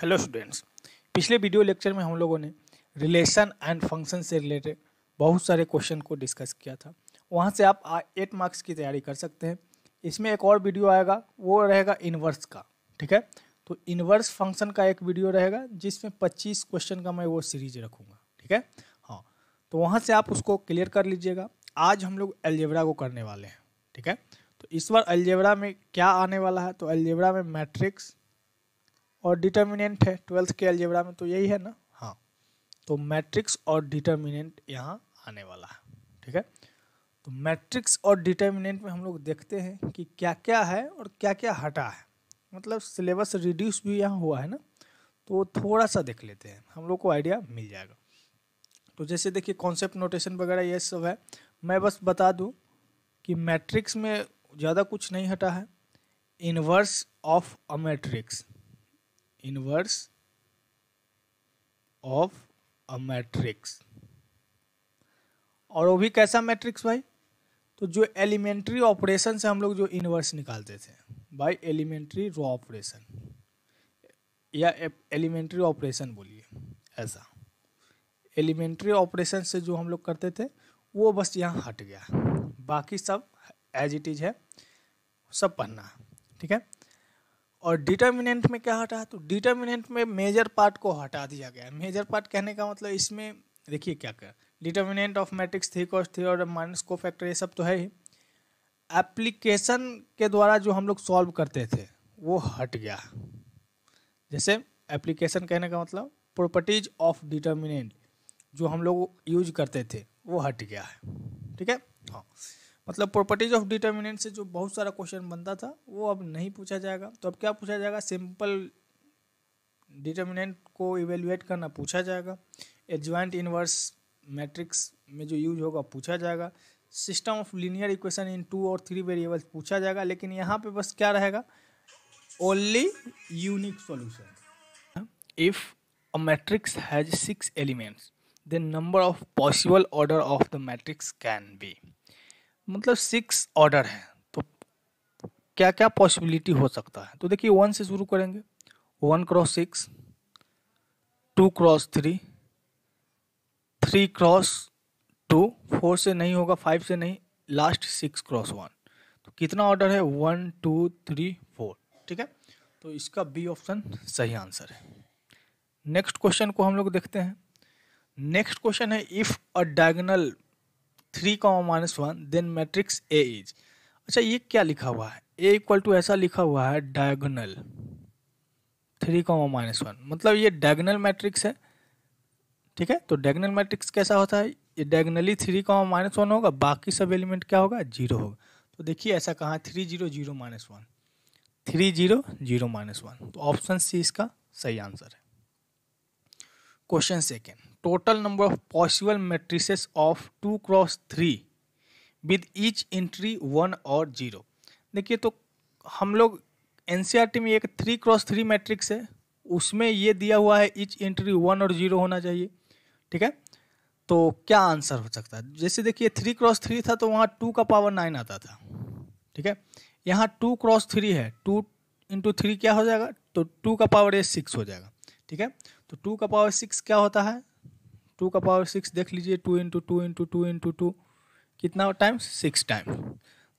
Hello students, पिछले video lecture में हम लोगों ने रिलेशन एंड फंक्शन से रिलेटेड बहुत सारे क्वेश्चन को डिस्कस किया था। वहाँ से आप 8 मार्क्स की तैयारी कर सकते हैं। इसमें एक और वीडियो आएगा, वो रहेगा इन्वर्स का। ठीक है, तो इन्वर्स फंक्शन का एक वीडियो रहेगा जिसमें 25 क्वेश्चन का मैं वो सीरीज रखूँगा। ठीक है, हाँ, तो वहाँ से आप उसको क्लियर कर लीजिएगा। आज हम लोग अलजेब्रा को करने वाले हैं। ठीक है, तो इस बार अलजेब्रा में क्या आने वाला है, तो अलजेब्रा में मैट्रिक्स और डिटर्मिनेंट है। 12th के अलजेब्रा में तो यही है ना। हाँ, तो मैट्रिक्स और डिटर्मिनेंट यहाँ आने वाला है। ठीक है, तो मैट्रिक्स और डिटर्मिनेंट में हम लोग देखते हैं कि क्या क्या है और क्या क्या हटा है। मतलब सिलेबस रिड्यूस भी यहाँ हुआ है ना, तो थोड़ा सा देख लेते हैं, हम लोग को आइडिया मिल जाएगा। तो जैसे देखिए कॉन्सेप्ट नोटेशन वगैरह ये सब है। मैं बस बता दूँ कि मैट्रिक्स में ज़्यादा कुछ नहीं हटा है। Inverse of a matrix, inverse of a matrix, और वो भी कैसा मैट्रिक्स भाई, तो जो एलिमेंट्री ऑपरेशन से हम लोग जो इनवर्स निकालते थे बाय एलिमेंट्री रो ऑपरेशन, या एलिमेंट्री ऑपरेशन बोलिए, ऐसा एलिमेंट्री ऑपरेशन से जो हम लोग करते थे वो बस यहाँ हट गया। बाकी सब एज इट इज है, सब पढ़ना है। ठीक है, और डिटर्मिनेंट में क्या हटा है, तो डिटर्मिनेंट में मेजर पार्ट को हटा दिया गया है। मेजर पार्ट कहने का मतलब इसमें देखिए क्या क्या, डिटर्मिनेंट ऑफ मैट्रिक्स 3 cos 3 और माइनस को फैक्टर ये सब तो है ही। एप्लीकेशन के द्वारा जो हम लोग सॉल्व करते थे वो हट गया। जैसे एप्लीकेशन कहने का मतलब प्रॉपर्टीज ऑफ डिटर्मिनेंट जो हम लोग यूज करते थे वो हट गया है। ठीक है, हाँ, मतलब प्रॉपर्टीज ऑफ डिटर्मिनेंट से जो बहुत सारा क्वेश्चन बनता था वो अब नहीं पूछा जाएगा। तो अब क्या पूछा जाएगा, सिंपल डिटर्मिनेंट को इवेल्युएट करना पूछा जाएगा। एडजॉइंट इनवर्स मैट्रिक्स में जो यूज होगा पूछा जाएगा। System of linear equation in 2 और 3 वेरिएबल्स पूछा जाएगा। लेकिन यहाँ पे बस क्या रहेगा, only unique solution. If a matrix has 6 elements then number of possible order of the matrix can be. मतलब 6 ऑर्डर है तो क्या क्या पॉसिबिलिटी हो सकता है। तो देखिए 1 से शुरू करेंगे, 1 क्रॉस 6, 2 क्रॉस 3, 3 क्रॉस 2, 4 से नहीं होगा, 5 से नहीं, लास्ट 6 क्रॉस 1। तो कितना ऑर्डर है, 1 2 3 4। ठीक है, तो इसका बी ऑप्शन सही आंसर है। नेक्स्ट क्वेश्चन को हम लोग देखते हैं। नेक्स्ट क्वेश्चन है, if a diagonal 3, then matrix A is. अच्छा, ये क्या लिखा हुआ है, ए इक्वल टू ऐसा लिखा हुआ है डायगोनल 3, मतलब ये डायगोनल मैट्रिक्स है। ठीक है, तो डायगोनल मैट्रिक्स कैसा होता है, ये डायगोनली 3, होगा, बाकी सब एलिमेंट क्या होगा, 0 होगा। तो देखिए ऐसा कहाँ है, 3 0 0 -1, 3 0 0 -1, तो ऑप्शन सी इसका सही आंसर है। Question second, total number of possible matrices of 2 cross 3 with each entry 1 और 0। देखिए तो हम लोग एनसीईआरटी में एक 3 क्रॉस 3 मैट्रिक्स है, उसमें ये दिया हुआ है ईच एंट्री 1 और 0 होना चाहिए। ठीक है, तो क्या आंसर हो सकता है, जैसे देखिए 3 क्रॉस 3 था तो वहाँ 2 का पावर 9 आता था। ठीक है, यहाँ 2 क्रॉस 3 है, 2 इंटू 3 क्या हो जाएगा, तो 2 का पावर 6 हो जाएगा। ठीक है, तो 2 का पावर 6 क्या होता है, 2 का पावर 6 देख लीजिए, 2 इंटू 2 इंटू 2 इंटू 2 कितना टाइम्स, 6 टाइम।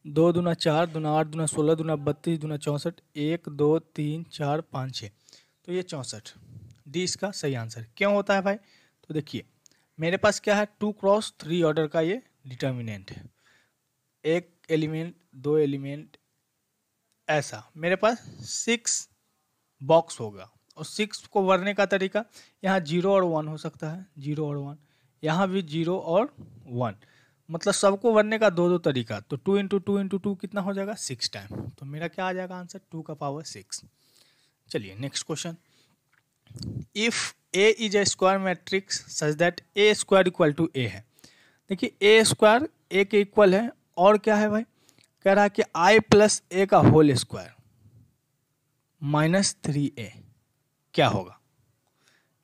2 दूना 4, दूना 8, दूना 16, दूना 32, दूना 64, 1 2 3 4 5 6, तो ये 64, डी इसका सही आंसर। क्यों होता है भाई, तो देखिए मेरे पास क्या है, 2 क्रॉस 3 ऑर्डर का ये डिटर्मिनेंट है, एक एलिमेंट 2 एलिमेंट, ऐसा मेरे पास 6 बॉक्स होगा। और 6 को भरने का तरीका, यहाँ 0 और 1 हो सकता है, 0 और 1, यहाँ भी 0 और 1, मतलब सबको भरने का 2 तरीका। तो 2 इंटू 2 इंटू 2 कितना हो जाएगा, 6 टाइम। तो मेरा क्या आ जाएगा आंसर, 2 का पावर 6। चलिए next question, if A is a square matrix such that A square equal to A है। देखिए ए स्क्वायर ए के इक्वल है, और क्या है भाई, कह रहा है कि आई प्लस ए का होल स्क्वायर -3a क्या होगा,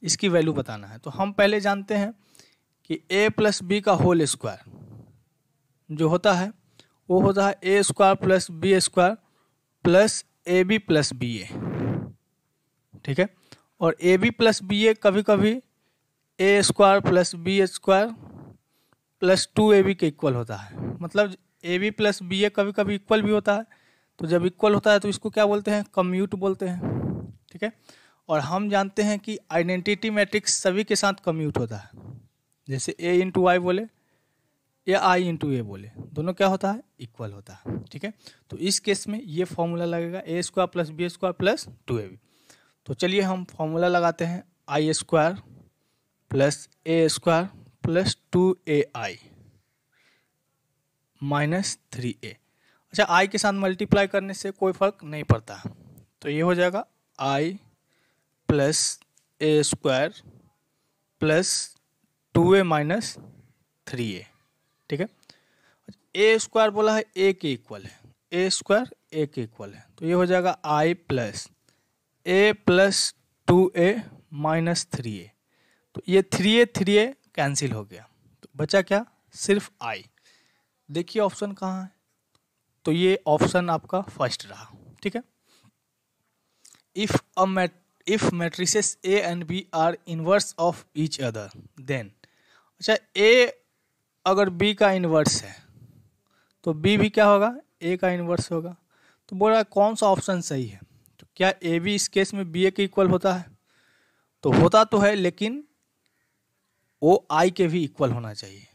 इसकी वैल्यू बताना है। तो हम पहले जानते हैं कि a प्लस बी का होल स्क्वायर जो होता है वो होता है ए square plus B square plus A B plus B A. ठीक है, और A B plus B A कभी कभी A square plus B square plus 2ab के इक्वल होता है। मतलब A B plus B A कभी कभी इक्वल भी होता है। तो जब इक्वल होता है तो इसको क्या बोलते हैं, कम्यूट बोलते हैं। ठीक है, और हम जानते हैं कि आइडेंटिटी मैट्रिक्स सभी के साथ कम्यूट होता है। जैसे a इंटू वाई बोले या i इंटू ए बोले, दोनों क्या होता है, इक्वल होता है। ठीक है, तो इस केस में ये फॉर्मूला लगेगा a square plus B square plus 2ab। तो चलिए हम फॉर्मूला लगाते हैं, I square plus a square plus 2ai minus 3a। अच्छा, i के साथ मल्टीप्लाई करने से कोई फर्क नहीं पड़ता, तो ये हो जाएगा i plus a square plus 2a minus 3a। ठीक है, ए स्क्वायर बोला है ए के इक्वल है, ए स्क्वायर ए के इक्वल है, तो ये हो जाएगा i plus A plus 2a minus 3a। तो ये 3a कैंसिल हो गया, तो बचा क्या, सिर्फ i। देखिए ऑप्शन कहाँ है, तो ये ऑप्शन आपका फर्स्ट रहा। ठीक है, if matrices A and B are inverse of each other then. अच्छा, ए अगर बी का इनवर्स है तो बी भी क्या होगा, ए का इनवर्स होगा। तो बोल रहा है कौन सा ऑप्शन सही है, तो क्या ए बी इस केस में बी ए के इक्वल होता है, तो होता तो है, लेकिन वो आई के भी इक्वल होना चाहिए।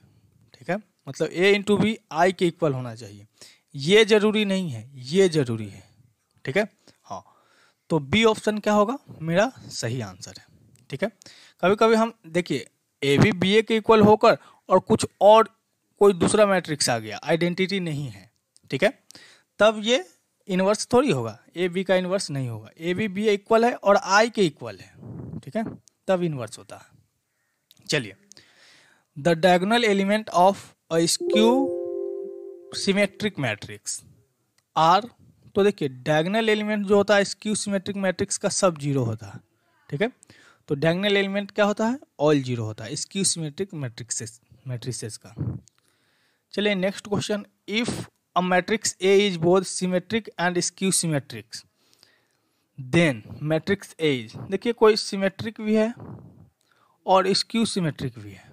ठीक है, मतलब ए इंटू बी आई के इक्वल होना चाहिए, ये जरूरी नहीं है, ये जरूरी है। ठीक है, हाँ, तो बी ऑप्शन क्या होगा, मेरा सही आंसर है। ठीक है, कभी कभी हम देखिए ए बी बी ए के इक्वल होकर और कुछ और कोई दूसरा मैट्रिक्स आ गया, आइडेंटिटी नहीं है। ठीक है, तब ये इन्वर्स थोड़ी होगा, ए बी का इन्वर्स नहीं होगा, A B B A equal है और आई के इक्वल है। ठीक है, तब इन्वर्स होता है। चलिए, the diagonal element of a skew symmetric matrix are. तो देखिए डायगोनल एलिमेंट जो होता है स्क्यू सिमेट्रिक मैट्रिक्स का सब जीरो होता है। ठीक है, तो डायगोनल एलिमेंट क्या होता है, ऑल जीरो होता है स्क्यू सिमेट्रिक मैट्रिसेस का। चलिए next question, if a matrix A is both symmetric and skew symmetric then matrix A is. देखिए कोई सिमेट्रिक भी है और स्क्यू सिमेट्रिक भी है।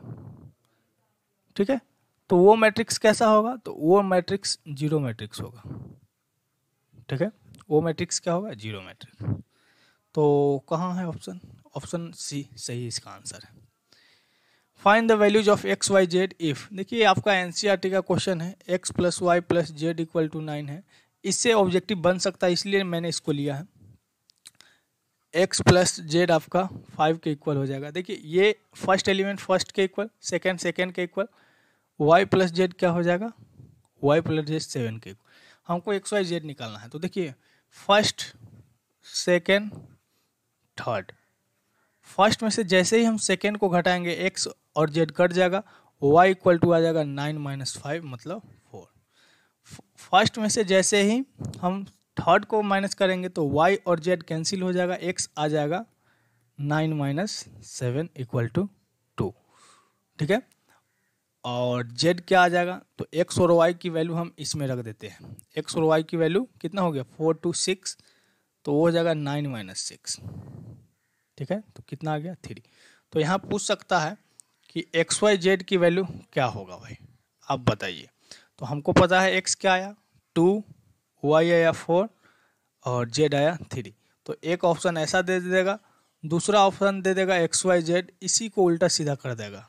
ठीक है, तो वो मैट्रिक्स कैसा होगा, तो वो मैट्रिक्स जीरो मैट्रिक्स होगा। ठीक है, वो मैट्रिक्स क्या होगा, जीरो मैट्रिक्स। तो कहाँ है ऑप्शन, ऑप्शन सी सही इसका आंसर है। Find the values of x y z if. देखिए आपका एनसीईआरटी का क्वेश्चन है, x plus y plus z equal to 9 है। इससे ऑब्जेक्टिव बन सकता है, इसलिए मैंने इसको लिया है। एक्स प्लस जेड आपका 5 के इक्वल हो जाएगा। देखिए ये फर्स्ट एलिमेंट फर्स्ट के इक्वल, सेकेंड के इक्वल, वाई प्लस जेड क्या हो जाएगा, वाई प्लस जेड 7 के इक्वल। हमको एक्स वाई जेड निकालना है, तो देखिए फर्स्ट सेकेंड थर्ड, फर्स्ट में से जैसे ही हम सेकेंड को घटाएंगे एक्स और जेड कट जाएगा, वाई इक्वल टू आ जाएगा 9 माइनस 5 मतलब 4। फर्स्ट में से जैसे ही हम थर्ड को माइनस करेंगे तो वाई और जेड कैंसिल हो जाएगा, एक्स आ जाएगा 9 माइनस 7 इक्वल टू 2। ठीक है, और जेड क्या आ जाएगा, तो एक्स और वाई की वैल्यू हम इसमें रख देते हैं। एक्स और वाई की वैल्यू कितना हो गया, 4 to 6, तो वो हो जाएगा 9 माइनस 6। ठीक है, तो कितना आ गया 3। तो यहाँ पूछ सकता है कि एक्स वाई जेड की वैल्यू क्या होगा भाई, आप बताइए। तो हमको पता है एक्स क्या आया 2, वाई आया 4 और जेड आया 3। तो एक ऑप्शन ऐसा दे देगा, दूसरा ऑप्शन दे देगा एक्स वाई जेड, इसी को उल्टा सीधा कर देगा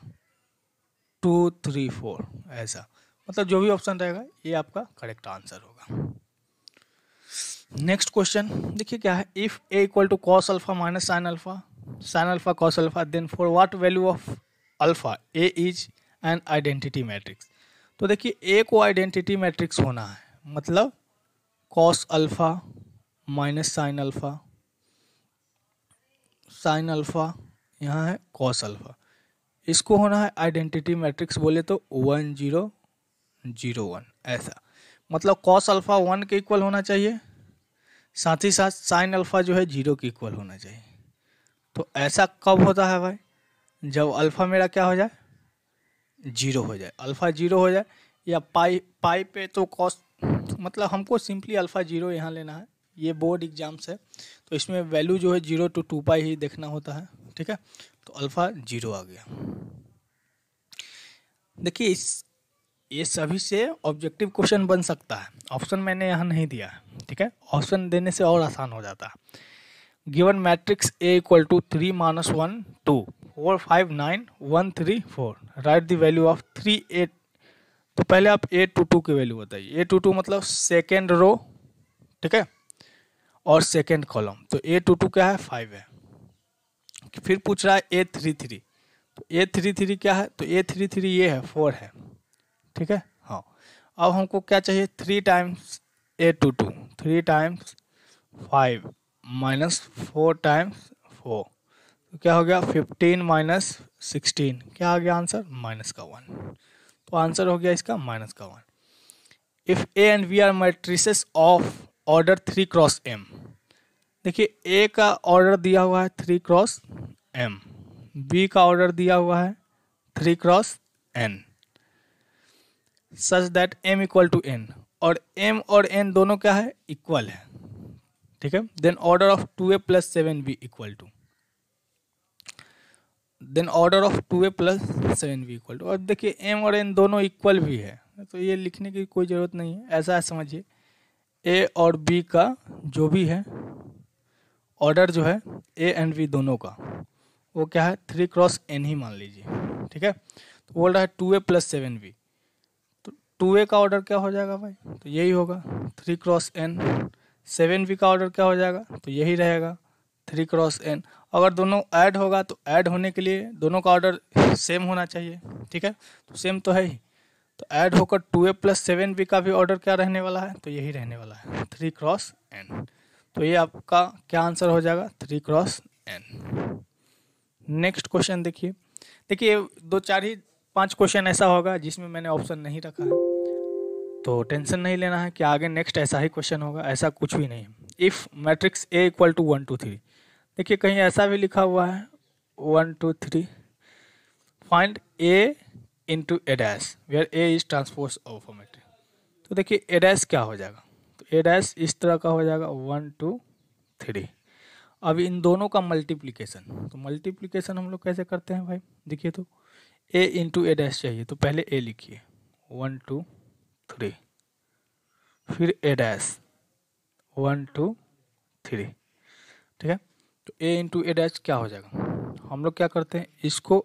2 3 4 ऐसा। मतलब जो भी ऑप्शन रहेगा ये आपका करेक्ट आंसर होगा। नेक्स्ट क्वेश्चन देखिए क्या है, if A equal to cos alpha minus sine alpha cos alpha then for what value of alpha A is an identity matrix. तो देखिए ए को आइडेंटिटी मैट्रिक्स होना है, मतलब cos alpha minus sine alpha यहाँ है कॉस अल्फा, इसको होना है आइडेंटिटी मैट्रिक्स बोले तो 1 0 0 1 ऐसा। मतलब कॉस अल्फा 1 के इक्वल होना चाहिए, साथ ही साथ साइन अल्फा जो है 0 के इक्वल होना चाहिए। तो ऐसा कब होता है भाई, जब अल्फा मेरा क्या हो जाए, 0 हो जाए, अल्फा 0 हो जाए, या पाई पे तो कॉस, मतलब हमको सिंपली अल्फा 0 यहाँ लेना है, ये बोर्ड एग्जाम्स है तो इसमें वैल्यू जो है 0 to 2 पाई ही देखना होता है, ठीक है। तो अल्फा 0 आ गया। देखिए ये सभी से ऑब्जेक्टिव क्वेश्चन बन सकता है, ऑप्शन मैंने यहाँ नहीं दिया है, ठीक है। ऑप्शन देने से और आसान हो जाता है। Given matrix A equal to 3 -1 2 4 5 9 1 3 4 write the value of 3 8। तो पहले आप A22 की वैल्यू बताइए। A22 मतलब सेकेंड रो, ठीक है, और सेकेंड कॉलम। तो A22 क्या है? 5 है। फिर पूछ रहा है A33, तो A33 क्या है? तो A33 ये है 4 है, ठीक है। हाँ, अब हमको क्या चाहिए? 3 times A22, 3 times 5 minus 4 times 4, तो क्या हो गया? 15 माइनस 16, क्या आ गया आंसर? -1। तो आंसर हो गया इसका -1। If A and B are matrices of order 3 cross M। देखिए A का ऑर्डर दिया हुआ है 3 क्रॉस M, B का ऑर्डर दिया हुआ है 3 cross N, such that M equal to N, और M और N दोनों क्या है? इक्वल है, ठीक है। Then order of 2A + 7B equal to, then order of 2A + 7B equal to. और देखिए M और N दोनों इक्वल भी है, तो ये लिखने की कोई ज़रूरत नहीं है। ऐसा है समझिए, A और B का जो भी है ऑर्डर जो है A एंड B दोनों का, वो क्या है? 3 क्रॉस N ही मान लीजिए, ठीक है। तो बोल रहा है 2A + 7B, तो 2A का ऑर्डर क्या हो जाएगा भाई? तो यही होगा 3 क्रॉस N। 7B का ऑर्डर क्या हो जाएगा? तो यही रहेगा 3 क्रॉस N। अगर दोनों ऐड होगा तो ऐड होने के लिए दोनों का ऑर्डर सेम होना चाहिए, ठीक है। तो सेम तो है ही, तो ऐड होकर 2A + 7B का भी ऑर्डर क्या रहने वाला है? तो यही रहने वाला है 3 क्रॉस N। तो ये आपका क्या आंसर हो जाएगा? 3 क्रॉस N। नेक्स्ट क्वेश्चन देखिए। देखिए 2 4 ही 5 क्वेश्चन ऐसा होगा जिसमें मैंने ऑप्शन नहीं रखा है, तो टेंशन नहीं लेना है कि आगे नेक्स्ट ऐसा ही क्वेश्चन होगा, ऐसा कुछ भी नहीं है। If matrix A equal to 1 2 3, देखिए कहीं ऐसा भी लिखा हुआ है 1 2 3, find A into A dash where A is transpose of a matrix. तो देखिए A डैश क्या हो जाएगा? तो A डैश इस तरह का हो जाएगा 1 2 3। अब इन दोनों का मल्टीप्लिकेशन, तो मल्टीप्लिकेशन हम लोग कैसे करते हैं भाई? देखिए, तो A इंटू A डैश चाहिए, तो पहले A लिखिए 1 2 3, फिर A डैश 1 2 3, ठीक है। तो A इंटू A डैश क्या हो जाएगा? हम लोग क्या करते हैं, इसको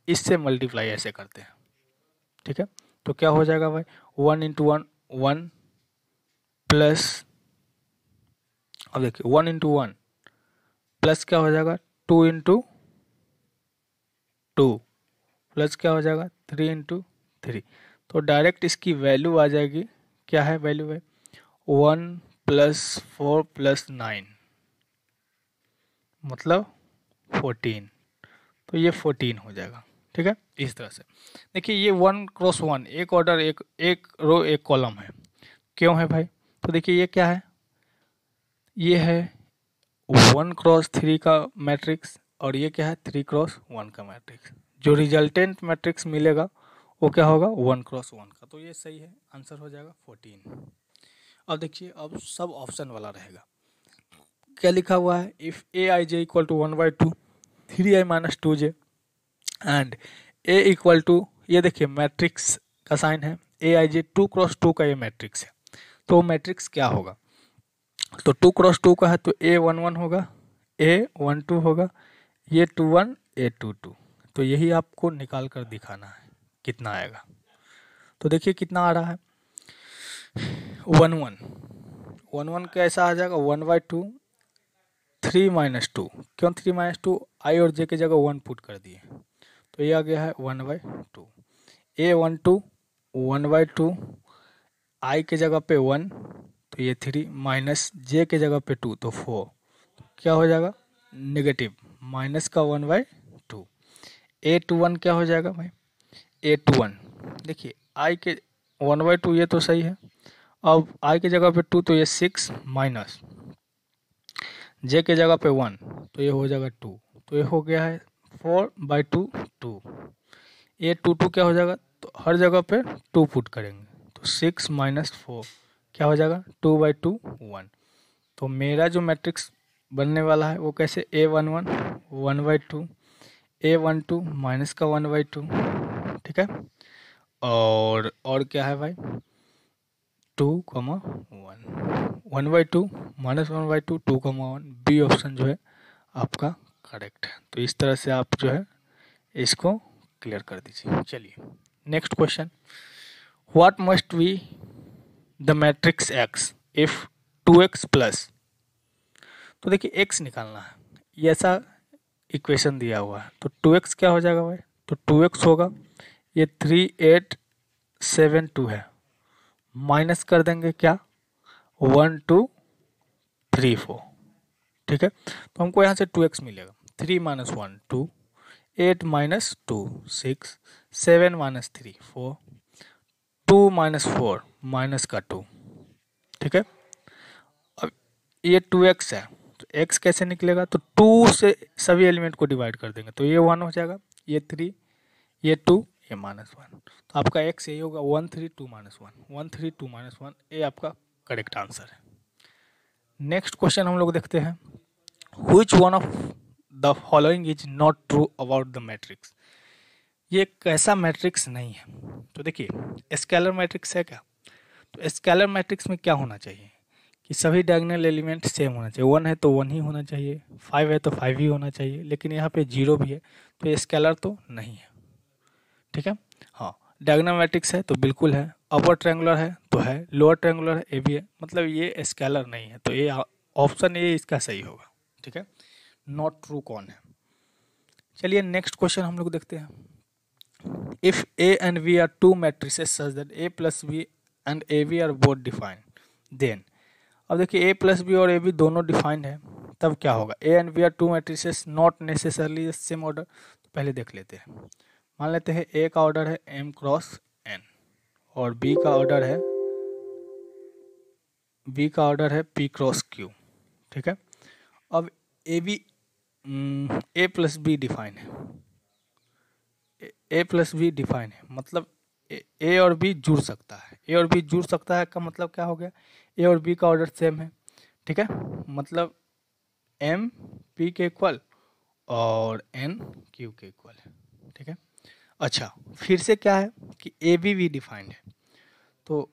इससे मल्टीप्लाई ऐसे करते हैं, ठीक है। तो क्या हो जाएगा भाई? 1 इंटू 1 1 प्लस, अब देखिए 1 इंटू 1 प्लस क्या हो जाएगा? 2 इंटू 2 प्लस क्या हो जाएगा? 3 इंटू 3। तो डायरेक्ट इसकी वैल्यू आ जाएगी, क्या है वैल्यू है? 1 + 4 + 9 मतलब 14, तो ये 14 हो जाएगा, ठीक है। इस तरह से देखिए ये 1 क्रॉस 1 एक ऑर्डर एक रो एक कॉलम है, क्यों है भाई? तो देखिए ये क्या है? ये है 1 क्रॉस 3 का मैट्रिक्स, और ये क्या है? 3 क्रॉस 1 का मैट्रिक्स। जो रिजल्टेंट मैट्रिक्स मिलेगा वो क्या होगा? 1 क्रॉस 1 का। तो ये सही है, आंसर हो जाएगा 14। अब देखिए, अब सब ऑप्शन वाला रहेगा। क्या लिखा हुआ है? If Aij equal to 1/2 3i - 2j and A equal to, ये देखिए मैट्रिक्स का साइन है, Aij 2 क्रॉस 2 का ये मैट्रिक्स है, तो मैट्रिक्स क्या होगा? तो 2 क्रॉस 2 का है तो A11 होगा, A12 होगा, ये 21 A22। तो यही आपको निकाल कर दिखाना है कितना आएगा। तो देखिए कितना आ रहा है? 11 कैसा आ जाएगा? 1/2 3 - 2, क्यों 3 - 2? आई और जे की जगह 1 पुट कर दिए, तो ये आ गया है 1/2। A12 1/2, आई के जगह पे 1, तो ये 3 माइनस जे के जगह पे 2, तो 4, क्या हो जाएगा? नेगेटिव माइनस का 1/2। A21 क्या हो जाएगा भाई? A21 देखिए आई के 1/2, ये तो सही है। अब आई के जगह पे 2, तो ये 6 माइनस जे के जगह पे 1, तो ये हो जाएगा 2, तो ये हो गया है 4/2 2। A22 क्या हो जाएगा? तो हर जगह पे 2 पुट करेंगे, तो 6 - 4 क्या हो जाएगा? 2/2 1। तो मेरा जो मैट्रिक्स बनने वाला है वो कैसे, A11 1/2, A12 माइनस का 1/2, ठीक है। और क्या है भाई, 2,1, 1/2 माइनस 1/2, 2,1, बी ऑप्शन जो है आपका करेक्ट है। तो इस तरह से आप जो है इसको क्लियर कर दीजिए। चलिए next question, what must be the matrix x if 2x plus, तो देखिए x निकालना है, ये ऐसा इक्वेशन दिया हुआ है, तो 2x क्या हो जाएगा भाई, तो 2x होगा ये 3872 है, माइनस कर देंगे क्या 1 2 3 4, ठीक है। तो हमको यहाँ से 2x मिलेगा, 3 minus 1 2, 8 minus 2 6, 7 minus 3 4, 2 minus 4 minus का 2, ठीक है। अब ये 2x है, तो x कैसे निकलेगा, तो 2 से सभी एलिमेंट को डिवाइड कर देंगे, तो ये 1 हो जाएगा, ये 3, ये 2, ये -1, तो आपका x यही होगा 1 3 2 -1, 1 3 2 -1, ये आपका करेक्ट आंसर है। नेक्स्ट क्वेश्चन हम लोग देखते हैं, which one of the following is not true about the matrix, ये एक ऐसा मैट्रिक्स नहीं है। तो देखिए स्केलर मैट्रिक्स है क्या, तो स्केलर मैट्रिक्स में क्या होना चाहिए कि सभी डायगोनल एलिमेंट सेम होना चाहिए, 1 है तो 1 ही होना चाहिए, 5 है तो 5 ही होना चाहिए, लेकिन यहाँ पे 0 भी है तो ये स्केलर तो नहीं है, ठीक है। हाँ, डायगोनल मैट्रिक्स है तो बिल्कुल है, अपर ट्रायंगुलर है तो है, लोअर ट्रायंगुलर है ये भी है, मतलब ये स्केलर नहीं है, तो ये ऑप्शन ए इसका सही होगा, ठीक है। नॉट ट्रू कौन है, चलिए नेक्स्ट क्वेश्चन हम लोग देखते हैं, if A and B are two matrices such that A plus B and A B are both defined, then, अब देखिए ए प्लस बी और ए बी दोनों डिफाइंड है, तब क्या होगा, A and B are two matrices not necessarily same order, तो पहले देख लेते हैं, मान लेते हैं ए का ऑर्डर है m क्रॉस n और b का ऑर्डर है p क्रॉस q, ठीक है। अब A B A plus B define है, ए प्लस बी डिफाइन है, मतलब ए और बी जुड़ सकता है, ए और बी जुड़ सकता है का मतलब क्या हो गया, ए और बी का ऑर्डर सेम है, ठीक है, मतलब m p के इक्वल और n q के इक्वल है, ठीक है। अच्छा फिर से क्या है कि ए बी भी डिफाइंड है, तो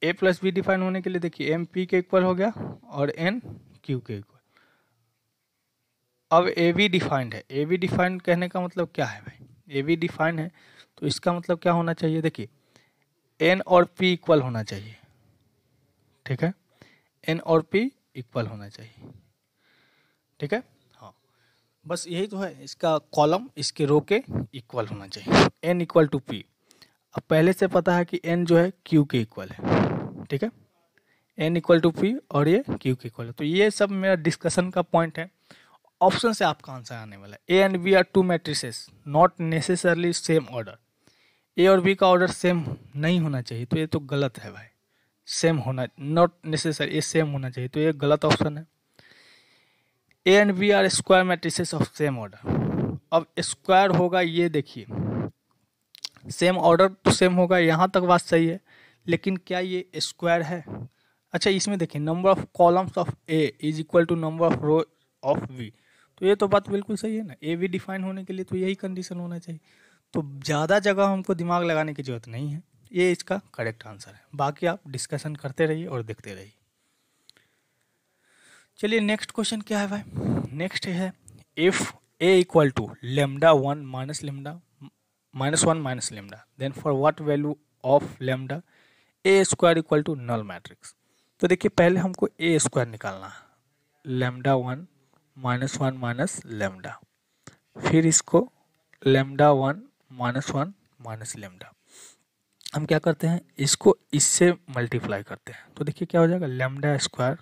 ए प्लस बी डिफाइन होने के लिए देखिए एम पी के इक्वल हो गया और एन क्यू के इक्वल। अब ए बी डिफाइंड है, ए बी डिफाइंड कहने का मतलब क्या है भाई, ए बी डिफाइंड है तो इसका मतलब क्या होना चाहिए, देखिए एन और पी इक्वल होना चाहिए, ठीक है, एन और पी इक्वल होना चाहिए, ठीक है। हाँ बस यही तो है, इसका कॉलम इसके रो के इक्वल होना चाहिए, एन इक्वल टू पी। अब पहले से पता है कि एन जो है क्यू के इक्वल है, ठीक है, एन इक्वल टू पी और ये क्यू के इक्वल है, तो ये सब मेरा डिस्कशन का पॉइंट है, ऑप्शन से आपका आंसर आने वाला है, ए and B are two matrices not necessarily same order, a और बी का ऑर्डर सेम नहीं होना चाहिए, तो ये तो गलत है भाई, सेम होना नॉट नेसेसरी, ये सेम होना चाहिए, तो ये गलत ऑप्शन है। ए and B are square matrices of same order, अब स्क्वायर होगा ये देखिए, सेम ऑर्डर तो सेम होगा, यहाँ तक बात सही है, लेकिन क्या ये स्क्वायर है, अच्छा इसमें देखिए number of columns of A is equal to number of row of B, तो ये तो बात बिल्कुल सही है ना, ए बी डिफाइन होने के लिए तो यही कंडीशन होना चाहिए, तो ज़्यादा जगह हमको दिमाग लगाने की जरूरत नहीं है, ये इसका करेक्ट आंसर है, बाकी आप डिस्कशन करते रहिए और देखते रहिए। चलिए नेक्स्ट क्वेश्चन क्या है भाई, नेक्स्ट है if A equal to lambda 1 minus lambda -1 minus lambda, then for what value of lambda A square equal to null matrix, तो देखिए पहले हमको ए स्क्वायर निकालना है, लेमडा 1 -1 माइनस लेमडा, फिर इसको लेमडा 1 -1 माइनस लेमडा, हम क्या करते हैं इसको इससे मल्टीप्लाई करते हैं, तो देखिए क्या हो जाएगा लेमडा स्क्वायर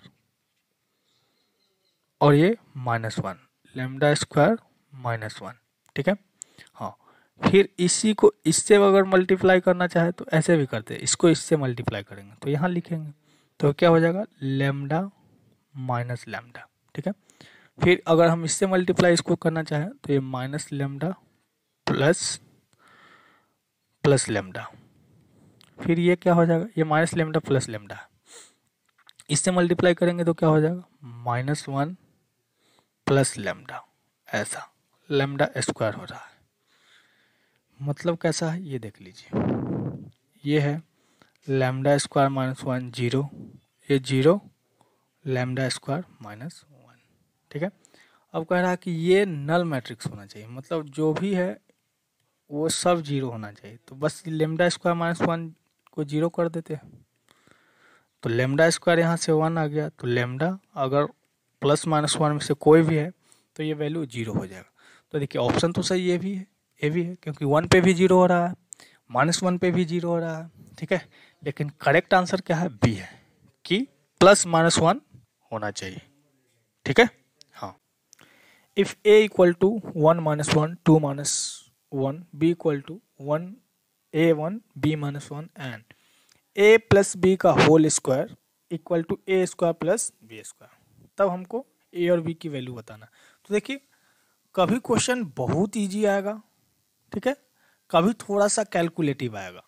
और ये -1, लेमडा स्क्वायर -1, ठीक है। हाँ फिर इसी को इससे अगर मल्टीप्लाई करना चाहे तो ऐसे भी करते हैं, इसको इससे मल्टीप्लाई करेंगे तो यहाँ लिखेंगे, तो क्या हो जाएगा लेमडा माइनस लेमडा, ठीक है। फिर अगर हम इससे मल्टीप्लाई इसको करना चाहें तो ये माइनस लेमडा प्लस लेमडा, फिर ये क्या हो जाएगा, ये माइनस लेमडा प्लस लेमडा, इससे मल्टीप्लाई करेंगे तो क्या हो जाएगा, -1 प्लस लेमडा, ऐसा लेमडा स्क्वायर हो रहा है। मतलब कैसा है ये देख लीजिए, ये है लेमडा स्क्वायर -1 0, ये 0 लेमडा स्क्वायर -1, ठीक है। अब कह रहा है कि ये नल मैट्रिक्स होना चाहिए, मतलब जो भी है वो सब 0 होना चाहिए। तो बस लेमडा स्क्वायर -1 को 0 कर देते हैं, तो लेमडा स्क्वायर यहाँ से 1 आ गया, तो लेमडा अगर +-1 में से कोई भी है तो ये वैल्यू 0 हो जाएगा। तो देखिए ऑप्शन तो सही ये भी है, ये भी है, क्योंकि 1 पे भी 0 हो रहा है, -1 पे भी 0 हो रहा है, ठीक है। लेकिन करेक्ट आंसर क्या है, बी है कि +-1 होना चाहिए, ठीक है। हाँ, if a equal to 1 -1 2 -1 b equal to 1 a1 b -1 and a plus B का whole square equal to a square plus B square, तब हमको a और b की वैल्यू बताना। तो देखिए कभी क्वेश्चन बहुत इजी आएगा, ठीक है, कभी थोड़ा सा कैलकुलेटिव आएगा,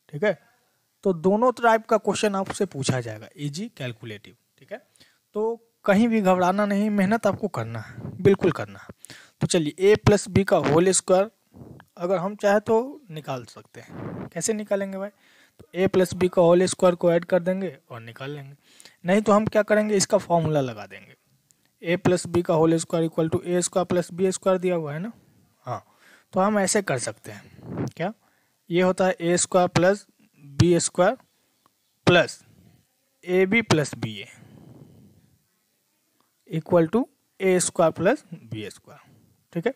ठीक है। तो दोनों टाइप का क्वेश्चन आपसे पूछा जाएगा, इजी कैलकुलेटिव, ठीक है। तो कहीं भी घबराना नहीं, मेहनत आपको करना है, बिल्कुल करना है। तो चलिए a प्लस बी का होल स्क्वायर अगर हम चाहे तो निकाल सकते हैं। कैसे निकालेंगे भाई, तो a प्लस बी का होल स्क्वायर को ऐड कर देंगे और निकाल लेंगे। नहीं तो हम क्या करेंगे, इसका फॉर्मूला लगा देंगे, a प्लस बी का whole square equal to a square plus B square दिया हुआ है ना। हाँ, तो हम ऐसे कर सकते हैं, क्या ये होता है a square plus B square plus A B plus B A equal to A square plus B square, ठीक है।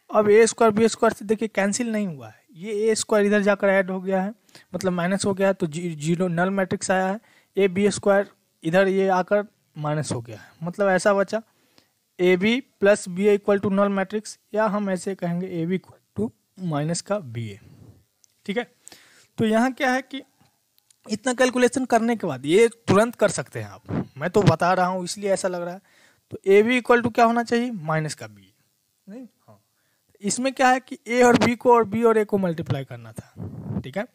अब ए स्क्वायर बी स्क्वायर से देखिए कैंसिल नहीं हुआ है, ये ए स्क्वायर इधर जाकर ऐड हो गया है, मतलब माइनस हो गया है, तो 0 नल मैट्रिक्स आया है। ए बी स्क्वायर इधर ये आकर माइनस हो गया है, मतलब ऐसा बचा A B plus B A equal to null matrix, या हम ऐसे कहेंगे A B equal to minus का बी ए, ठीक है। तो यहाँ क्या है कि इतना कैलकुलेशन करने के बाद ये तुरंत कर सकते हैं आप, मैं तो बता रहा हूँ इसलिए ऐसा लग रहा है। तो ए बी इक्वल टू क्या होना चाहिए, माइनस का बी, नहीं। हाँ, इसमें क्या है कि ए और बी को और बी और ए को मल्टीप्लाई करना था, ठीक है।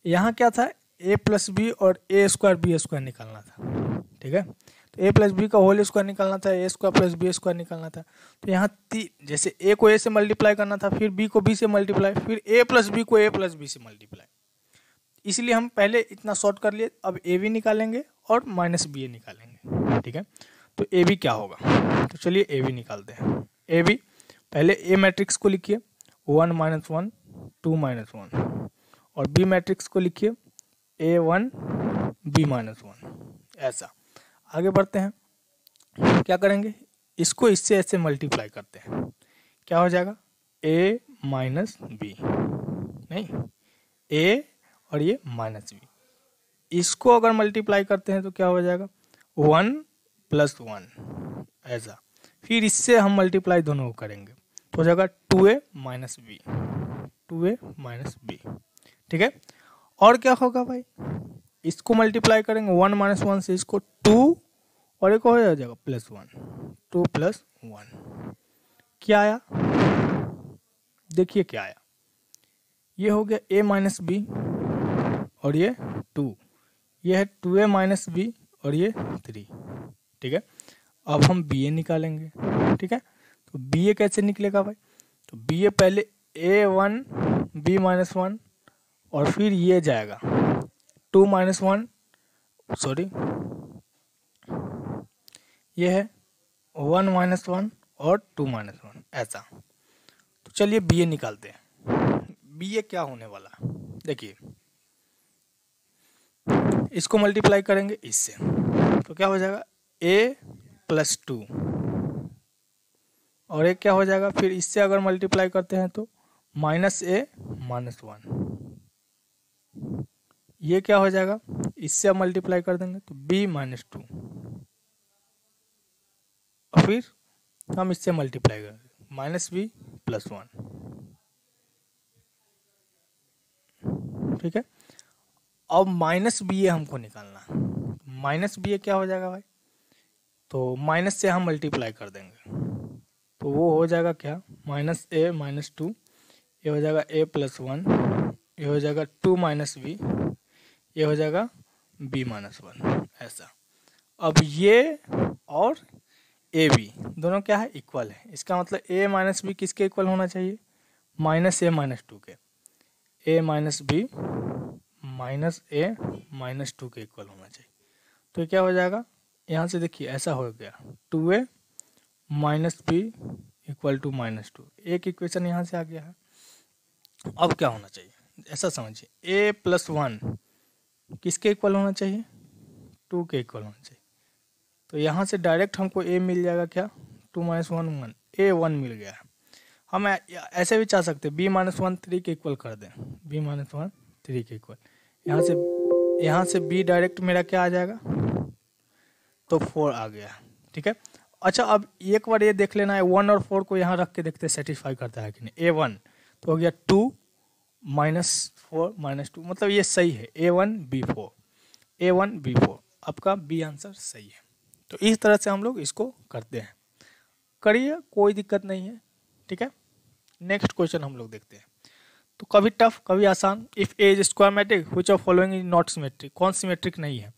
यहाँ क्या था, ए प्लस बी और ए स्क्वायर बी स्क्वायर निकालना था, ठीक है। तो ए प्लस बी का होल स्क्वायर निकालना था, ए स्क्वायर प्लस बी स्क्वायर निकालना था। तो यहाँ जैसे ए को ए से मल्टीप्लाई करना था, फिर बी को बी से मल्टीप्लाई, फिर ए प्लस बी को ए प्लस बी से मल्टीप्लाई, इसलिए हम पहले इतना शॉर्ट कर लिए। अब ए बी निकालेंगे और माइनस बी ए निकालेंगे, ठीक है। तो ए बी क्या होगा, तो चलिए ए बी निकालते हैं। ए बी पहले ए मैट्रिक्स को लिखिए 1 -1 2 -1, और बी मैट्रिक्स को लिखिए A1 B -1, ऐसा। आगे बढ़ते हैं, क्या करेंगे, इसको इससे ऐसे मल्टीप्लाई करते हैं, क्या हो जाएगा A माइनस बी, नहीं A और ये माइनस बी, इसको अगर मल्टीप्लाई करते हैं तो क्या हो जाएगा 1 + 1, ऐसा। फिर इससे हम मल्टीप्लाई दोनों को करेंगे तो हो जाएगा 2A minus B, 2A minus B, ठीक है। और क्या होगा भाई, इसको मल्टीप्लाई करेंगे 1 - 1 से, इसको 2 और एक हो जाएगा +1, 2 + 1, क्या आया, देखिए क्या आया, ये हो गया a माइनस बी और ये 2, ये है 2a माइनस बी और ये 3, ठीक है। अब हम बी ए निकालेंगे, ठीक है। तो बी ए कैसे निकलेगा भाई, तो बी ए पहले A1 B -1 और फिर ये जाएगा 2 - 1, सॉरी ये है 1 - 1 और 2 - 1, ऐसा। तो चलिए बी ए निकालते हैं। बी ए क्या होने वाला है, देखिए इसको मल्टीप्लाई करेंगे इससे, तो क्या हो जाएगा a + 2 और एक क्या हो जाएगा, फिर इससे अगर मल्टीप्लाई करते हैं तो -a -1, ये क्या हो जाएगा, इससे अब मल्टीप्लाई कर देंगे तो b - 2 और फिर हम इससे मल्टीप्लाई करेंगे -b + 1, ठीक है। अब -ba हमको निकालना है, -ba क्या हो जाएगा भाई, तो माइनस से हम मल्टीप्लाई कर देंगे तो वो हो जाएगा क्या, -a - 2, ये हो जाएगा a + 1, ये हो जाएगा 2 - b, ये हो जाएगा b - 1, ऐसा। अब ये और ए बी दोनों क्या है, इक्वल है। इसका मतलब ए माइनस बी किसके इक्वल होना चाहिए, माइनस ए माइनस टू के। ए माइनस बी माइनस ए माइनस टू के इक्वल होना चाहिए। तो ये क्या हो जाएगा, यहाँ से देखिए ऐसा हो गया, 2a minus B equal to minus two. एक इक्वेशन यहाँ से आ गया है। अब क्या होना चाहिए, ऐसा समझिए, a प्लस वन किसके इक्वल होना चाहिए, 2 के इक्वल होना चाहिए। तो यहाँ से डायरेक्ट हमको a मिल जाएगा क्या, 2 माइनस वन वन, a 1 मिल गया है। हम ऐसे भी चाह सकते हैं b माइनस वन 3 के इक्वल कर दें, b माइनस वन 3 के इक्वल। यहाँ से b डायरेक्ट मेरा क्या आ जाएगा, तो 4 आ गया, ठीक है। अच्छा, अब एक बार ये देख लेना है, 1 और 4 को यहाँ रख के देखते हैं सेटिस्फाई करता है कि नहीं। a1 तो हो गया 2 माइनस 4 माइनस 2, मतलब ये सही है, a1 b4, a1 b4, आपका बी आंसर सही है। तो इस तरह से हम लोग इसको करते हैं, करिए, कोई दिक्कत नहीं है, ठीक है। नेक्स्ट क्वेश्चन हम लोग देखते हैं। तो कभी टफ कभी आसान। If A is square matrix which of following is not symmetric, कौन सिमेट्रिक नहीं है।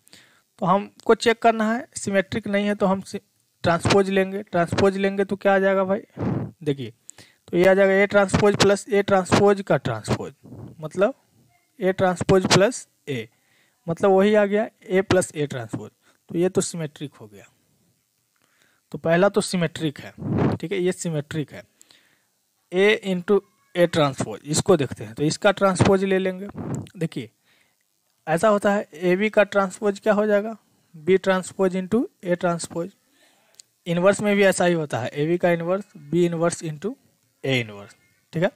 तो हमको चेक करना है, सिमेट्रिक नहीं है तो हम ट्रांसपोज लेंगे। ट्रांसपोज लेंगे तो क्या आ जाएगा भाई, देखिए, तो ये आ जाएगा A transpose plus A transpose का ट्रांसपोज, मतलब ए ट्रांसपोज प्लस ए, मतलब वही आ गया ए प्लस ए ट्रांसपोज। तो ये तो सिमेट्रिक हो गया। तो पहला तो सिमेट्रिक है, ठीक है, ये सिमेट्रिक है। ए इंटू ए ट्रांसपोज, इसको देखते हैं, तो इसका ट्रांसपोज ले लेंगे। देखिए ऐसा होता है, ए बी का ट्रांसपोज क्या हो जाएगा, बी ट्रांसपोज इंटू ए ट्रांसपोज। इनवर्स में भी ऐसा ही होता है, ए बी का inverse B inverse into A inverse, ठीक है।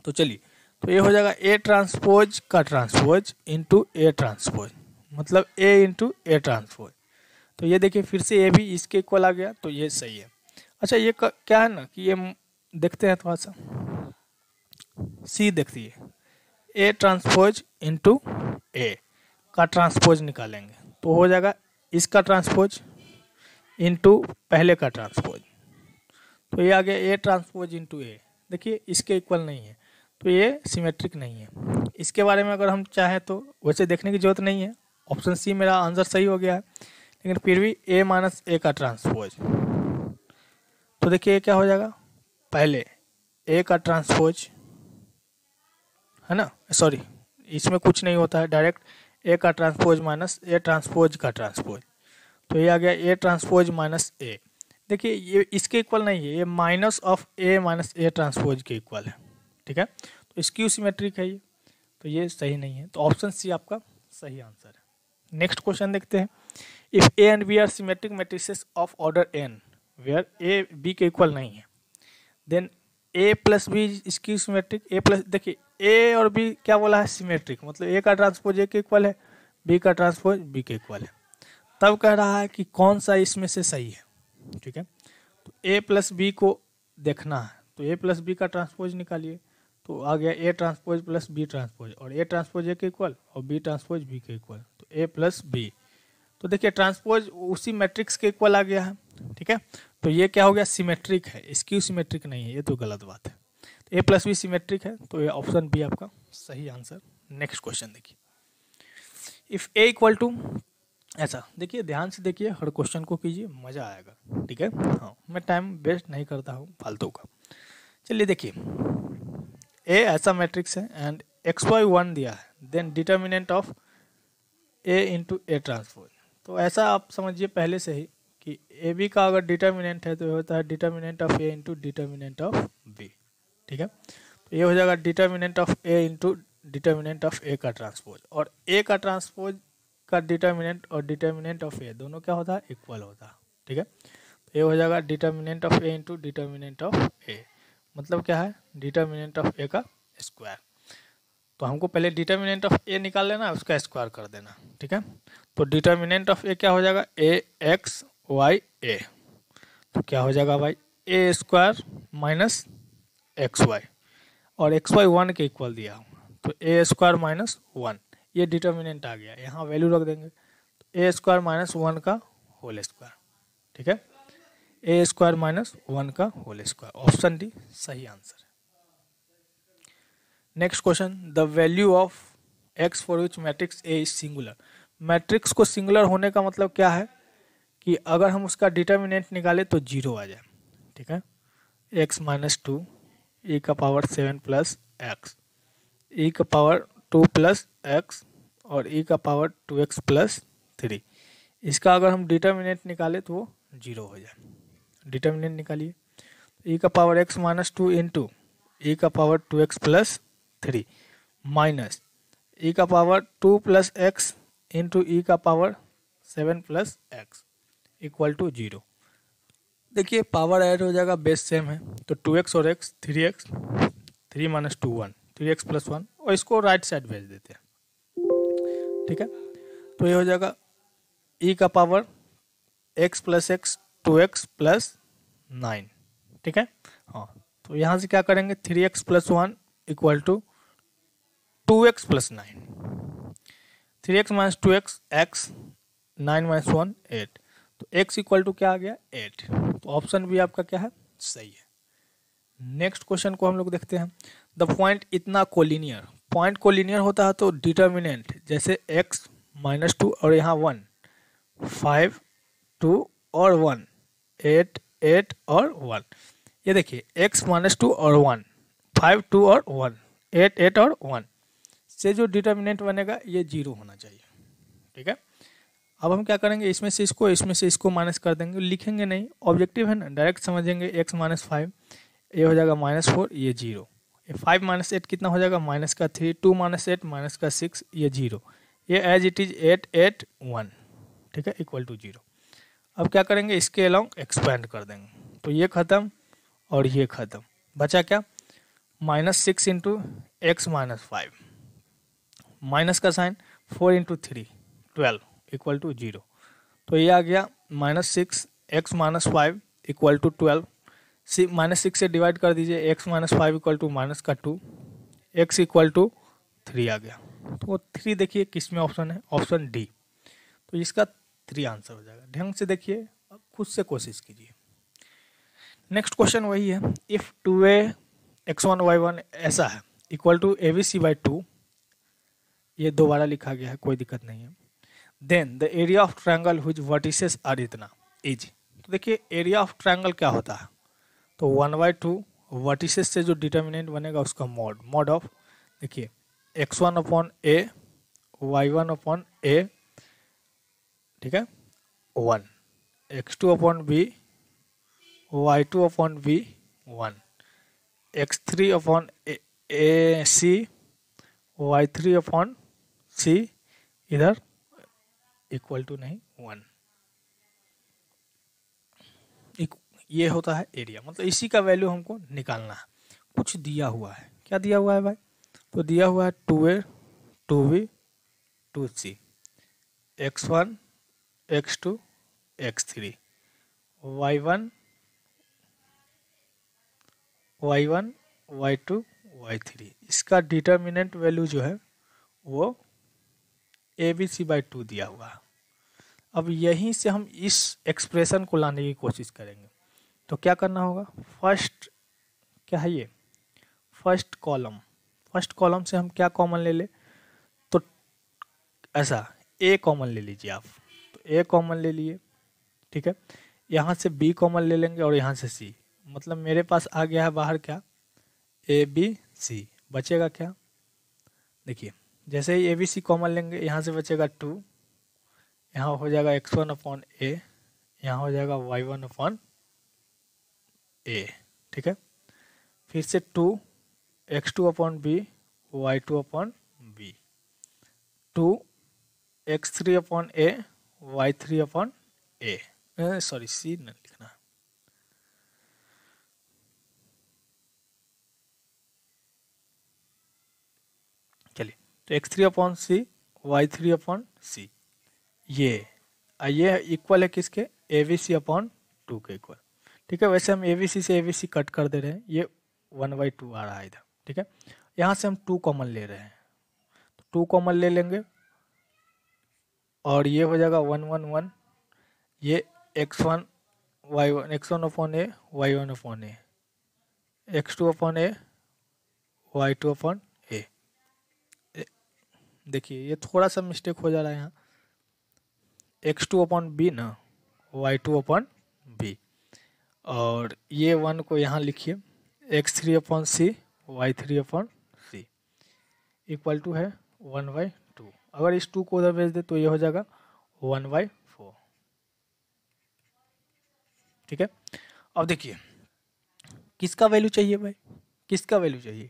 तो चलिए, तो ये हो जाएगा ए ट्रांसपोज का ट्रांसपोज इंटू ए ट्रांसपोज, मतलब ए इंटू ए ट्रांसपोज। तो ये देखिए फिर से ए भी इसके इक्वल आ गया, तो ये सही है। अच्छा, ये क्या है ना कि ये देखते हैं थोड़ा सा, सी देखिए, ए ट्रांसपोज इंटू ए का ट्रांसपोज निकालेंगे तो हो जाएगा इसका ट्रांसपोज इंटू पहले का ट्रांसपोज। तो ये आ गया ए ट्रांसपोज इंटू ए, देखिए इसके इक्वल नहीं है, तो ये सिमेट्रिक नहीं है। इसके बारे में अगर हम चाहें तो वैसे देखने की जरूरत नहीं है, ऑप्शन सी मेरा आंसर सही हो गया है, लेकिन फिर भी ए माइनस ए का ट्रांसपोज। तो देखिए क्या हो जाएगा, पहले ए का ट्रांसपोज है ना, सॉरी इसमें कुछ नहीं होता है, डायरेक्ट ए का ट्रांसपोज माइनस ए ट्रांसपोज का ट्रांसपोज। तो ये आ गया ए ट्रांसपोज माइनस ए। देखिए ये इसके इक्वल नहीं है, ये minus of A minus A transpose के इक्वल है, ठीक है। तो स्क्यू सिमेट्रिक है ये, तो ये सही नहीं है। तो ऑप्शन सी आपका सही आंसर है। नेक्स्ट क्वेश्चन देखते हैं। If A and B are symmetric matrices of order N where A B के इक्वल नहीं है, then A plus B skew symmetric. A plus, देखिए ए और बी क्या बोला है, सिमेट्रिक, मतलब ए का ट्रांसपोज ए के इक्वल है, बी का ट्रांसपोज बी के इक्वल है। तब कह रहा है कि कौन सा इसमें से सही है, ठीक है। तो ए प्लस बी को देखना है, तो ए प्लस बी का ट्रांसपोज निकालिए, तो आ गया A transpose plus B transpose, और ए ट्रांसपोज ए के इक्वल और बी ट्रांसपोज बी के इक्वल, तो ए प्लस बी। तो देखिए ट्रांसपोज उसी मैट्रिक्स के इक्वल आ गया है, ठीक है। तो ये क्या हो गया, सिमेट्रिक है, स्क्यू सिमेट्रिक नहीं है, ये तो गलत बात है। तो ए प्लस बी सिमेट्रिक है, तो ये ऑप्शन बी आपका सही आंसर। नेक्स्ट क्वेश्चन देखिए। इफ ए इक्वल टू, ऐसा देखिए, ध्यान से देखिए, हर क्वेश्चन को कीजिए, मज़ा आएगा, ठीक है। हाँ, मैं टाइम वेस्ट नहीं करता हूँ फालतू का। चलिए देखिए, ए ऐसा मैट्रिक्स है एंड एक्स वाई 1 दिया है, then determinant of A into A transpose. तो ऐसा आप समझिए पहले से ही कि ए बी का अगर डिटर्मिनेंट है तो ये होता है determinant of A into determinant of b, ठीक है। तो ये हो जाएगा determinant of A into determinant of a का ट्रांसपोज, और ए का ट्रांसपोज का डिटर्मिनेंट और डिटर्मिनेंट ऑफ ए दोनों क्या होता है, इक्वल होता है, ठीक है। तो ये हो जाएगा determinant of A into determinant of a, मतलब क्या है, डिटर्मिनेंट ऑफ ए का स्क्वायर। तो हमको पहले डिटर्मिनेंट ऑफ ए निकाल लेना है, उसका स्क्वायर कर देना, ठीक है। तो डिटर्मिनेंट ऑफ ए क्या हो जाएगा, ए एक्स वाई ए, तो क्या हो जाएगा भाई, ए स्क्वायर माइनस एक्स वाई, और एक्स वाई 1 के इक्वल दिया हूँ, तो ए स्क्वायर माइनस 1, ये डिटर्मिनेंट आ गया, यहाँ वैल्यू रख देंगे, तो ए स्क्वायर माइनस 1 का होल स्क्वायर, ठीक है। ए स्क्वायर माइनस 1 का होल स्क्वायर, ऑप्शन डी सही आंसर है। Next question, the value of x for which matrix A is singular matrix को सिंगुलर होने का मतलब क्या है कि अगर हम उसका डिटर्मिनेंट निकालें तो 0 आ जाए, ठीक है। x माइनस 2 ई का पावर 7 प्लस एक्स, ई का पावर 2 प्लस एक्स और ई का पावर 2x प्लस 3, इसका अगर हम डिटर्मिनेंट निकालें तो वो 0 हो जाए। डिटर्मिनेंट निकालिए, ई का power x minus 2 into e का power 2x plus 3 minus e का power 2 plus x into e का power 7 plus x equal to 0। देखिए पावर ऐड हो जाएगा, बेस सेम है तो 2x और x 3x, 3 minus 2 1, 3x plus 1 और इसको राइट साइड भेज देते हैं, ठीक है। तो ये हो जाएगा ई का power x plus x 2x plus 9, ठीक है। हाँ तो यहाँ से क्या करेंगे 3x plus 1 equal to 2x plus 9, 3x minus 2x x, 9 minus 1 8, तो x इक्वल टू क्या आ गया 8। तो ऑप्शन भी आपका क्या है सही है। नेक्स्ट क्वेश्चन को हम लोग देखते हैं। द पॉइंट इतना कोलिनियर, पॉइंट कोलिनियर होता है तो डिटर्मिनेंट जैसे x माइनस 2 और यहाँ 1, 5 2 और 1, 8 8 और 1, ये देखिए x माइनस 2 और 1, 5 2 और 1, 8 8 और 1 से जो डिटर्मिनेंट बनेगा ये 0 होना चाहिए, ठीक है। अब हम क्या करेंगे, इसमें से इसको माइनस कर देंगे, लिखेंगे नहीं, ऑब्जेक्टिव है ना, डायरेक्ट समझेंगे। x माइनस 5 ये हो जाएगा माइनस 4, ये 0, ये 5 माइनस 8 कितना हो जाएगा माइनस का 3, 2 माइनस 8 माइनस का 6, ये 0, ये एज इट इज 8 8 1, ठीक है, इक्वल टू 0। अब क्या करेंगे, इसके अलाउंग एक्सपेंड कर देंगे, तो ये खत्म और ये खत्म, बचा क्या minus 6 into x minus 5, minus का साइन 4 इंटू 3 12 इक्वल टू 0, तो ये आ गया minus 6 x minus 5 equal to 12, minus 6 से डिवाइड कर दीजिए, x minus 5 equal to minus का 2, एक्स इक्वल टू 3 आ गया। तो 3 देखिए किस में ऑप्शन है, ऑप्शन डी, तो इसका 3 आंसर हो जाएगा। ढंग से देखिए, अब खुद से कोशिश कीजिए। नेक्स्ट क्वेश्चन वही है, इफ 2a x1 y1 ऐसा है इक्वल टू abc बाई 2, ये दोबारा लिखा गया है, कोई दिक्कत नहीं है। Then the area of triangle which vertices are इतना इज, तो देखिए एरिया ऑफ ट्रायंगल क्या होता है, तो 1/2 वर्टिसेस से जो डिटर्मिनेंट बनेगा उसका मॉड, मॉड ऑफ देखिए x1 upon a y1 upon a, ठीक है 1, x2 upon b y2 upon b 1, x3 upon a c y3 upon c, इधर इक्वल टू नहीं 1, ये होता है एरिया, मतलब इसी का वैल्यू हमको निकालना है। कुछ दिया हुआ है, क्या दिया हुआ है भाई, तो दिया हुआ है 2a 2b 2c, x1 x2 x3 y1 y1 y2 y3, इसका डिटर्मिनेंट वैल्यू जो है वो abc बाई 2 दिया हुआ है। अब यहीं से हम इस एक्सप्रेशन को लाने की कोशिश करेंगे, तो क्या करना होगा, फर्स्ट क्या है ये फर्स्ट कॉलम से हम क्या कॉमन ले ले, तो ऐसा a कॉमन ले लीजिए आप, तो a कॉमन ले लिए, ठीक है, यहाँ से b कॉमन ले लेंगे और यहाँ से c, मतलब मेरे पास आ गया है बाहर क्या a b c, बचेगा क्या, देखिए जैसे ही a b c कॉमन लेंगे यहाँ से बचेगा 2, यहाँ हो जाएगा x1 अपॉन a, यहाँ हो जाएगा y1 अपॉन a, ठीक है, फिर से 2 x2 upon b y2 upon b, 2 x3 upon a y3 upon a, sorry c न लिखना, चलिए तो x3 upon c y3 upon c, ये इक्वल है किसके abc अपॉन 2 के इक्वल, ठीक है। वैसे हम abc से abc कट कर दे रहे हैं, ये 1/2 आ रहा है इधर, ठीक है। यहाँ से हम 2 कॉमन ले रहे हैं, तो 2 कॉमन ले लेंगे और ये हो जाएगा 1 1 1, ये x1 y1 x1 upon a y1 upon a, x2 upon a y2 upon a, देखिए ये थोड़ा सा मिस्टेक हो जा रहा है यहाँ, x2 अपॉन बी ना, y2 अपॉन बी, और ये 1 को यहाँ लिखिए x3 upon C, y3 upon C equal to है 1/2। अगर इस 2 को उधर भेज दे तो ये हो जाएगा 1/4। ठीक है, अब देखिए किसका वैल्यू चाहिए भाई, किसका वैल्यू चाहिए,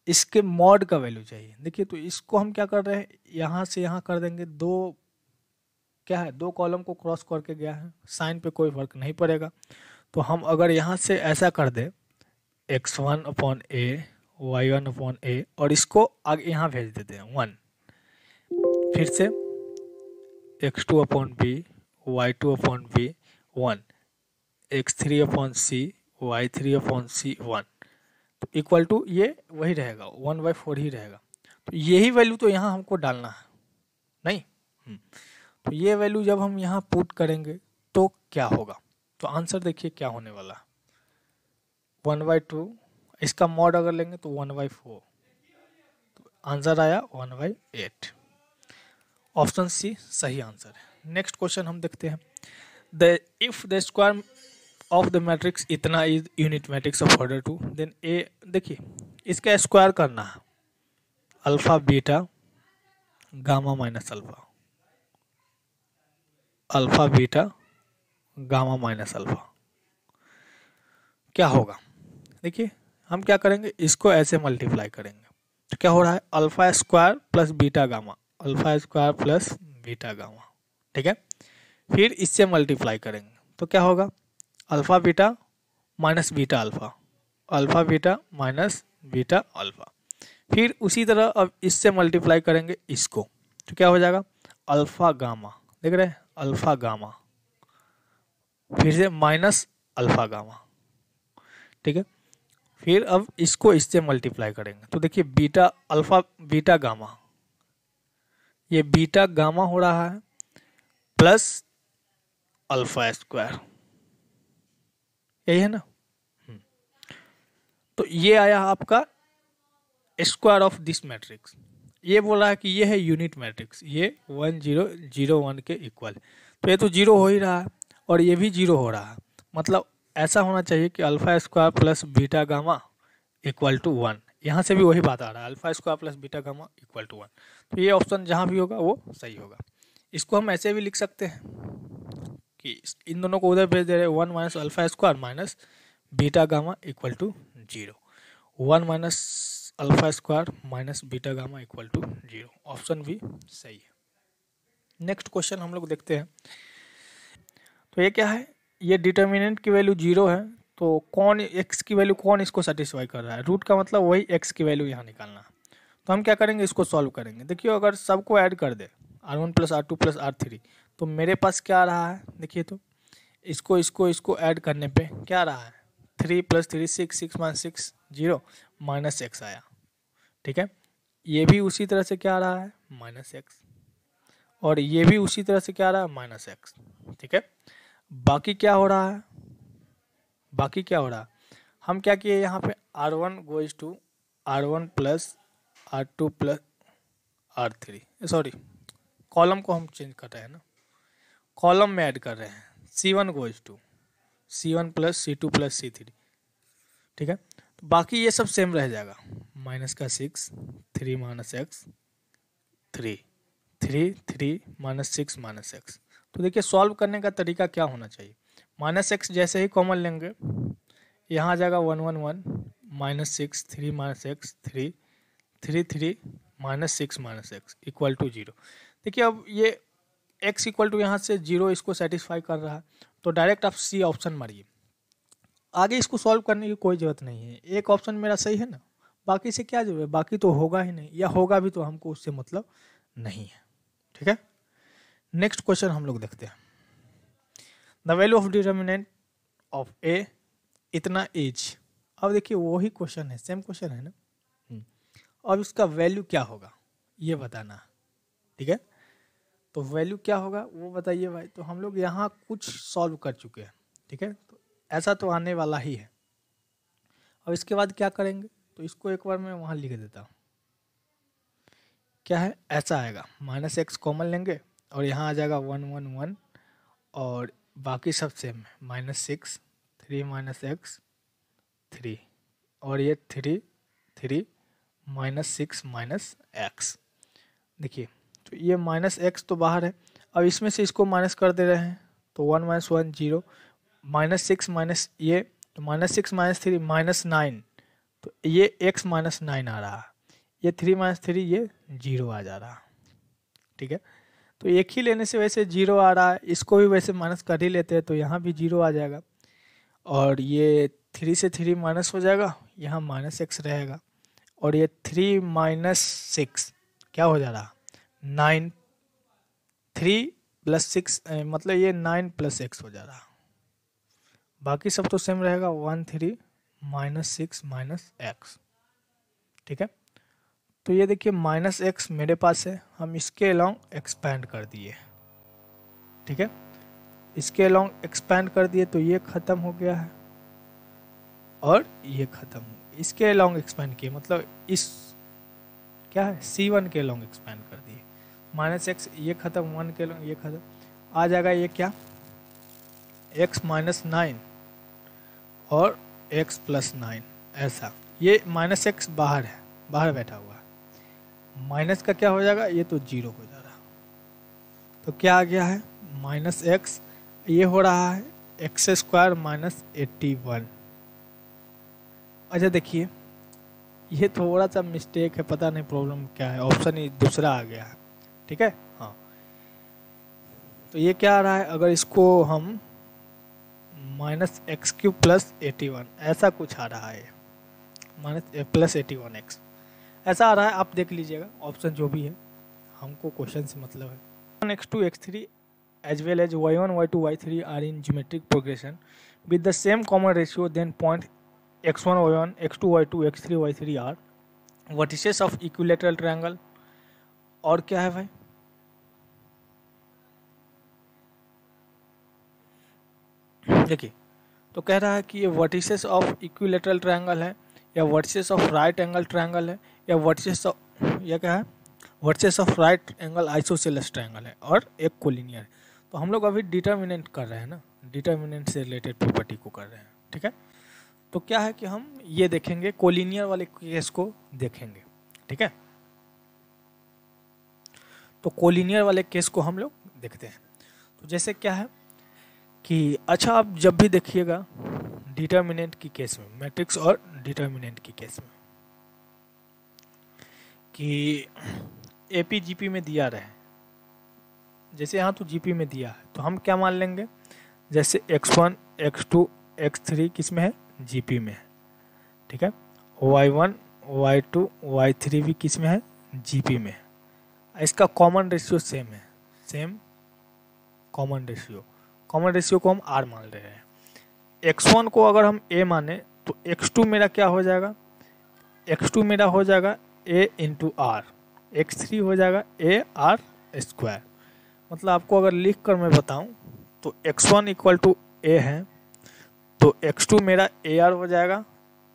इसके मॉड का वैल्यू चाहिए। देखिए तो इसको हम क्या कर रहे हैं, यहाँ से यहाँ कर देंगे, दो क्या है, दो कॉलम को क्रॉस करके गया है, साइन पे कोई फर्क नहीं पड़ेगा। तो हम अगर यहाँ से ऐसा कर दे x1 अपॉन ए, y1 अपॉन ए, और इसको आगे यहाँ भेज देते हैं 1, फिर से x2 upon b, y2 upon b 1, x3 upon सी, y3 अपॉन सी 1, तो इक्वल टू ये वही रहेगा 1/4 ही रहेगा। तो यही वैल्यू तो यहाँ हमको डालना है नहीं। तो ये वैल्यू जब हम यहाँ पुट करेंगे तो क्या होगा, तो आंसर देखिए क्या होने वाला है 1/2, इसका मॉड अगर लेंगे तो 1/4, तो आंसर आया 1/8। ऑप्शन सी सही आंसर है। नेक्स्ट क्वेश्चन हम देखते हैं, if the square of the matrix इतना is unit matrix of order 2, then a, देखिए इसका स्क्वायर करना है alpha beta gamma minus alpha, alpha beta gamma minus alpha, क्या होगा। देखिए हम क्या करेंगे, इसको ऐसे मल्टीप्लाई करेंगे तो क्या हो रहा है alpha square plus beta gamma, alpha square plus beta gamma. ठीक है, फिर इससे मल्टीप्लाई करेंगे तो क्या होगा alpha beta minus beta alpha, alpha beta minus beta alpha. फिर उसी तरह अब इससे मल्टीप्लाई करेंगे इसको तो क्या हो जाएगा अल्फा गामा, देख रहे हैं अल्फा गामा, फिर से माइनस अल्फा गामा। ठीक है, फिर अब इसको इससे मल्टीप्लाई करेंगे तो देखिए बीटा अल्फा बीटा गामा, ये बीटा गामा हो रहा है प्लस अल्फा स्क्वायर, यही है ना। तो ये आया आपका स्क्वायर ऑफ दिस मैट्रिक्स। ये बोल रहा है कि ये है यूनिट मैट्रिक्स, ये 1 0 0 1 के इक्वल, तो ये तो 0 हो ही रहा है और ये भी 0 हो रहा है, मतलब ऐसा होना चाहिए कि alpha square plus beta gamma equal to 1। यहाँ से भी वही बात आ रहा है alpha square plus beta gamma equal to 1, तो ये ऑप्शन जहाँ भी होगा वो सही होगा। इसको हम ऐसे भी लिख सकते हैं कि इन दोनों को उधर भेज दे रहे 1 minus alpha square minus beta gamma equal to 0, 1 minus alpha square minus beta gamma equal to 0, option भी सही है। नेक्स्ट क्वेश्चन हम लोग देखते हैं, तो ये क्या है, ये डिटर्मिनेंट की वैल्यू 0 है, तो कौन x की वैल्यू कौन इसको सेटिस्फाई कर रहा है, रूट का मतलब वही x की वैल्यू यहाँ निकालना है। तो हम क्या करेंगे, इसको सॉल्व करेंगे। देखिए अगर सबको ऐड कर दे r1 plus r2 plus r3, तो मेरे पास क्या आ रहा है, देखिए तो इसको ऐड करने पे क्या आ रहा है 3 प्लस 3 6, 6 माइनस 6 0 माइनस एक्स आया। ठीक है, ये भी उसी तरह से क्या आ रहा है माइनस एक्स, और ये भी उसी तरह से क्या आ रहा है माइनस एक्स। ठीक है, बाकी क्या हो रहा है, बाकी क्या हो रहा है, हम क्या किए यहाँ पे r1 goes to r1 plus r2 plus r3, sorry column को हम चेंज कर रहे हैं ना, कॉलम में ऐड कर रहे हैं c1 goes to c1 plus c2 plus c3। ठीक है, तो बाकी ये सब सेम रह जाएगा, माइनस का 6 3 minus x 3 3 3 minus 6 minus x. तो देखिए सॉल्व करने का तरीका क्या होना चाहिए, माइनस एक्स जैसे ही कॉमन लेंगे यहाँ आ जाएगा 1 1 1 minus 6 3 minus x 3 3 3 minus 6 minus x equal to 0। देखिए अब ये x इक्वल टू यहाँ से 0 इसको सेटिस्फाई कर रहा है, तो डायरेक्ट आप सी ऑप्शन मारिए, आगे इसको सॉल्व करने की कोई ज़रूरत नहीं है। एक ऑप्शन मेरा सही है ना, बाकी से क्या जरूरत है, बाकी तो होगा ही नहीं, या होगा भी तो हमको उससे मतलब नहीं है। ठीक है, नेक्स्ट क्वेश्चन हम लोग देखते हैं, the value of determinant of a इतना एज। अब देखिए वही क्वेश्चन है, सेम क्वेश्चन है ना, अब इसका वैल्यू क्या होगा ये बताना। ठीक है, तो वैल्यू क्या होगा वो बताइए भाई। तो हम लोग यहाँ कुछ सॉल्व कर चुके हैं, ठीक है, तो ऐसा तो आने वाला ही है। अब इसके बाद क्या करेंगे, तो इसको एक बार मैं वहाँ लिख देता हूँ, क्या है ऐसा आएगा, माइनस एक्स कॉमन लेंगे और यहाँ आ जाएगा 1 1 1 और बाकी सब सेम है, -6 3 - x 3 और ये 3 3 -6 -x। देखिए तो ये -x तो बाहर है, अब इसमें से इसको माइनस कर दे रहे हैं तो 1 - 1 0, -6 माइनस ये तो -6 -3 -9, तो ये x -9 आ रहा है, ये 3 - 3 ये 0 आ जा रहा। ठीक है, तो एक ही लेने से वैसे 0 आ रहा है, इसको भी वैसे माइनस कर ही लेते हैं तो यहाँ भी 0 आ जाएगा और ये 3 से 3 माइनस हो जाएगा, यहाँ -x रहेगा और ये 3 - 6 क्या हो जा रहा 9, 3 + 6 मतलब ये 9 + x हो जा रहा। बाकी सब तो सेम रहेगा, 1 3 -6 -x। ठीक है, तो ये देखिए -x मेरे पास है, हम इसके अलोंग एक्सपैंड कर दिए। ठीक है, इसके अलोंग एक्सपैंड कर दिए तो ये ख़त्म हो गया है और ये ख़त्म हो गया। इसके अलोंग एक्सपैंड किए मतलब इस क्या है C1 के अलोंग एक्सपैंड कर दिए, -x ये ख़त्म, 1 के अलोंग ये ख़त्म, आ जाएगा ये क्या x -9 और x + 9 ऐसा। ये -x बाहर है, बाहर बैठा हुआ है, माइनस का क्या हो जाएगा, ये तो 0 हो जा रहा। तो क्या आ गया है -x, ये हो रहा है x² - 81। अच्छा देखिए ये थोड़ा सा मिस्टेक है, पता नहीं प्रॉब्लम क्या है, ऑप्शन ही दूसरा आ गया है। ठीक है, हाँ तो ये क्या आ रहा है, अगर इसको हम -x³ + 81 ऐसा कुछ आ रहा है, +81x ऐसा आ रहा है, आप देख लीजिएगा ऑप्शन जो भी है, हमको क्वेश्चन से मतलब है। x2 x3 as well as y1 y2 y3 are in geometric progression with the same common ratio, then point x1 y1 x2 y2 x3 y3 are vertices of equilateral triangle। और क्या है भाई, देखिए तो कह रहा है कि ये वर्टिसेस ऑफ इक्विलेटरल ट्रायंगल है या vertices of right angle triangle है या वर्टिसेस ऑफ या क्या है vertices of right angle isosceles triangle है और एक कोलिनियर है। तो हम लोग अभी डिटर्मिनेंट कर रहे हैं ना, डिटर्मिनेंट से रिलेटेड प्रॉपर्टी को कर रहे हैं। ठीक है, तो क्या है कि हम ये देखेंगे, कोलिनियर वाले केस को देखेंगे। ठीक है, तो कोलिनियर वाले केस को हम लोग देखते हैं। तो जैसे क्या है कि अच्छा आप जब भी देखिएगा डिटर्मिनेंट की केस में, मैट्रिक्स और डिटर्मिनेंट की केस में कि एपी जीपी में दिया रहे, जैसे यहाँ तो जीपी में दिया है तो हम क्या मान लेंगे, जैसे x1 x2 x3 किस में है, जीपी में है। ठीक है, y1 y2 y3 भी किस में है, जीपी में है। इसका कॉमन रेशियो सेम है, सेम कॉमन रेशियो को हम r मान ले रहे हैं। x1 को अगर हम a माने तो x2 मेरा क्या हो जाएगा, x2 मेरा हो जाएगा a × r, x3 हो जाएगा a r²। मतलब आपको अगर लिख कर मैं बताऊं तो x1 = a है तो x2 मेरा ar हो जाएगा,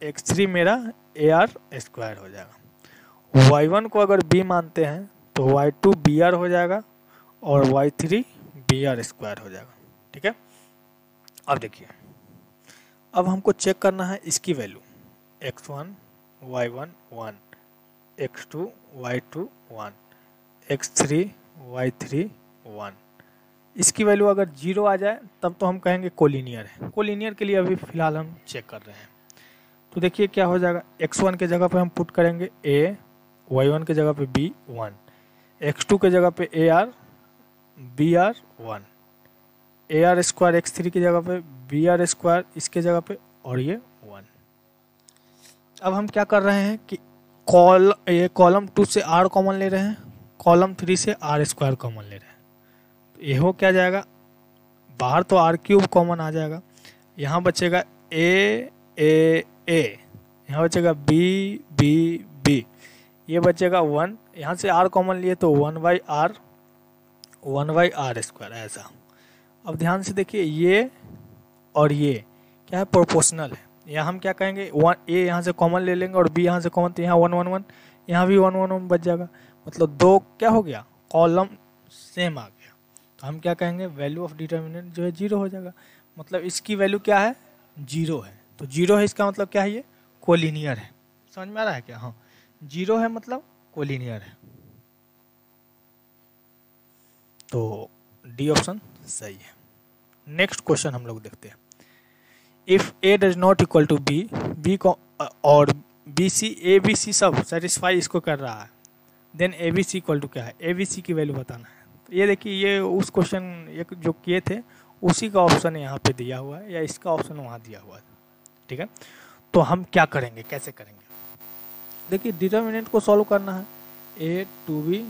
x3 मेरा ar² हो जाएगा। y1 को अगर b मानते हैं तो y2 br हो जाएगा और y3 br² हो जाएगा। ठीक है, अब देखिए, अब हमको चेक करना है इसकी value, x1 y1 1, x2 y2 1, x3 y3 1। इसकी वैल्यू अगर 0 आ जाए तब तो हम कहेंगे कोलिनियर है। कोलिनियर के लिए अभी फ़िलहाल हम चेक कर रहे हैं। तो देखिए क्या हो जाएगा, x1 के जगह पे हम पुट करेंगे a, y1 के जगह पे b 1, x2 के जगह पे ar br 1, ar² x3 की जगह पे br², इसके जगह पे और ये 1। अब हम क्या कर रहे हैं कि ये कॉलम 2 से r कॉमन ले रहे हैं, कॉलम 3 से r² कॉमन ले रहे हैं। तो ये हो क्या जाएगा, बाहर तो r³ कॉमन आ जाएगा, यहाँ बचेगा a a a, यहाँ बचेगा b b b, ये बचेगा 1, यहाँ से r कॉमन लिए तो 1/r² ऐसा। अब ध्यान से देखिए ये और ये क्या है, प्रोपोर्शनल है। यहाँ हम क्या कहेंगे, a यहाँ से कॉमन ले लेंगे और b यहाँ से कॉमन, तो यहाँ 1 1 1, यहाँ भी 1 1 1 बच जाएगा। मतलब दो क्या हो गया, कॉलम सेम आ गया। तो हम क्या कहेंगे, वैल्यू ऑफ डिटर्मिनेंट जो है 0 हो जाएगा। मतलब इसकी वैल्यू क्या है, 0 है। तो 0 है इसका मतलब क्या है, ये कोलिनियर है। समझ में आ रहा है क्या? हाँ, 0 है मतलब कोलिनियर है। तो डी ऑप्शन सही है। नेक्स्ट क्वेश्चन हम लोग देखते हैं। If A does not equal to B, B को और B C, A B C सब सेटिस्फाई इसको कर रहा है, then A B C equal to क्या है, ए बी सी की वैल्यू बताना है। तो ये देखिए, ये उस क्वेश्चन एक जो किए थे उसी का ऑप्शन यहाँ पे दिया हुआ है, या इसका ऑप्शन वहाँ दिया हुआ है। ठीक है, तो हम क्या करेंगे, कैसे करेंगे? देखिए, डिटर्मिनेंट को सॉल्व करना है। ए 2b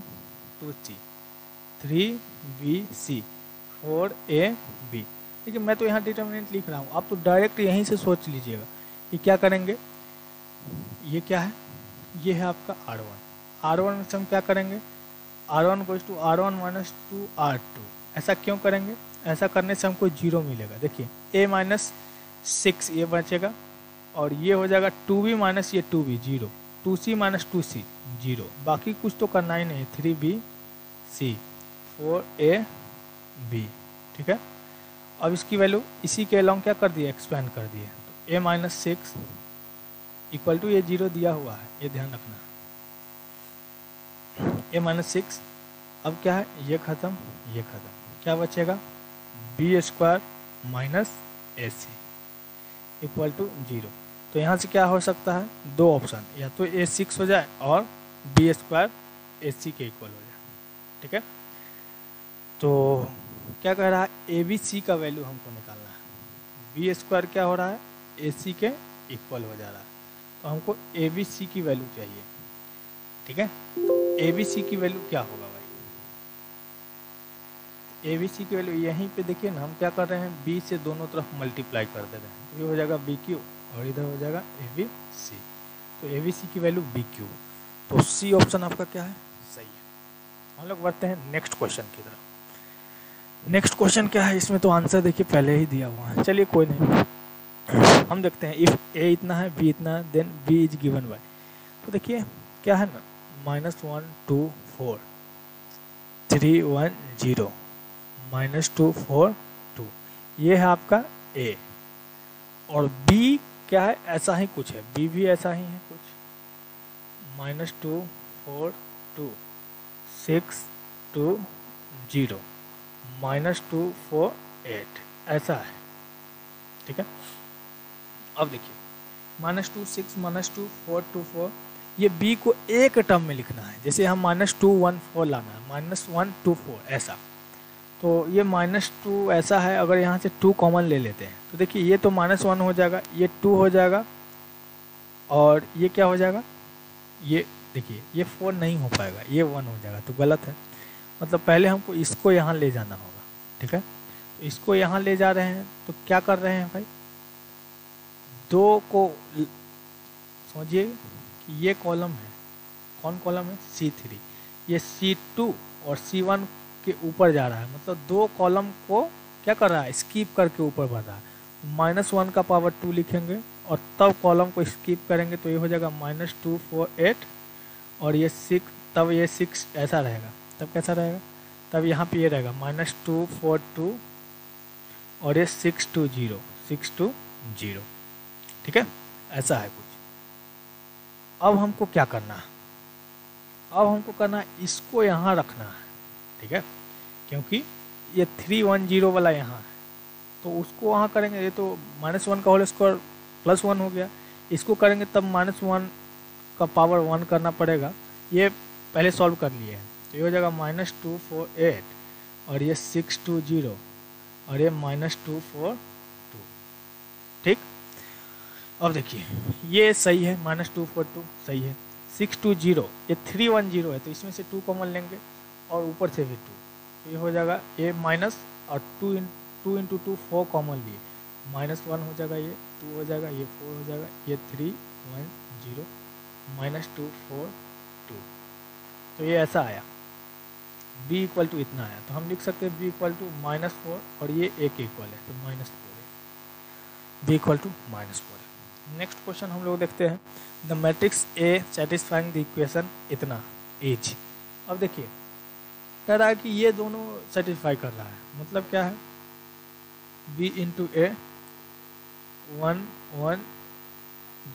2c 3bc 4ab। देखिए, मैं तो यहाँ डिटर्मिनेंट लिख रहा हूँ, आप तो डायरेक्ट यहीं से सोच लीजिएगा कि क्या करेंगे। ये क्या है, ये है आपका R1। R1 में से हम क्या करेंगे, R1 goes to R1 minus 2R2। ऐसा क्यों करेंगे? ऐसा करने से हमको 0 मिलेगा। देखिए, a माइनस 6 ये बचेगा, और ये हो जाएगा 2b माइनस ये 2b 0, 2c माइनस 2c 0, बाकी कुछ तो करना ही नहीं। 3bc 4ab। ठीक है, अब इसकी वैल्यू इसी के अलॉन्ग क्या कर दिए, एक्सपेंड कर दिए। तो a माइनस 6 इक्वल टू ये 0 दिया हुआ है, ये ध्यान रखना। a माइनस 6, अब क्या है, ये खत्म, ये खत्म, क्या बचेगा, B square minus A C equal to 0। तो यहाँ से क्या हो सकता है, दो ऑप्शन, या तो a6 हो जाए और बी स्क्वायर ए सी के इक्वल हो जाए। ठीक है, तो क्या कह रहा है, ए बी सी का वैल्यू हमको निकालना है। बी स्क्वायर क्या हो रहा है, ए सी के इक्वल हो जा रहा है, तो हमको ए बी सी की वैल्यू चाहिए। ठीक है, तो ए बी सी की वैल्यू क्या होगा भाई, ए बी सी की वैल्यू यहीं पे देखिए ना, हम क्या कर रहे हैं, बी से दोनों तरफ मल्टीप्लाई कर दे रहे हैं। तो ये हो जाएगा बी क्यू और इधर हो जाएगा ए बी सी। तो ए बी सी की वैल्यू बी क्यू, तो सी ऑप्शन आपका क्या है, सही है। हम लोग बढ़ते हैं नेक्स्ट क्वेश्चन की तरफ। नेक्स्ट क्वेश्चन क्या है, इसमें तो आंसर देखिए पहले ही दिया हुआ है, चलिए कोई नहीं, हम देखते हैं। इफ ए इतना है, बी इतना है, then B is given by. तो देखिए क्या है ना, -1 2 4 3 1 0 -2 4 2, ये है आपका ए। और बी क्या है, ऐसा ही कुछ है, बी भी ऐसा ही है कुछ, -2 4 2 6 2 0 -2 4 8, ऐसा है। ठीक है, अब देखिए -2 6 -2 4 2 4, ये बी को एक टर्म में लिखना है। जैसे हम -2 1 4 लाना है, -1 2 4 ऐसा, तो ये -2 ऐसा है। अगर यहाँ से 2 कॉमन ले लेते हैं तो देखिए ये तो -1 हो जाएगा, ये 2 हो जाएगा, और ये क्या हो जाएगा, ये देखिए ये 4 नहीं हो पाएगा, ये 1 हो जाएगा, तो गलत है। मतलब पहले हमको इसको यहाँ ले जाना होगा। ठीक है, तो इसको यहाँ ले जा रहे हैं, तो क्या कर रहे हैं भाई, दो को समझिए कि ये कॉलम है, कौन कॉलम है, C3, ये C2 और C1 के ऊपर जा रहा है, मतलब दो कॉलम को क्या कर रहा है, स्कीप करके ऊपर बढ़ रहा है। -1 का पावर 2 लिखेंगे और तब कॉलम को स्कीप करेंगे, तो ये हो जाएगा -2 4 8, और ये 6, तब ये 6 ऐसा रहेगा, तब कैसा रहेगा, तब यहाँ पे ये रहेगा -2 4 2, और ये 6 2 0 6 2 0। ठीक है, ऐसा है कुछ। अब हमको क्या करना है, अब हमको करना है, इसको यहाँ रखना है। ठीक है, क्योंकि ये 3 1 0 वाला यहाँ है, तो उसको वहाँ करेंगे, ये तो -1 का होल स्क्वायर +1 हो गया, इसको करेंगे तब -1 का पावर 1 करना पड़ेगा। ये पहले सॉल्व कर लिए हैं, तो ये हो जाएगा -2 4 8, और ये 6 2 0, और ये -2 4 2। ठीक, अब देखिए ये सही है, -2 4 2 सही है, 6 2 0, ये 3 1 0 है, तो इसमें से 2 कॉमन लेंगे और ऊपर से भी 2, तो ये हो जाएगा ये माइनस, और 2 इंटू 2 4 कॉमन लिए, -1 हो जाएगा, ये 2 हो जाएगा, ये 4 हो जाएगा, ये 3 1 0 -2 4 2, तो ये ऐसा आया। b इक्वल टू इतना आया, तो हम लिख सकते हैं b इक्वल टू -4, और ये a के इक्वल है, तो -4 है, b इक्वल टू -4 है। नेक्स्ट क्वेश्चन हम लोग देखते हैं, the matrix A satisfying the equation इतना इज। अब देखिए कह रहा है कि ये दोनों सेटिस्फाई कर रहा है, मतलब क्या है, b इंटू ए 1 1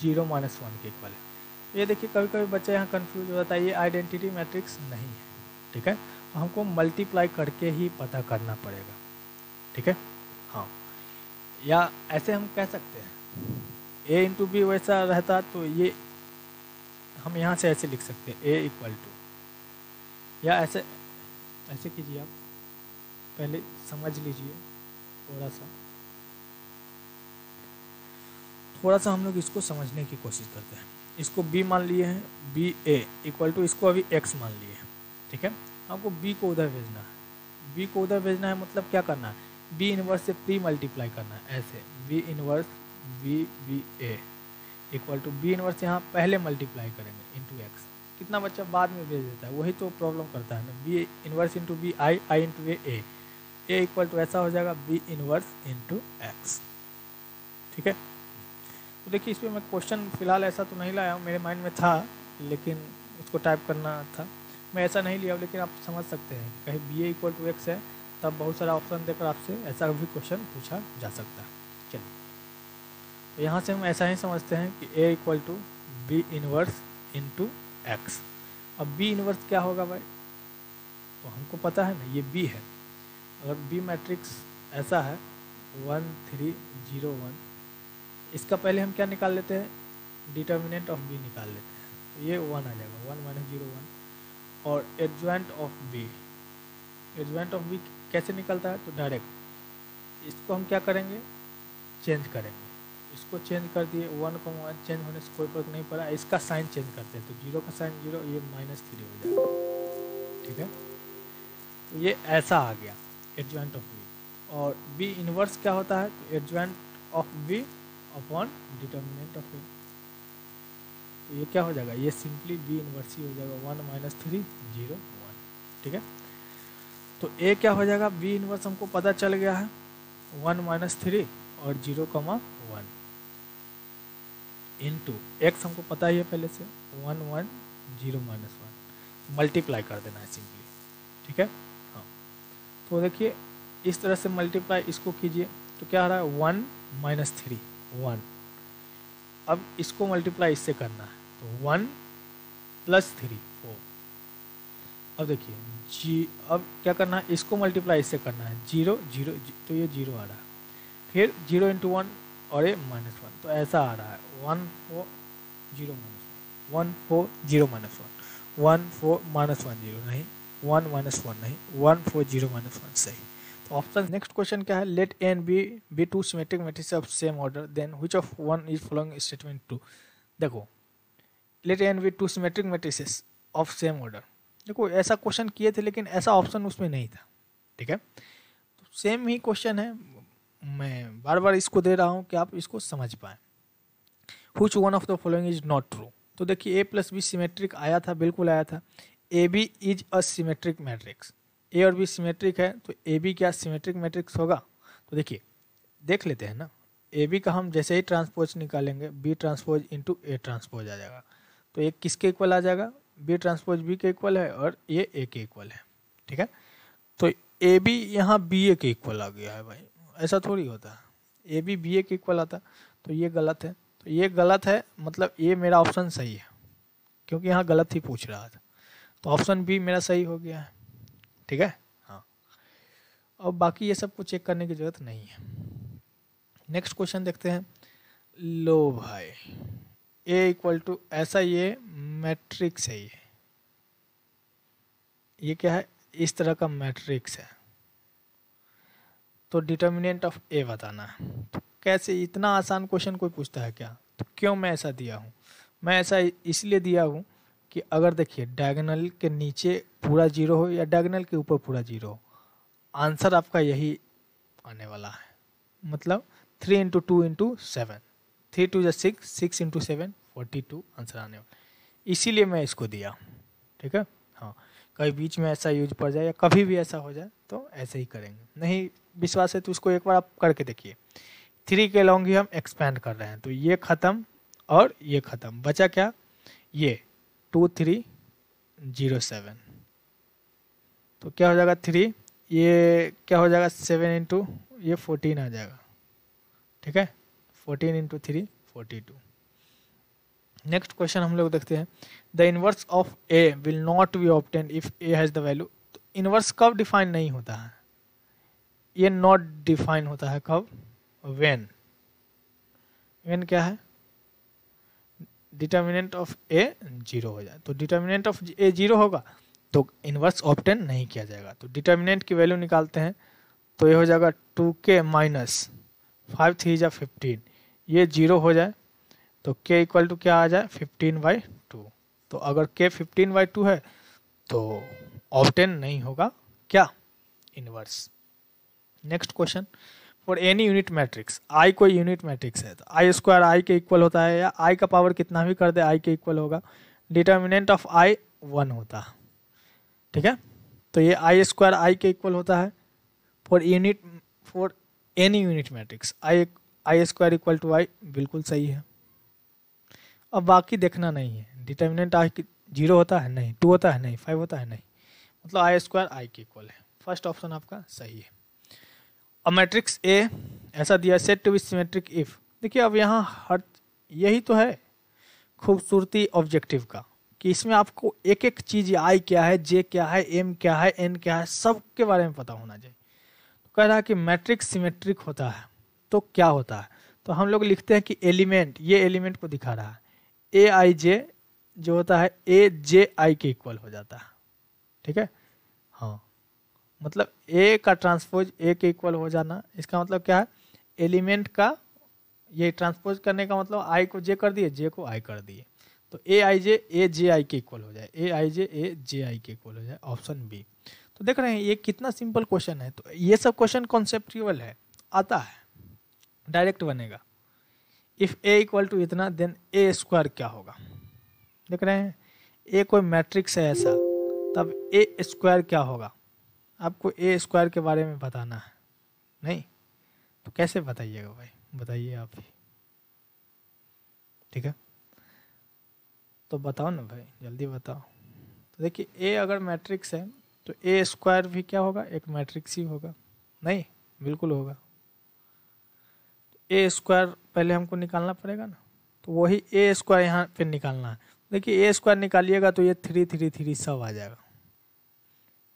0 माइनस 1 के इक्वल है। ये देखिए कभी कभी बच्चा यहाँ कंफ्यूज हो जाता है, ये आइडेंटिटी मैट्रिक्स नहीं है, ठीक है, हमको मल्टीप्लाई करके ही पता करना पड़ेगा, ठीक है। हाँ, या ऐसे हम कह सकते हैं a इंटू बी वैसा रहता तो ये हम यहाँ से ऐसे लिख सकते हैं a इक्वल टू, या ऐसे ऐसे कीजिए, आप पहले समझ लीजिए थोड़ा सा हम लोग इसको समझने की कोशिश करते हैं। इसको b मान लिए हैं, बी ए इक्वल टू इसको अभी x मान लिए हैं, ठीक है। हमको b को उधर भेजना है, b को उधर भेजना है मतलब क्या करना है, b इनवर्स से प्री मल्टीप्लाई करना है, ऐसे b inverse B A equal to b inverse यहाँ पहले मल्टीप्लाई करेंगे इंटू x, कितना बच्चा बाद में भेज देता है, वही तो प्रॉब्लम करता है ना, b inverse into B I into A equal to ऐसा हो जाएगा b इनवर्स इंटू x, ठीक है। तो देखिए इसमें मैं क्वेश्चन फिलहाल ऐसा तो नहीं लाया हूँ, मेरे माइंड में था लेकिन उसको टाइप करना था, मैं ऐसा नहीं लिया, लेकिन आप समझ सकते हैं कहीं B A equal to x है तब बहुत सारा ऑप्शन देकर आपसे ऐसा भी क्वेश्चन पूछा जा सकता है। चलिए तो यहाँ से हम ऐसा ही समझते हैं कि a equal to b inverse into x. अब बी इनवर्स क्या होगा भाई, तो हमको पता है ना ये बी है, अगर बी मैट्रिक्स ऐसा है 1 3 0 1, इसका पहले हम क्या निकाल लेते हैं, डिटर्मिनेंट ऑफ बी निकाल लेते हैं, तो ये 1 आ जाएगा 1 माइनस 0 1, और एडजॉइंट ऑफ बी कैसे निकलता है, तो डायरेक्ट इसको हम क्या करेंगे, चेंज करेंगे, इसको चेंज कर दिए 1 को 1 चेंज होने से कोई फर्क नहीं पड़ा, इसका साइन चेंज करते हैं तो 0 का साइन 0, ये -3 हो जाएगा, ठीक है। तो ये ऐसा आ गया एडजॉइंट ऑफ बी, और बी इनवर्स क्या होता है, तो adjoint of b upon determinant of a, तो ये क्या हो जाएगा, ये सिंपली बी इनवर्स ही हो जाएगा 1 - 3 0 1, ठीक है। तो ए क्या हो जाएगा, बी इनवर्स हमको पता चल गया है 1 - 3 और 0,1 इंटू एक्स हमको पता ही है पहले से 1 1 0 - 1, मल्टीप्लाई कर देना है सिंपली, ठीक है। हाँ, तो देखिए इस तरह से मल्टीप्लाई इसको कीजिए तो क्या आ रहा है 1 - 3 1, अब इसको मल्टीप्लाई इससे करना है तो 1 + 3 4, अब देखिए जी, अब क्या करना है, इसको मल्टीप्लाई इससे करना है 0 0, तो ये 0 आ रहा है, फिर 0 × 1 और ये -1, तो ऐसा आ रहा है 1 4 0 - 1 1 4 0 - 1 1 4 -1 0 नहीं, 1 - 1 नहीं, 1 4 0 - 1 सही। तो ऑप्शन नेक्स्ट क्वेश्चन क्या है, let a and b two symmetric matrices of same order, then which of one is following statement true. देखो let a and b two symmetric matrices of same order, देखो ऐसा question किए थे लेकिन ऐसा option उसमें नहीं था, ठीक है। तो सेम ही क्वेश्चन है, मैं बार बार इसको दे रहा हूँ कि आप इसको समझ पाएँ। Which one of the following is not true, तो देखिए a + b सिमेट्रिक आया था, बिल्कुल आया था, a b is a symmetric matrix, a और बी सिमेट्रिक है तो ए बी क्या सिमेट्रिक मैट्रिक्स होगा, तो देखिए देख लेते हैं ना, ए बी का हम जैसे ही ट्रांसपोज निकालेंगे बी ट्रांसपोज इंटू ए ट्रांसपोज आ जाएगा, तो एक किसके इक्वल आ जाएगा, बी ट्रांसपोज बी के इक्वल है और ये ए के इक्वल है, ठीक है। तो ए बी यहाँ बी ए के इक्वल आ गया है भाई, ऐसा थोड़ी होता है, ए बी बी ए के इक्वल आता, तो ये गलत है, तो ये गलत है, मतलब ये मेरा ऑप्शन सही है क्योंकि यहाँ गलत ही पूछ रहा था, तो ऑप्शन बी मेरा सही हो गया है, ठीक है। हाँ, अब बाकी ये सब कुछ चेक करने की जरूरत नहीं है। नेक्स्ट क्वेश्चन देखते हैं, लो भाई ए इक्वल टू ऐसा, ये मैट्रिक्स है, ये क्या है, इस तरह का मैट्रिक्स है, तो डिटर्मिनेंट ऑफ ए बताना है। तो कैसे, इतना आसान क्वेश्चन कोई पूछता है क्या, तो क्यों मैं ऐसा दिया हूँ, मैं ऐसा इसलिए दिया हूँ कि अगर देखिए डायगोनल के नीचे पूरा 0 हो या डायगोनल के ऊपर पूरा 0 हो, आंसर आपका यही आने वाला है, मतलब 3 × 2 × 7, 3 × 2 = 6, 6 × 7 42 आंसर आने वाला, इसीलिए मैं इसको दिया, ठीक है। हाँ, कभी बीच में ऐसा यूज पड़ जाए या कभी भी ऐसा हो जाए तो ऐसे ही करेंगे, नहीं विश्वास है तो उसको एक बार आप करके देखिए। 3 के लॉन्ग ही हम एक्सपेंड कर रहे हैं, तो ये ख़त्म और ये ख़त्म, बचा क्या, ये 2 3 0 7, तो क्या हो जाएगा 3, ये क्या हो जाएगा 7 इंटू ये 14 आ जाएगा, ठीक है, 14 इंटू 3 42। नेक्स्ट क्वेश्चन हम लोग देखते हैं, the inverse of A will not be obtain if A has the value. तो इनवर्स कब डिफाइन नहीं होता है, ये नॉट डिफाइन होता है कब, व्हेन, व्हेन क्या है, डिटर्मिनेंट ऑफ ए 0 हो जाए। तो डिटर्मिनेंट ऑफ ए 0 होगा तो इनवर्स ऑब्टेन नहीं किया जाएगा। तो डिटर्मिनेंट की वैल्यू निकालते हैं, तो ये हो जाएगा 2k माइनस 5 3 जा 15, ये 0 हो जाए तो k इक्वल टू क्या आ जाए 15/2। तो अगर k 15/2 है तो ऑब्टेन नहीं होगा क्या, inverse. Next question, for any unit matrix, I कोई यूनिट मैट्रिक्स है तो आई स्क्वायर आई के इक्वल होता है, या आई का पावर कितना भी कर दे आई के इक्वल होगा, डिटर्मिनेंट ऑफ आई 1 होता है, ठीक है। तो ये आई स्क्वायर आई के इक्वल होता है for any unit matrix, I square equal to I, बिल्कुल सही है। अब बाकी देखना नहीं है, डिटर्मिनेंट आई 0 होता है नहीं, 2 होता है नहीं, 5 होता है नहीं, मतलब आई स्क्वायर आई के इक्वल है। फर्स्ट ऑप्शन आपका सही है। अब मैट्रिक्स ए ऐसा दिया set to be symmetric if, देखिए अब यहाँ हर यही तो है खूबसूरती ऑब्जेक्टिव का, कि इसमें आपको एक एक चीज़, आई क्या है, जे क्या है, एम क्या है, एन क्या है, सब के बारे में पता होना चाहिए। तो कह रहा है कि मैट्रिक्स सिमेट्रिक होता है तो क्या होता है, तो हम लोग लिखते हैं कि एलिमेंट, ये एलिमेंट को दिखा रहा है, ए आई जे जो होता है ए जे आई के इक्वल हो जाता है, ठीक है। हाँ, मतलब ए का ट्रांसपोज ए के इक्वल हो जाना, इसका मतलब क्या है, एलिमेंट का ये ट्रांसपोज करने का मतलब आई को जे कर दिए, जे को आई कर दिए, तो ए आई जे ए जे आई के इक्वल हो जाए, ए आई जे ए जे आई के इक्वल हो जाए, ऑप्शन बी। तो देख रहे हैं ये कितना सिंपल क्वेश्चन है। तो ये सब क्वेश्चन कॉन्सेप्चुअल है, आता है, डायरेक्ट बनेगा। इफ ए इक्वल टू इतना देन ए स्क्वायर क्या होगा, देख रहे हैं ए कोई मैट्रिक्स है ऐसा, तब ए स्क्वायर क्या होगा, आपको ए स्क्वायर के बारे में बताना है, नहीं तो कैसे बताइएगा भाई, बताइए आप ही, ठीक है। तो बताओ ना भाई, जल्दी बताओ। तो देखिए ए अगर मैट्रिक्स है तो ए स्क्वायर भी क्या होगा, एक मैट्रिक्स ही होगा, नहीं बिल्कुल होगा। ए स्क्वायर पहले हमको निकालना पड़ेगा ना, तो वही ए स्क्वायर यहाँ पे निकालना है। देखिए ए स्क्वायर निकालिएगा तो ये 3 3 3 सब आ जाएगा,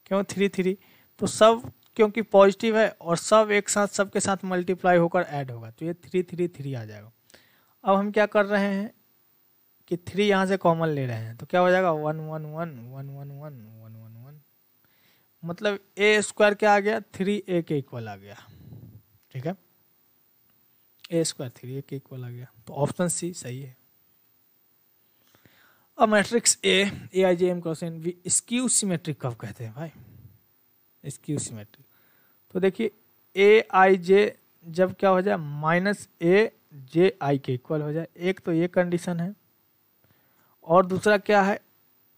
क्यों 3 3, तो सब क्योंकि पॉजिटिव है और सब एक साथ सबके साथ मल्टीप्लाई होकर ऐड होगा, तो ये 3 3 3 आ जाएगा। अब हम क्या कर रहे हैं कि 3 यहाँ से कॉमन ले रहे हैं, तो क्या हो जाएगा 1 1 1 1 1 1 1 1 1, मतलब ए स्क्वायर क्या आ गया, 3a के इक्वल आ गया, ठीक है, ए स्क्वायर 3a के इक्वल आ गया, तो ऑप्शन सी सही है। अब matrix A I J M cross N V skew symmetric कब कहते हैं भाई, स्क्यू सिमेट्रिक। तो देखिए ए आई जे जब क्या हो जाए माइनस ए जे आई के इक्वल हो जाए, एक तो ये कंडीशन है, और दूसरा क्या है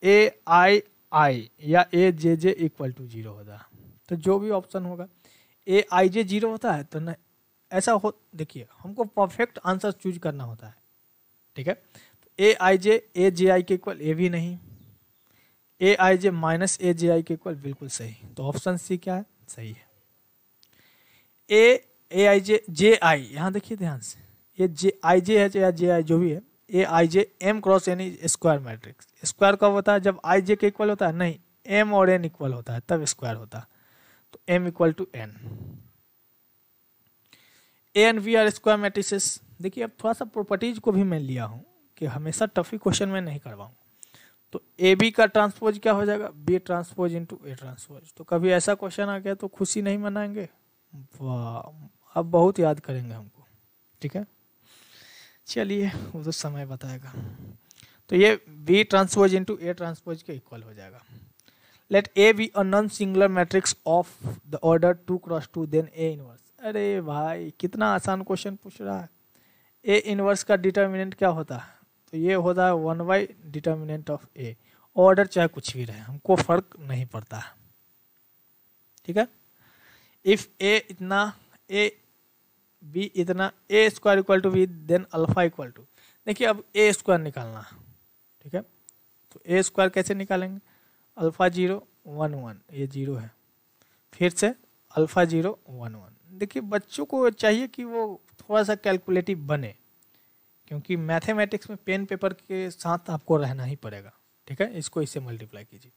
ए आई आई या ए जे जे इक्वल टू 0 होता है। तो जो भी ऑप्शन होगा ए आई जे 0 होता है तो न ऐसा हो, देखिए हमको परफेक्ट आंसर चूज करना होता है, ठीक है। तो ए आई जे ए जे आई के इक्वल, ए भी नहीं, ए आई जे माइनस ए जे आई के इक्वल, बिल्कुल सही, तो ऑप्शन सी क्या है, सही है। ए आई जे जे आई, यहाँ देखिए ध्यान से, ये जे आई जे है या जे आई जो भी है, a I J M cross n square matrix. Square कब होता है, जब आई जे के इक्वल होता है, नहीं एम और एन इक्वल होता है तब स्क्वायर होता है, तो M equal to N. A and V are square matrices. देखिए अब थोड़ा सा प्रॉपर्टीज को भी मैं लिया हूँ कि हमेशा टफी क्वेश्चन में नहीं करवाऊँ। तो ए बी का ट्रांसपोज क्या हो जाएगा, बी ट्रांसपोज इंटू ए ट्रांसपोज। तो कभी ऐसा क्वेश्चन आ गया तो खुशी नहीं मनाएंगे, वाह अब बहुत याद करेंगे हमको, ठीक है। चलिए वो तो समय बताएगा। तो ये बी ट्रांसपोज इंटू ए ट्रांसपोज के इक्वल हो जाएगा। Let A be a non singular matrix of the order 2 cross 2 then A inverse. अरे भाई कितना आसान क्वेश्चन पूछ रहा है। ए इनवर्स का डिटर्मिनेंट क्या होता है, तो ये होता है 1 डिटर्मिनेंट ऑफ ए। ऑर्डर चाहे कुछ भी रहे हमको फर्क नहीं पड़ता है, ठीक है। इफ ए इतना ए बी इतना a square equal to b then alpha equal to, देखिए अब ए स्क्वायर निकालना है, ठीक है। तो ए स्क्वायर कैसे निकालेंगे, अल्फा 0 1 1, ये 0 है। फिर से अल्फ़ा 0 1 1। देखिए बच्चों को चाहिए कि वो थोड़ा सा कैलकुलेटिव बने, क्योंकि मैथमेटिक्स में पेन पेपर के साथ आपको रहना ही पड़ेगा। ठीक है, इसको इससे मल्टीप्लाई कीजिए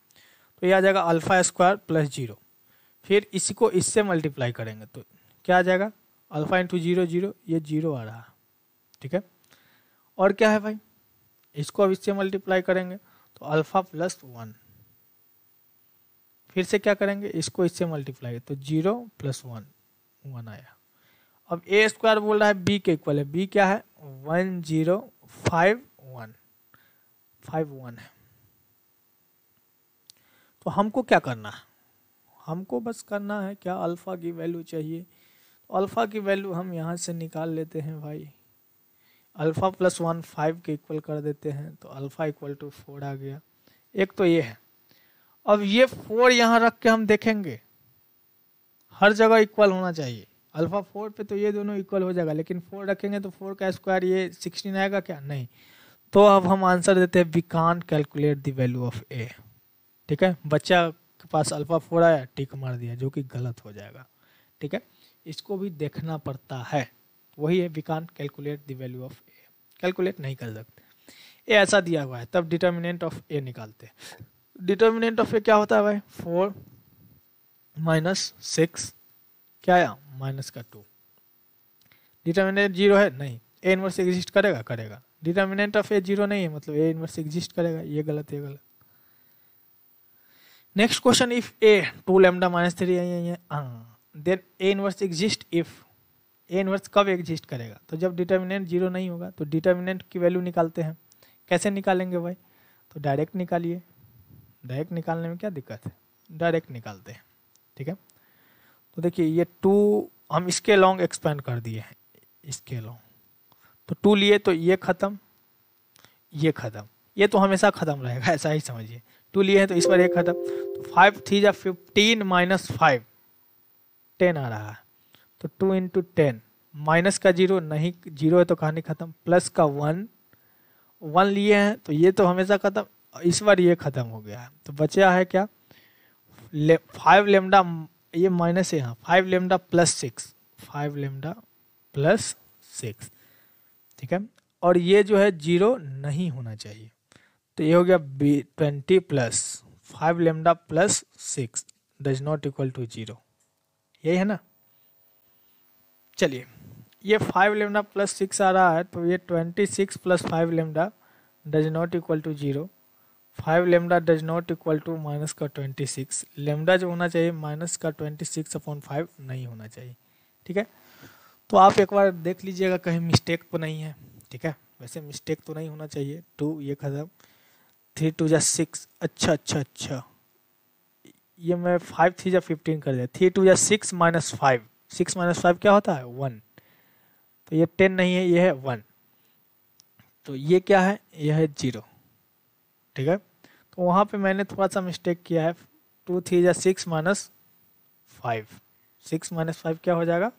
तो ये आ जाएगा अल्फ़ा स्क्वायर प्लस 0। फिर इसी को इससे मल्टीप्लाई करेंगे तो क्या आ जाएगा, अल्फ़ा इंटू 0 0, ये 0 आ रहा है। ठीक है, और क्या है भाई, इसको अब इससे मल्टीप्लाई करेंगे तो अल्फ़ा प्लस 1। फिर से क्या करेंगे, इसको इससे मल्टीप्लाई तो 0 प्लस 1 1 आया। अब ए स्क्वायर बोल रहा है बी के इक्वल है, बी क्या है 1 0 5 1 5 1 है। तो हमको क्या करना है, हमको बस करना है क्या, अल्फ़ा की वैल्यू चाहिए। तो अल्फ़ा की वैल्यू हम यहाँ से निकाल लेते हैं भाई, अल्फ़ा प्लस 1 5 के इक्वल कर देते हैं तो अल्फ़ा इक्वल टू 4 आ गया। एक तो ये है। अब ये 4 यहाँ रख के हम देखेंगे, हर जगह इक्वल होना चाहिए। अल्फ़ा 4 पे तो ये दोनों इक्वल हो जाएगा, लेकिन 4 रखेंगे तो 4 का स्क्वायर ये 16 आएगा क्या, नहीं। तो अब हम आंसर देते हैं we can't calculate the value of a. ठीक है, बच्चा के पास अल्फ़ा 4 आया, टिक मार दिया, जो कि गलत हो जाएगा। ठीक है, इसको भी देखना पड़ता है। वही है we can't calculate the value of A, calculate नहीं कर सकते। ए ऐसा दिया हुआ है, तब डिटर्मिनेंट ऑफ ए निकालते हैं। डिटर्मिनेंट ऑफ ए क्या होता है भाई, 4 माइनस 6 क्या आया माइनस का 2। डिटर्मिनेंट 0 है, नहीं। ए इनवर्स एग्जिस्ट करेगा, करेगा। डिटर्मिनेंट ऑफ ए 0 नहीं है, मतलब ए इनवर्स एग्जिस्ट करेगा, ये गलत, ये गलत। Next question, if A 2 lambda minus 3 then A inverse exist if. A inverse कब एग्जिस्ट करेगा, तो जब डिटर्मिनेंट 0 नहीं होगा। तो डिटर्मिनेंट की वैल्यू निकालते हैं। कैसे निकालेंगे भाई, तो डायरेक्ट निकालिए। डायरेक्ट निकालने में क्या दिक्कत है, डायरेक्ट निकालते हैं। ठीक है, तो देखिए ये 2 हम इसके लॉन्ग एक्सपेंड कर दिए हैं, इसके लॉन्ग। तो 2 लिए तो ये खत्म, ये खत्म, ये तो हमेशा खत्म रहेगा, ऐसा ही समझिए। 2 लिए हैं तो इस पर एक खत्म। तो 5 3 जा 15 माइनस 5 10 आ रहा है। तो 2 इंटू 10, माइनस का 0 नहीं, 0 है तो कहानी खत्म। प्लस का 1 1 लिए हैं तो ये तो हमेशा खत्म, इस बार ये खत्म हो गया है। तो बचा है क्या, 5 लेमडा, ये माइनस है यहाँ, 5 लेमडा प्लस 6, 5 लेमडा प्लस 6। ठीक है, और ये जो है 0 नहीं होना चाहिए। तो ये हो गया 20 plus 5 lambda plus 6 does not equal to 0, यही है ना। चलिए, ये 5 लेमडा प्लस 6 आ रहा है, तो ये 26 plus 5 lambda does not equal to 0। 5 lambda does not equal to minus का 26। लेमडा जो होना चाहिए माइनस का 26/5 नहीं होना चाहिए। ठीक है, तो आप एक बार देख लीजिएगा कहीं मिस्टेक तो नहीं है। ठीक है, वैसे मिस्टेक तो नहीं होना चाहिए। 2 ये खत्म, 3 2 जा 6, अच्छा अच्छा अच्छा, ये मैं 5 3 जा 15 कर दिया। 3 2 जा 6 माइनस 5, 6 माइनस 5 क्या होता है 1। तो ये 10 नहीं है, ये है 1। तो ये क्या है, ये है 0। ठीक है, तो वहाँ पे मैंने थोड़ा सा मिस्टेक किया है। 2 3 जा 6 माइनस 5, 6 माइनस 5 क्या हो जाएगा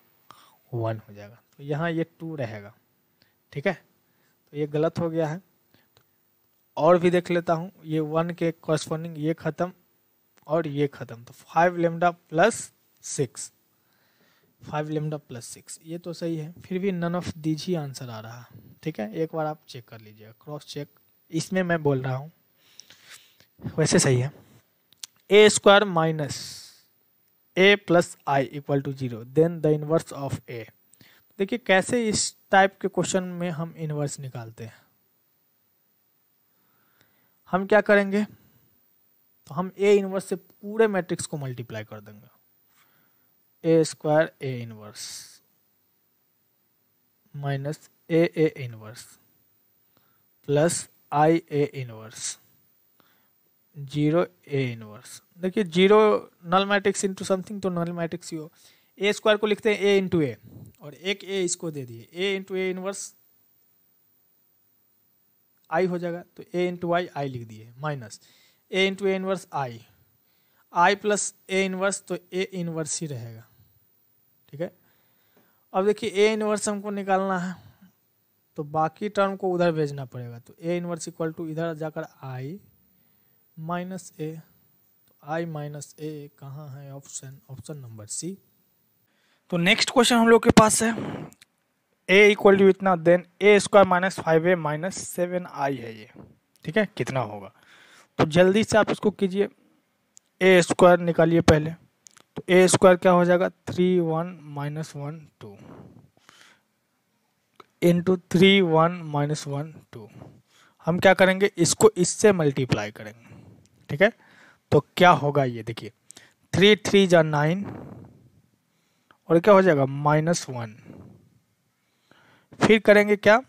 1 हो जाएगा। तो यहाँ ये 2 रहेगा। ठीक है, तो ये गलत हो गया है। और भी देख लेता हूँ, ये 1 के कॉरस्पॉन्डिंग ये खत्म और ये खत्म। तो 5 लेमडा प्लस 6, 5 लेमडा प्लस 6, ये तो सही है। फिर भी नन ऑफ दीज ही आंसर आ रहा है। ठीक है, एक बार आप चेक कर लीजिएगा, क्रॉस चेक। इसमें मैं बोल रहा हूँ वैसे सही है। ए square minus a plus I equal to 0 then the inverse of a. देखिए कैसे इस टाइप के क्वेश्चन में हम इनवर्स निकालते हैं। हम क्या करेंगे, तो हम ए इनवर्स से पूरे मैट्रिक्स को मल्टीप्लाई कर देंगे। A square a inverse minus a inverse plus I a inverse 0 a inverse. देखिए 0 नल मैट्रिक्स इंटू समथिंग, तो नल मैट्रिक्स ही हो। ए स्क्वायर को लिखते हैं ए इंटू ए, और एक ए इसको दे दिए, ए इंटू ए इनवर्स आई हो जाएगा। तो ए इंटू आई लिख दिए, minus A into A inverse I plus A inverse, तो ए इनवर्स ही रहेगा। ठीक है, अब देखिए ए इनवर्स हमको निकालना है, तो बाकी टर्म को उधर भेजना पड़ेगा। तो ए इनवर्स इक्वल टू इधर जाकर आई माइनस ए, तो आई माइनस ए कहाँ है ऑप्शन? Option number C. तो नेक्स्ट क्वेश्चन हम लोग के पास है ए इक्वल टू इतना, then a square minus 5a minus 7i है ये, ठीक है, कितना होगा? तो जल्दी से आप इसको कीजिए, ए स्क्वायर निकालिए पहले। तो ए स्क्वायर क्या हो जाएगा? 3 1 माइनस 1 2 इंटू 3 1 माइनस 1 2। हम क्या करेंगे, इसको इससे मल्टीप्लाई करेंगे, ठीक है। तो क्या होगा ये देखिए, 3 3 जा 9 और क्या हो जाएगा -1। फिर करेंगे क्या,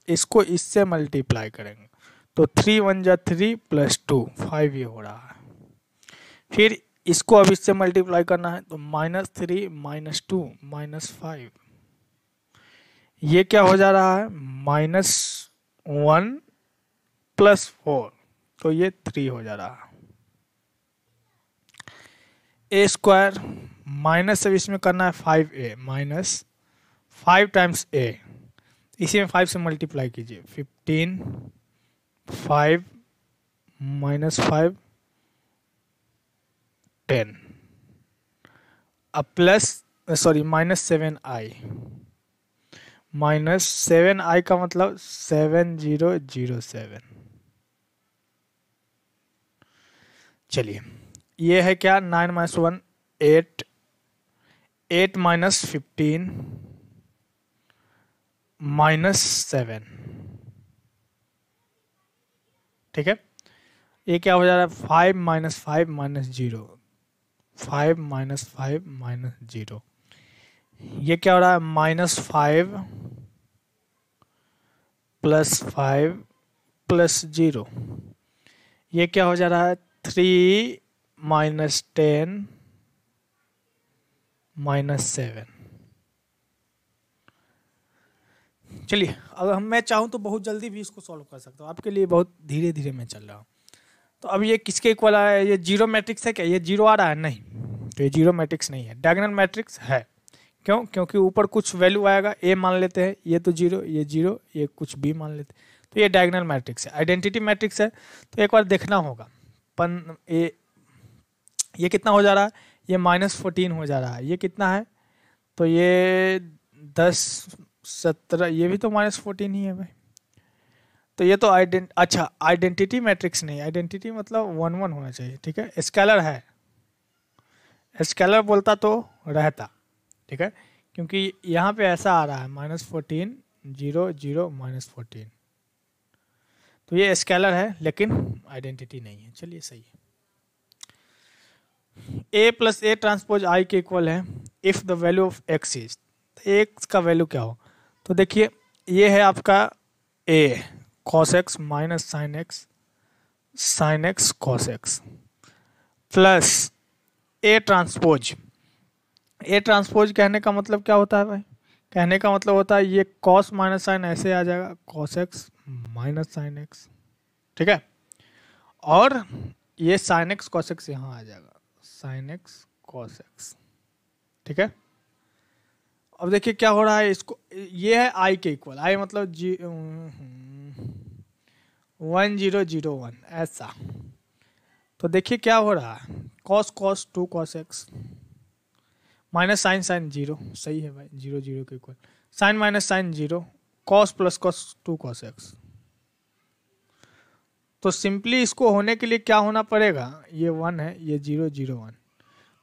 इसको इससे मल्टीप्लाई करेंगे, तो 3 1 जा 3 प्लस 2 5 ये हो रहा है। फिर इसको अब इससे मल्टीप्लाई करना है, तो -3 -2 -5 ये क्या हो जा रहा है, -1 प्लस 4, तो ये 3 हो जा रहा है। ए स्क्वायर माइनस अब इसमें करना है 5a माइनस 5 टाइम्स a, इसी में 5 से मल्टीप्लाई कीजिए, 15 5 माइनस 5 10 अब प्लस सॉरी -7i -7i का मतलब 7007। चलिए ये है क्या, 9 माइनस 1 8 8 माइनस 15 -7, ठीक है। ये क्या हो जा रहा है, 5 माइनस 5 माइनस 0 5 माइनस 5 माइनस 0। ये क्या हो रहा है, -5 प्लस 5 प्लस 0। ये क्या हो जा रहा है, 3 माइनस 10 माइनस 7। चलिए अगर मैं चाहूँ तो बहुत जल्दी भी इसको सॉल्व कर सकता हूँ, आपके लिए बहुत धीरे धीरे मैं चल रहा हूँ। तो अब ये किसके इक्वल है, ये जीरो मैट्रिक्स है क्या? ये जीरो आ रहा है? नहीं, तो ये जीरो मैट्रिक्स नहीं है, डायगोनल मैट्रिक्स है। क्यों? क्योंकि ऊपर कुछ वैल्यू आएगा, ए मान लेते हैं, ये तो जीरो, ये जीरो, ये कुछ बी मान लेते हैं, तो ये डायगोनल मैट्रिक्स है, आइडेंटिटी मैट्रिक्स है। तो एक बार देखना होगा ये कितना हो जा रहा है, ये -14 हो जा रहा है, ये कितना है, तो ये 10 17, ये भी तो -14 ही है भाई। तो ये तो अच्छा आइडेंटिटी मैट्रिक्स नहीं, आइडेंटिटी मतलब 1 1 होना चाहिए, ठीक है, स्केलर है, स्केलर बोलता तो रहता, ठीक है, क्योंकि यहाँ पे ऐसा आ रहा है -14 0 0 -14, तो ये स्केलर है लेकिन आइडेंटिटी नहीं है। चलिए सही है। a प्लस ए ट्रांसपोज आई के इक्वल है if the value of x is, x का वैल्यू क्या हो, तो देखिए ये है आपका a cos x minus sine x cos x plus A transpose. A transpose कहने का मतलब क्या होता है भाई, कहने का मतलब होता है ये cos माइनस साइन ऐसे आ जाएगा, cos x minus sine x, ठीक है, और ये साइन एक्स cos x यहाँ आ जाएगा, साइन एक्स cos x, ठीक है। अब देखिए क्या हो रहा है, इसको ये है आई के इक्वल, आई मतलब 1001 ऐसा। तो देखिए क्या हो रहा है, cos 2 cos x minus sine 0, सही है भाई, 0 0 के equal, sine minus sine 0, cos plus cos 2 cos x। तो सिंपली इसको होने के लिए क्या होना पड़ेगा, ये 1 है, ये 0 0 1,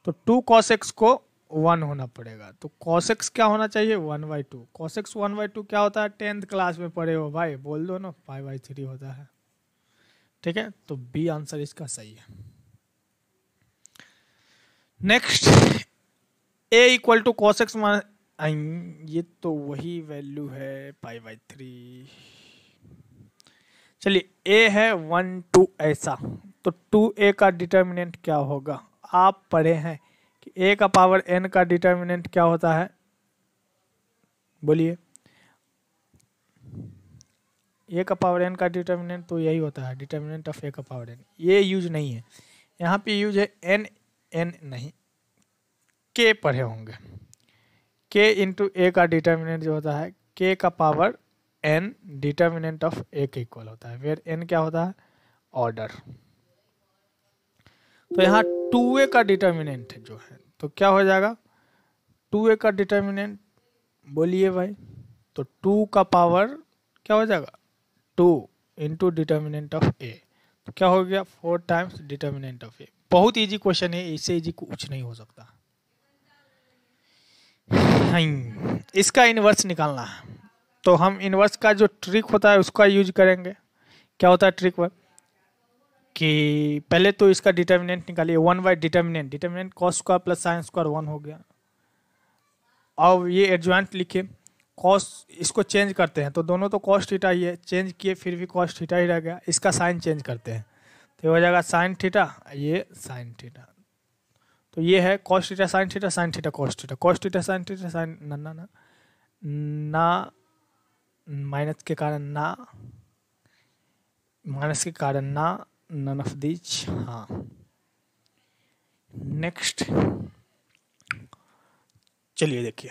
तो 2 cos x को 1 होना पड़ेगा, तो cos x क्या होना चाहिए, 1/2। cos x 1/2 क्या होता है, 10th क्लास में पढ़े हो भाई, बोल दो ना, 5/3 होता है, ठीक है। तो बी आंसर इसका सही है। Next a equal to cos x ये तो वही वैल्यू है 5/3। चलिए a है 1 2 ऐसा, तो 2a का डिटर्मिनेंट क्या होगा, आप पढ़े हैं कि a का पावर n का डिटर्मिनेंट क्या होता है, बोलिए। a का पावर n का डिटर्मिनेंट तो यही होता है, डिटर्मिनेंट ऑफ a का पावर n, ये यूज नहीं है यहाँ पे, यूज है n नहीं, k पढ़े होंगे, k इंटू ए का डिटर्मिनेंट जो होता है k का power n determinant of a के इक्वल होता है, वेयर n क्या होता है, ऑर्डर। तो यहाँ 2a का डिटर्मिनेंट है जो है, तो क्या हो जाएगा 2a का डिटर्मिनेंट, बोलिए भाई, तो 2 का पावर क्या हो जाएगा 2 इंटू डिटर्मिनेंट ऑफ a, तो क्या हो गया 4 टाइम्स डिटर्मिनेंट ऑफ a। बहुत इजी क्वेश्चन है, इससे इजी कुछ नहीं हो सकता। इसका इन्वर्स निकालना है, तो हम इन्वर्स का जो ट्रिक होता है उसका यूज करेंगे। क्या होता है ट्रिक वह कि पहले तो इसका डिटर्मिनेंट निकालिए, 1 by determinant, determinant cos square plus sine square 1 हो गया। अब ये एडजॉइंट लिखे, कॉस इसको चेंज करते हैं तो दोनों तो कॉस थीटा ही है, चेंज किए फिर भी कॉस थीटा ही रह गया, इसका साइन चेंज करते हैं तो ये हो जाएगा साइन थीटा, ये साइन थीटा, तो ये है cos theta sine theta, sine theta cos theta, cos theta sine theta, sine ना ना ना ना माइनस के कारण ना, माइनस के कारण ना, नन ऑफ दीज। हाँ नेक्स्ट चलिए देखिए,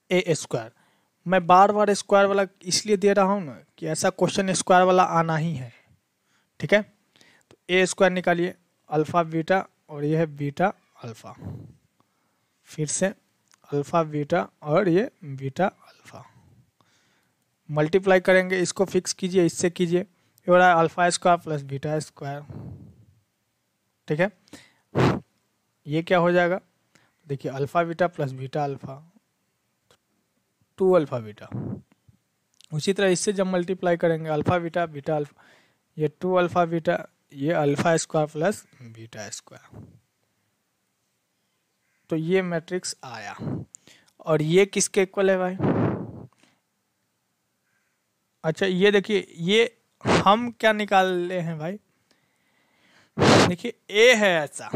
ए स्क्वायर, मैं बार बार स्क्वायर वाला इसलिए दे रहा हूँ ना कि ऐसा क्वेश्चन स्क्वायर वाला आना ही है, ठीक है। तो ए स्क्वायर निकालिए, अल्फा बीटा और ये है बीटा अल्फा, फिर से अल्फा बीटा और ये बीटा अल्फा, मल्टीप्लाई करेंगे, इसको फिक्स कीजिए, इससे कीजिए, ये हो रहा है alpha square plus beta square, ठीक है। ये क्या हो जाएगा, देखिए alpha beta plus beta alpha, 2 alpha beta, उसी तरह इससे जब मल्टीप्लाई करेंगे अल्फा बीटा बीटा अल्फा, ये 2 अल्फा बीटा, ये alpha square plus beta square, तो ये मैट्रिक्स आया। और ये किसके इक्वल है भाई, अच्छा ये देखिए, ये हम क्या निकाल ले हैं भाई, देखिए ए है ऐसा,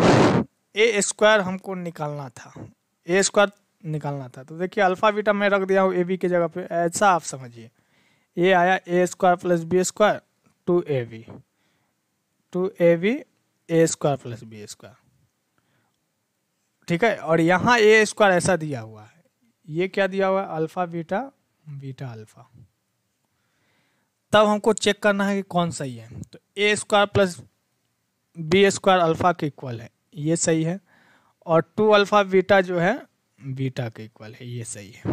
ए स्क्वायर हमको निकालना था, ए स्क्वायर निकालना था, तो देखिए अल्फा बीटा मैं रख दिया हूँ ए बी की जगह पे, ऐसा आप समझिए, ये आया a square plus B square 2ab, 2ab a square plus B square, ठीक है। और यहाँ ए स्क्वायर ऐसा दिया हुआ है, ये क्या दिया हुआ है अल्फा बीटा बीटा अल्फा, तब हमको चेक करना है कि कौन सही है, तो a square plus B square alpha के इक्वल है, ये सही है, और 2 अल्फा बीटा जो है बीटा के इक्वल है, ये सही है,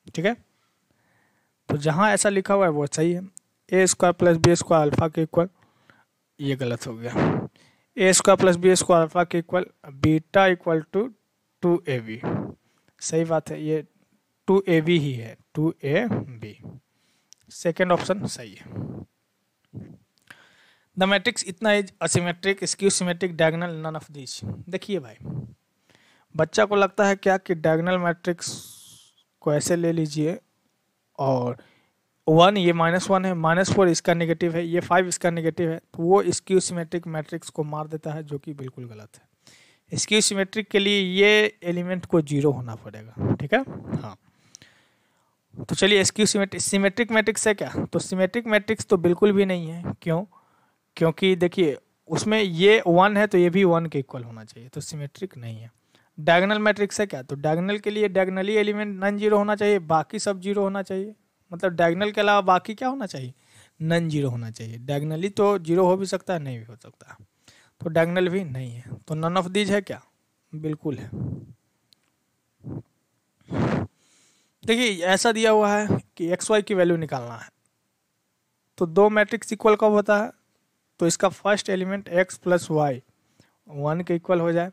ठीक है। तो जहाँ ऐसा लिखा हुआ है वो सही है, ए square plus B square alpha के इक्वल, ये गलत हो गया, a square plus B square alpha के equal, beta equal to 2ab, सही बात है, ये 2ab ही है, 2ab, सेकेंड ऑप्शन सही है। द मैट्रिक्स इतना is asymmetric, skew symmetric, diagonal, none of this. देखिए भाई, बच्चा को लगता है क्या कि डायगोनल मैट्रिक्स को ऐसे ले लीजिए और 1 ये -1 है, -4 इसका नेगेटिव है, ये 5 इसका नेगेटिव है, तो वो स्क्यू सिमेट्रिक मैट्रिक्स को मार देता है, जो कि बिल्कुल गलत है। स्क्यू सिमेट्रिक के लिए ये एलिमेंट को 0 होना पड़ेगा, ठीक है। हाँ तो चलिए, स्क्यू सिमेट्रिक मैट्रिक्स है क्या, तो सिमेट्रिक मैट्रिक्स तो बिल्कुल भी नहीं है, क्यों, क्योंकि देखिए उसमें ये 1 है तो ये भी 1 के इक्वल होना चाहिए, तो सिमेट्रिक नहीं है। डायगोनल मैट्रिक्स है क्या, तो डायगोनल के लिए डायगोनली एलिमेंट नॉन जीरो होना चाहिए, बाकी सब जीरो होना चाहिए, मतलब डायगोनल के अलावा बाकी क्या होना चाहिए, नॉन जीरो होना चाहिए। डायगोनली तो जीरो हो भी सकता है, नहीं भी हो सकता, तो डायगोनल भी नहीं है, तो नन ऑफ दीज है क्या, बिल्कुल है। देखिए ऐसा दिया हुआ है कि एक्स वाई की वैल्यू निकालना है, तो दो मैट्रिक्स इक्वल कब होता है, तो इसका first element x plus y 1 के इक्वल हो जाए,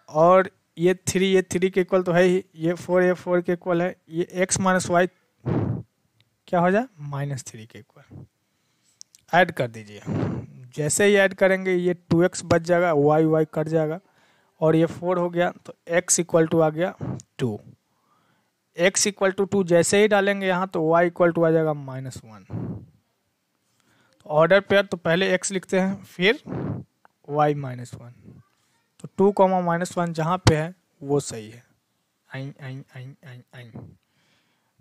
और ये 3 के इक्वल तो है ही, ये 4 के इक्वल है, ये x माइनस वाई क्या हो जाए -3 के इक्वल। ऐड कर दीजिए, जैसे ही ऐड करेंगे ये 2x बच जाएगा, y कट जाएगा, और ये 4 हो गया, तो x इक्वल टू आ गया 2, x इक्वल टू 2 जैसे ही डालेंगे यहाँ तो y इक्वल टू आ जाएगा -1। ऑर्डर पेयर तो पहले x लिखते हैं फिर y -1, तो 2, -1 जहाँ पे है वो सही है। आई आई आई आई आई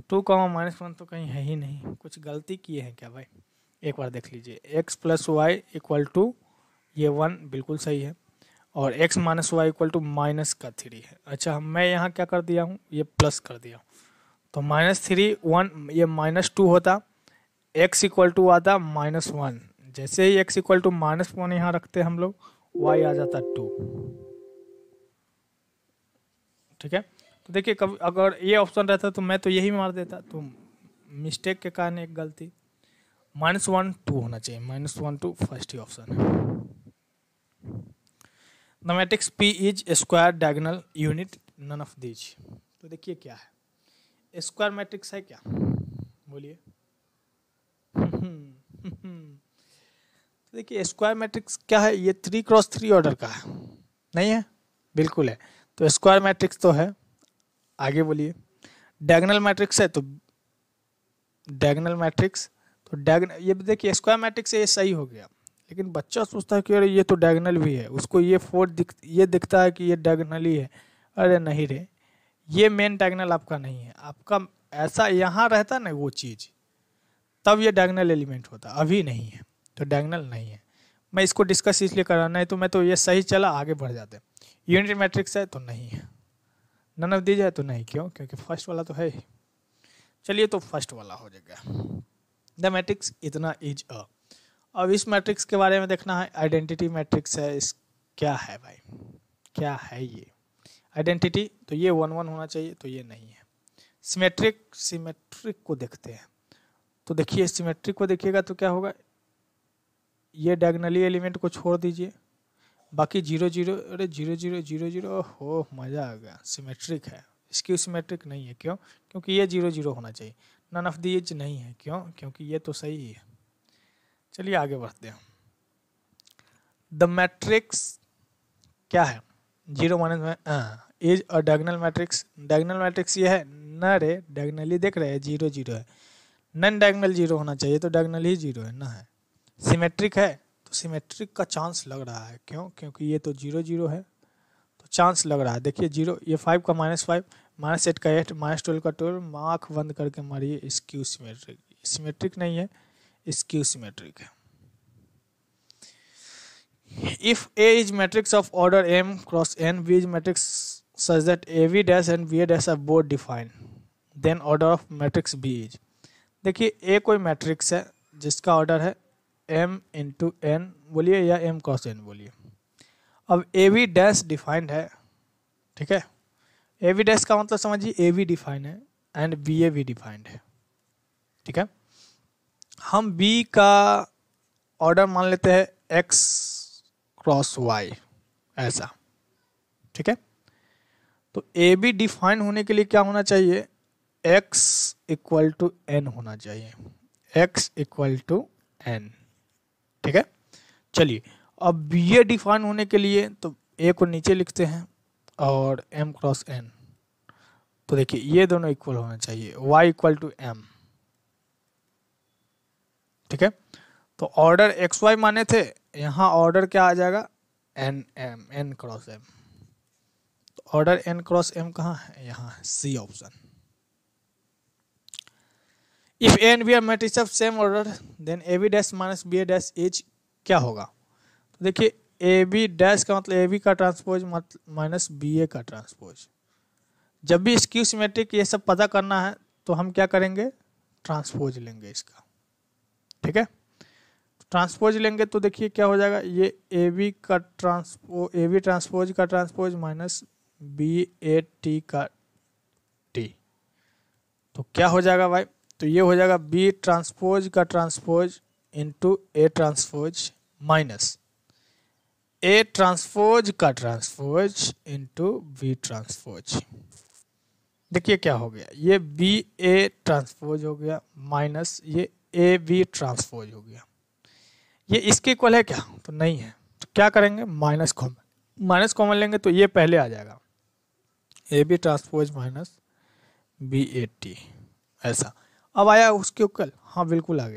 2, -1 तो कहीं है ही नहीं, कुछ गलती किए हैं क्या भाई, एक बार देख लीजिए। x plus y equal to ये 1 बिल्कुल सही है, और x minus y equal to -3 है। अच्छा मैं यहाँ क्या कर दिया हूँ, ये प्लस कर दिया हूँ, तो -3 1 ये -2 होता, x इक्वल टू आता -1, जैसे ही x इक्वल टू -1 यहाँ रखते हम लोग, y आ जाता 2। ठीक है, तो देखिए कभी अगर ये ऑप्शन रहता तो मैं तो यही मार देता, तो मिस्टेक के कारण एक गलती। -1 2 होना चाहिए, -1 2 फर्स्ट ही ऑप्शन है। The matrix P is square diagonal unit none of these. तो देखिए क्या है, स्क्वायर मैट्रिक्स है क्या, बोलिए। तो देखिए स्क्वायर मैट्रिक्स क्या है, ये 3x3 ऑर्डर का है, नहीं है, बिल्कुल है। तो स्क्वायर मैट्रिक्स तो है, आगे बोलिए। डायगोनल मैट्रिक्स है, तो डायगोनल मैट्रिक्स, तो डायगोनल, ये देखिए स्क्वायर मैट्रिक्स है, ये सही हो गया। लेकिन बच्चा सोचता है कि अरे ये तो डायगोनल भी है, उसको ये 4 ये दिखता है कि ये डायगोनल ही है। अरे नहीं रे, ये मेन डायगोनल आपका नहीं है, आपका ऐसा यहाँ रहता ना वो चीज़, तब ये डायगोनल एलिमेंट होता, अभी नहीं है, तो डायगोनल नहीं है। मैं इसको डिस्कस इसलिए कर रहा, नहीं तो मैं तो ये सही चला, आगे बढ़ जाते। यूनिट मैट्रिक्स है तो नहीं है, नन ऑफ दीज है तो नहीं, क्यों, क्योंकि फर्स्ट वाला तो है ही। चलिए तो फर्स्ट वाला हो जाएगा, द मैट्रिक्स इतना इज अ। अब इस मैट्रिक्स के बारे में देखना है, आइडेंटिटी मैट्रिक्स है, इस क्या है भाई, क्या है ये आइडेंटिटी, तो ये 1 1 होना चाहिए, तो ये नहीं है। सिमेट्रिक को देखते हैं, तो देखिए सिमेट्रिक को देखिएगा तो क्या होगा, ये डायगोनली एलिमेंट को छोड़ दीजिए, बाकी 0 0, अरे 0 0 0 0, हो मज़ा आ गया, सिमेट्रिक है। स्क्यू सिमेट्रिक नहीं है, क्यों, क्योंकि ये 0 0 होना चाहिए। नन ऑफ दीज नहीं है, क्यों, क्योंकि ये तो सही है। चलिए आगे बढ़ते हैं। द मैट्रिक्स क्या है, 0 is a diagonal matrix. Diagonal matrix ये है न रे, डायगोनली देख रहे हैं 0 0 है, नन डायगोनल 0 होना चाहिए, तो डायगोनल ही 0 है ना है। सिमेट्रिक है, तो सिमेट्रिक का चांस लग रहा है, क्यों, क्योंकि ये तो 0 0 है, तो चांस लग रहा है। देखिए 0, ये 5 का -5, -8 का 8, -12 का 12, आँख बंद करके मारिए, स्क्यू सिमेट्रिक। सिमेट्रिक नहीं है, स्क्यू सिमेट्रिक है। If A is matrix of order m cross n, B is matrix such that AB dash and BA dash are both defined, then order of matrix B is। देखिए A कोई matrix है जिसका order है m into n बोलिए, या m cross n बोलिए। अब AB dash defined है, ठीक है, AB डैश का मतलब समझिए AB डिफाइंड है एंड BA भी डिफाइंड है, ठीक है। हम B का ऑर्डर मान लेते हैं x क्रॉस y, ऐसा, ठीक है। तो ए बी डिफाइन होने के लिए क्या होना चाहिए, x इक्वल टू n होना चाहिए, x इक्वल टू n, ठीक है। चलिए अब बी ए डिफाइन होने के लिए तो a को नीचे लिखते हैं और m क्रॉस n, तो देखिए ये दोनों इक्वल होना चाहिए, y इक्वल टू m, ठीक है। तो ऑर्डर एक्स वाई माने थे, यहाँ ऑर्डर क्या आ जाएगा, n m, n cross m. तो ऑर्डर एन क्रॉस एम कहाँ है, यहाँ है, C option. If A and B are matrix of same order then A B dash minus B A dash is क्या होगा। तो देखिए ए बी डैश का मतलब ए बी का ट्रांसपोज माइनस बी ए का ट्रांसपोज। जब भी स्क्यू सिमेट्रिक ये सब पता करना है तो हम क्या करेंगे, ट्रांसपोज लेंगे इसका, ठीक है। ट्रांसपोज लेंगे तो देखिए क्या हो जाएगा, ये ए बी का ए बी ट्रांसपोज का transpose minus B A T का टी, तो क्या हो जाएगा भाई, तो ये हो जाएगा बी ट्रांसपोज का transpose into A transpose minus A transpose का ट्रांसपोज इंटू बी ट्रांसपोज। देखिए क्या हो गया, ये बी ए ट्रांसपोज हो गया माइनस ये ए बी ट्रांसपोज हो गया। ये इसके इक्वल है क्या, तो नहीं है, तो क्या करेंगे, माइनस कॉमन लेंगे, तो ये पहले आ जाएगा A B transpose minus B A T, ऐसा। अब आया उसके इक्वल, हाँ बिल्कुल आ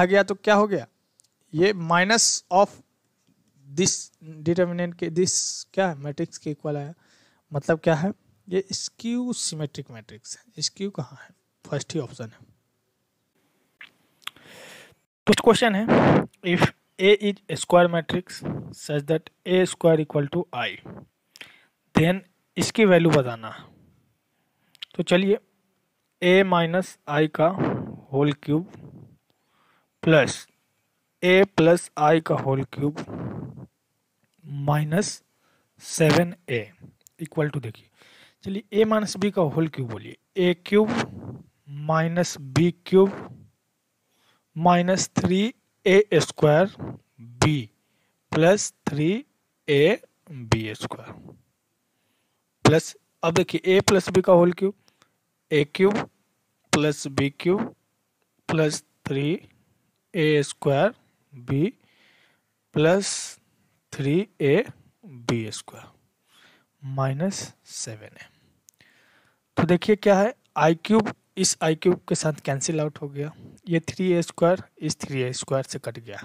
गया तो क्या हो गया, ये माइनस ऑफ दिस डिटर्मिनेंट के दिस क्या है, मैट्रिक्स के इक्वल आया, मतलब क्या है, ये स्क्यू सिमेट्रिक मैट्रिक्स है। स्क्यू कहाँ है, फर्स्ट ही ऑप्शन है। कुछ क्वेश्चन है, if A is a square matrix such that A square equal to I, then इसकी वैल्यू बताना। तो चलिए A माइनस आई का whole cube plus A plus I का whole cube minus 7a equal to, देखिए चलिए a minus b का whole cube बोलिए, a cube minus b cube minus 3a square b plus 3ab square plus, अब देखिए a plus B का whole cube, a cube plus b cube plus 3a square b plus 3ab square minus 7a। तो देखिए क्या है, आई cube इस आई cube के साथ कैंसिल आउट हो गया, ये 3a स्क्वायर इस 3a स्क्वायर से कट गया।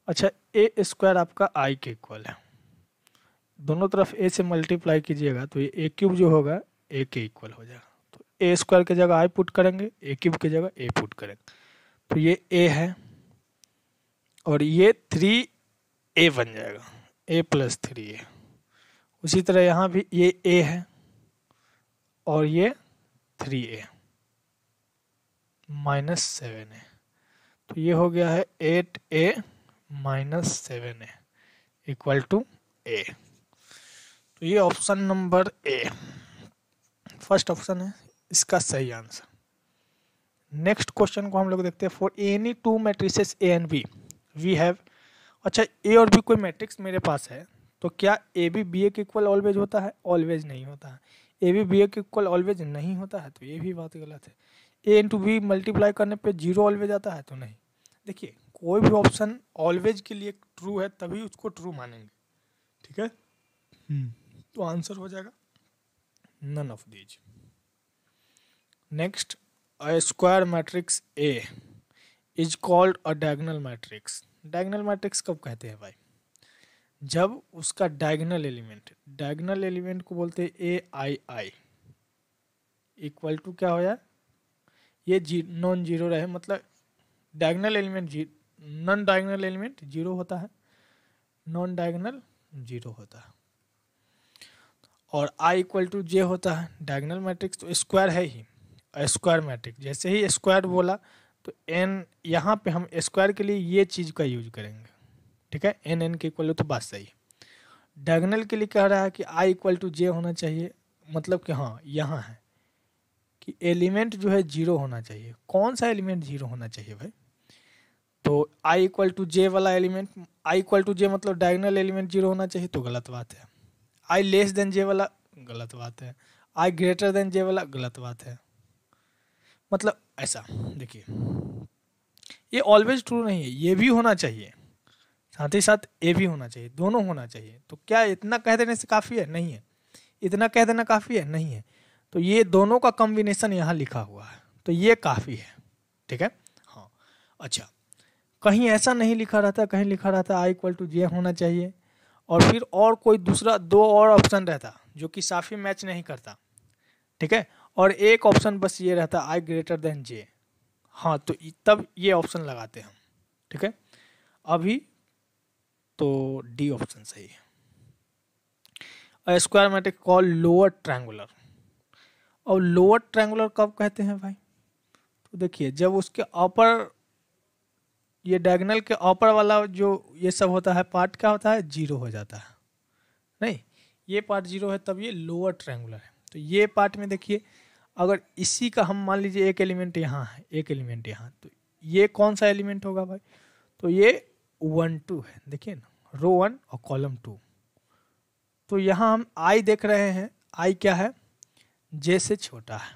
अच्छा, ए स्क्वायर आपका आई के इक्वल है, दोनों तरफ a से मल्टीप्लाई कीजिएगा तो ये ए क्यूब जो होगा a के इक्वल हो जाएगा। तो ए स्क्वायर की जगह आई पुट करेंगे, ए क्यूब की जगह a पुट करेंगे, तो ये a है और ये 3a बन जाएगा, a प्लस 3a। उसी तरह यहाँ भी ये a है और ये 3a माइनस 7a, तो ये हो गया है 8a minus 7a equal to a। तो ये option number A, first option है इसका सही आंसर। नेक्स्ट क्वेश्चन को हम लोग देखते हैं। For any two matrices A and B we have, अच्छा ए और बी कोई मैट्रिक्स मेरे पास है, तो क्या ए बी बी ए के इक्वल ऑलवेज होता है? ऑलवेज नहीं होता है। ए बी बी ए के इक्वल ऑलवेज नहीं होता है, तो ये भी बात गलत है। ए इंटू बी मल्टीप्लाई करने पे जीरो ऑलवेज आता है, तो नहीं। देखिए कोई भी ऑप्शन ऑलवेज के लिए ट्रू है तभी उसको ट्रू मानेंगे, ठीक है। तो आंसर हो जाएगा none of these. Next, a square matrix A is called a diagonal matrix. Diagonal matrix कब कहते हैं भाई? जब उसका डायगोनल एलिमेंट को बोलते हैं ए आई आई इक्वल टू क्या हो जाए, ये नॉन जीरो रहे, मतलब diagonal element non diagonal element zero होता है, नॉन डायगोनल जीरो होता है, और आई इक्वल टू जे होता है। डायगोनल मैट्रिक्स तो स्क्वायर है ही, स्क्वायर मैट्रिक्स जैसे ही स्क्वायर बोला तो एन, यहाँ पे हम स्क्वायर के लिए ये चीज़ का यूज करेंगे, ठीक है। एन एन के इक्वल हो तो बात सही है। डायगोनल के लिए कह रहा है कि आई इक्वल टू जे होना चाहिए, मतलब कि हाँ यहाँ है कि एलिमेंट जो है जीरो होना चाहिए। कौन सा एलिमेंट जीरो होना चाहिए भाई? तो आई इक्वल टू जे वाला एलिमेंट, आई इक्वल टू जे मतलब डायगोनल एलिमेंट जीरो होना चाहिए, तो गलत बात है। आई लेस देन जे वाला गलत बात है, आई ग्रेटर देन जे वाला गलत बात है। मतलब ऐसा देखिए, ये ऑलवेज ट्रू नहीं है, ये भी होना चाहिए साथ ही साथ ए भी होना चाहिए, दोनों होना चाहिए। तो क्या इतना कह देने से काफ़ी है? नहीं है। इतना कह देना काफ़ी है? नहीं है। तो ये दोनों का कॉम्बिनेशन यहाँ लिखा हुआ है, तो ये काफ़ी है, ठीक है। हाँ, अच्छा, कहीं ऐसा नहीं लिखा रहता, कहीं लिखा रहता आई इक्वल टू जे होना चाहिए और फिर और कोई दूसरा दो और ऑप्शन रहता जो कि साफी मैच नहीं करता, ठीक है, और एक ऑप्शन बस ये रहता आई ग्रेटर देन जे। हाँ, तो तब ये ऑप्शन लगाते हैं हम, ठीक है। अभी तो डी ऑप्शन सही है। अ square matrix call lower triangular. और लोअर ट्रायंगुलर कब कहते हैं भाई? तो देखिए जब उसके अपर, ये डायगोनल के अपर वाला जो ये सब होता है पार्ट क्या होता है? जीरो हो जाता है। नहीं, ये पार्ट जीरो है तब ये लोअर ट्रायंगुलर है। तो ये पार्ट में देखिए, अगर इसी का हम मान लीजिए एक एलिमेंट यहाँ है, एक एलिमेंट यहाँ, तो ये कौन सा एलिमेंट होगा भाई? तो ये 1 2 है, देखिए ना, रो 1 और कॉलम 2। तो यहाँ हम आई देख रहे हैं, आई क्या है? जे से छोटा है,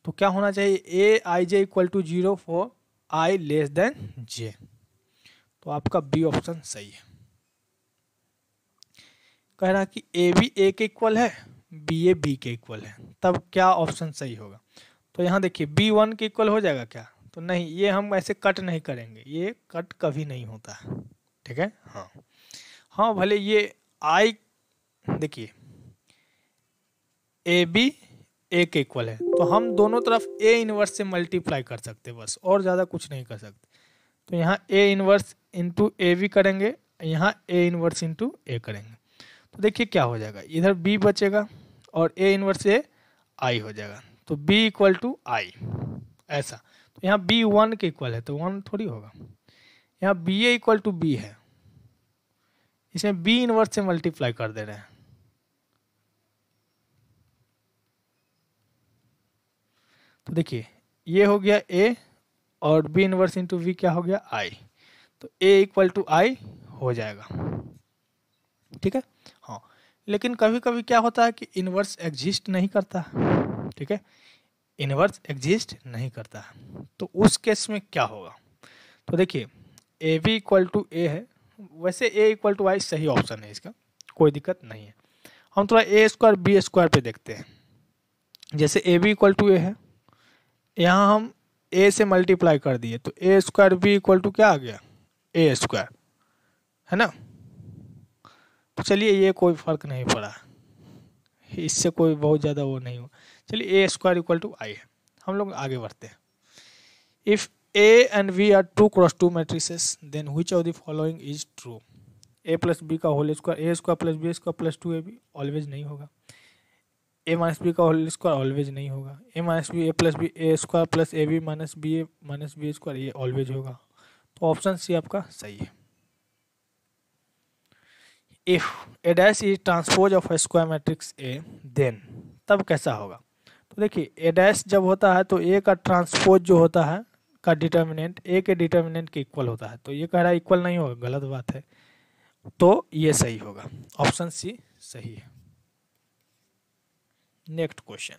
तो क्या होना चाहिए? A I j equal to zero for i less than j. तो आपका बी ऑप्शन सही है। कह रहा कि ए बी ए के इक्वल है, बी ए बी के इक्वल है, तब क्या ऑप्शन सही होगा? तो यहाँ देखिए बी 1 के इक्वल हो जाएगा क्या? तो नहीं, ये हम ऐसे कट नहीं करेंगे, ये कट कभी नहीं होता है, ठीक है। हाँ हाँ, भले ये आई, देखिए ए बी ए के इक्वल है, तो हम दोनों तरफ ए इनवर्स से मल्टीप्लाई कर सकते हैं बस, और ज़्यादा कुछ नहीं कर सकते। तो यहाँ A inverse into A B करेंगे, यहाँ ए इनवर्स इंटू ए करेंगे, तो देखिए क्या हो जाएगा, इधर बी बचेगा और ए इनवर्स ए आई हो जाएगा, तो बी इक्वल टू आई ऐसा। तो यहाँ बी 1 के इक्वल है, तो 1 थोड़ी होगा। यहाँ B A equal to B है, इसमें बी इनवर्स से मल्टीप्लाई कर दे रहे हैं। तो देखिए ये हो गया ए और बी इनवर्स इंटू वी क्या हो गया आई, तो ए इक्वल टू आई हो जाएगा। ठीक है, हाँ। लेकिन कभी कभी क्या होता है कि इनवर्स एग्जिस्ट नहीं करता, ठीक है, इनवर्स एग्जिस्ट नहीं करता है, तो उस केस में क्या होगा। तो देखिए A B equal to A है, वैसे ए इक्वल टू आई सही ऑप्शन है, इसका कोई दिक्कत नहीं है। हम थोड़ा ए स्क्वायर बी स्क्वायर पे देखते हैं। जैसे ए बी इक्वल टू ए है, यहाँ हम ए से मल्टीप्लाई कर दिए तो a square B equal to क्या आ गया, ए स्क्वायर, है ना। तो चलिए ये कोई फर्क नहीं पड़ा, इससे कोई बहुत ज़्यादा वो नहीं हुआ। चलिए a square equal to I है, हम लोग आगे बढ़ते हैं। If a and B are 2 cross 2 matrices then which of the following is true. A plus B का whole square a square plus B square plus 2ab always नहीं होगा। A minus b का होल स्क्वायर ऑलवेज नहीं होगा। A minus B A plus B a square plus A b minus b square ये always होगा। तो option C आपका सही है। If A dash is transpose of A square matrix A then, तब कैसा होगा। तो देखिए ए डैश जब होता है तो ए का ट्रांसपोज जो होता है का डिटर्मिनेंट ए के डिटर्मिनेंट के इक्वल होता है, तो ये कह रहा है इक्वल नहीं होगा, गलत बात है, तो ये सही होगा, ऑप्शन सी सही है। Next question,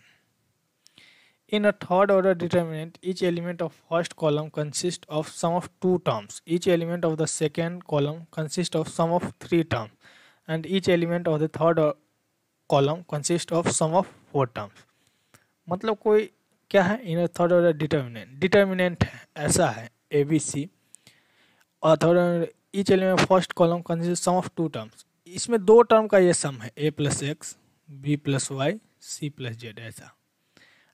in a third order determinant each element of first column consists of sum of 2 terms, each element of the second column consists of sum of 3 terms and each element of the third column consists of sum of 4 terms। मतलब कोई क्या है, in a third order determinant है, ऐसा है A B c, और third each element first column consist sum of 2 terms, इसमें 2 term का ये सम है, ए plus x b plus y c plus z, ऐसा।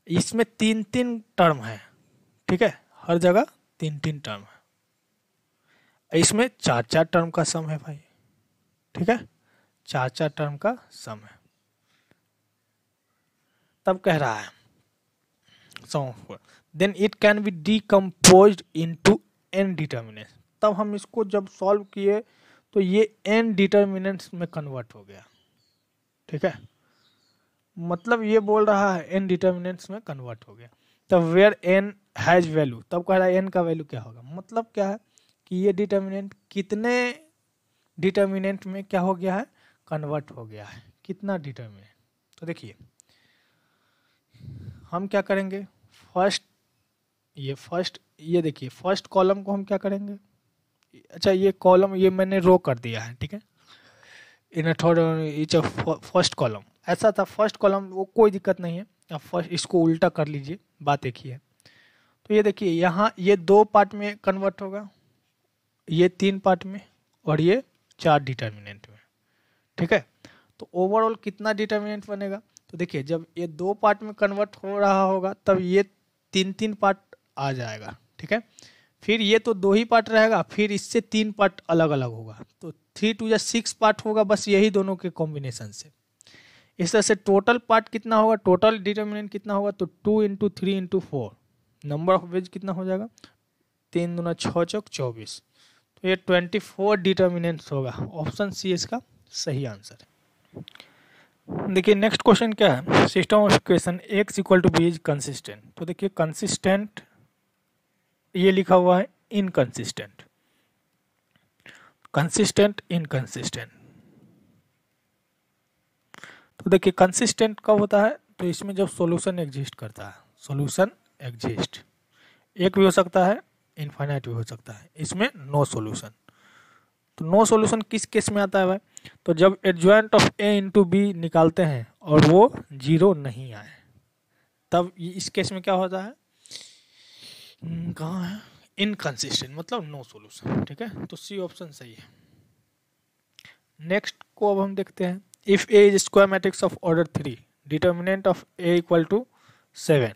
इसमें 3 टर्म है, ठीक है, हर जगह 3 टर्म है। इसमें 4 टर्म का सम है भाई, ठीक है, 4 टर्म का सम है। तब कह रहा है sum of 4 then it can be decomposed into n determinants. तब हम इसको जब सॉल्व किए तो ये n डिटर्मिनेंट्स में कन्वर्ट हो गया, ठीक है, मतलब ये बोल रहा है n डिटर्मिनेंट्स में कन्वर्ट हो गया। तब वेयर n हैज वैल्यू, तब कह रहा है n का वैल्यू क्या होगा, मतलब क्या है कि ये डिटर्मिनेंट कितने डिटर्मिनेंट में क्या हो गया है, कन्वर्ट हो गया है, कितना डिटर्मिनेंट। तो देखिए हम क्या करेंगे, ये देखिए फर्स्ट कॉलम को हम क्या करेंगे, अच्छा ये कॉलम ये मैंने रो कर दिया है, ठीक है, in third each first column ऐसा था, फर्स्ट कॉलम वो कोई दिक्कत नहीं है, अब फर्स्ट इसको उल्टा कर लीजिए, बात एक ही है। तो ये देखिए यहाँ ये 2 पार्ट में कन्वर्ट होगा, ये 3 पार्ट में और ये 4 डिटर्मिनेंट में, ठीक है। तो ओवरऑल कितना डिटर्मिनेंट बनेगा, तो देखिए जब ये 2 पार्ट में कन्वर्ट हो रहा होगा तब ये 3 पार्ट आ जाएगा, ठीक है, फिर ये तो 2 ही पार्ट रहेगा, फिर इससे 3 पार्ट अलग अलग होगा, तो 3 टू 6 पार्ट होगा, बस यही दोनों के कॉम्बिनेशन से। इस तरह से टोटल पार्ट कितना होगा, टोटल डिटर्मिनेंट कितना होगा, तो 2 into 3 into 4, number of ways कितना हो जाएगा, 3 दूना 6 चौक 24, तो ये 24 डिटर्मिनेंट्स होगा, ऑप्शन सी इसका सही आंसर है। देखिए नेक्स्ट क्वेश्चन क्या है, system of equation X equal to B is consistent. तो देखिए कंसिस्टेंट ये लिखा हुआ है इनकंसिस्टेंट, कंसिस्टेंट इनकंसिस्टेंट। तो देखिए कंसिस्टेंट कब होता है, तो इसमें जब सॉल्यूशन एग्जिस्ट करता है, सॉल्यूशन एग्जिस्ट, एक भी हो सकता है इनफाइनाइट भी हो सकता है, इसमें नो सॉल्यूशन। तो नो सॉल्यूशन किस केस में आता है भाई, तो जब adjoint of A into B निकालते हैं और वो 0 नहीं आए, तब इस केस में क्या होता है, कहाँ है, इनकंसिस्टेंट, मतलब नो सॉल्यूशन, ठीक है, तो सी ऑप्शन सही है। नेक्स्ट को अब हम देखते हैं, if A is square matrix of order 3 determinant of A equal to 7,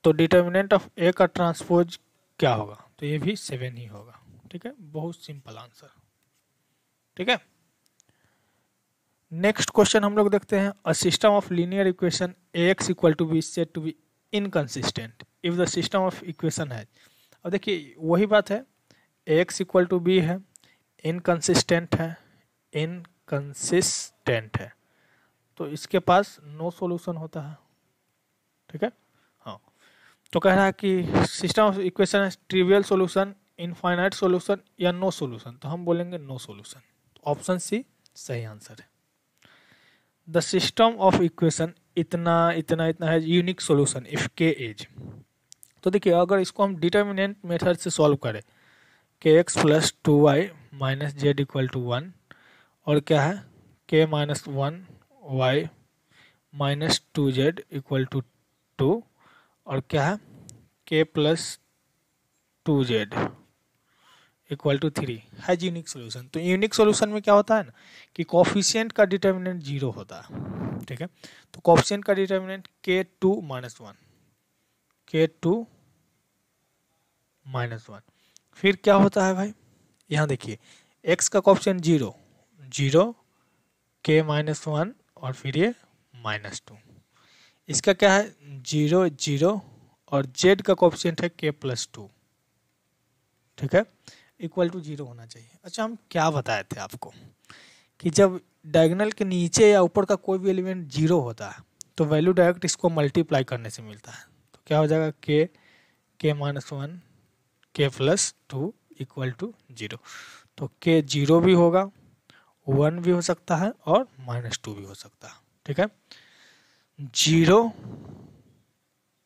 तो डिटर्मिनेंट ऑफ ए का ट्रांसपोज क्या होगा, तो ये भी 7 ही होगा, ठीक है, बहुत सिंपल आंसर, ठीक है। नेक्स्ट क्वेश्चन हम लोग देखते हैं, a system of linear equation A X equal to B said to be inconsistent if the system of equation है। अब देखिए वही बात है, A X equal to B है, इनकंसिस्टेंट है, इनकंसिस्टेंट है, तो इसके पास नो सॉल्यूशन होता है। ठीक है, हाँ। तो कह रहा है कि सिस्टम ऑफ इक्वेशन है ट्रिवियल सॉल्यूशन, इनफाइनाइट सॉल्यूशन या नो सॉल्यूशन, तो हम बोलेंगे नो सॉल्यूशन। ऑप्शन सी सही आंसर है। द सिस्टम ऑफ इक्वेशन इतना इतना इतना है यूनिक सॉल्यूशन इफ के इज, तो देखिए अगर इसको हम डिटर्मिनेंट मेथड से सॉल्व करें, के x plus 2y minus z equal to 1, और क्या है के minus 1y minus 2z equal to 2, और क्या है के प्लस 2z इक्वल टू 3 है यूनिक सोल्यूशन। तो यूनिक सोल्यूशन में क्या होता है ना कि कोफिशिएंट का डिटर्मिनेंट 0 होता है। ठीक है, तो कोफिशिएंट का determinant k2 minus 1, k2 minus 1। फिर क्या होता है भाई, यहाँ देखिए x का कोफिशिएंट 0 0 k माइनस 1 और फिर ये माइनस 2। इसका क्या है 0 0 और z का कोफिशिएंट है k प्लस 2। ठीक है, इक्वल टू 0 होना चाहिए। अच्छा, हम क्या बताए थे आपको कि जब डायगोनल के नीचे या ऊपर का कोई भी एलिमेंट 0 होता है तो वैल्यू डायरेक्ट इसको मल्टीप्लाई करने से मिलता है। तो क्या हो जाएगा के माइनस 1 के प्लस 2 इक्वल टू 0। तो के 0 भी होगा, 1 भी हो सकता है और माइनस 2 भी हो सकता है। ठीक है, 0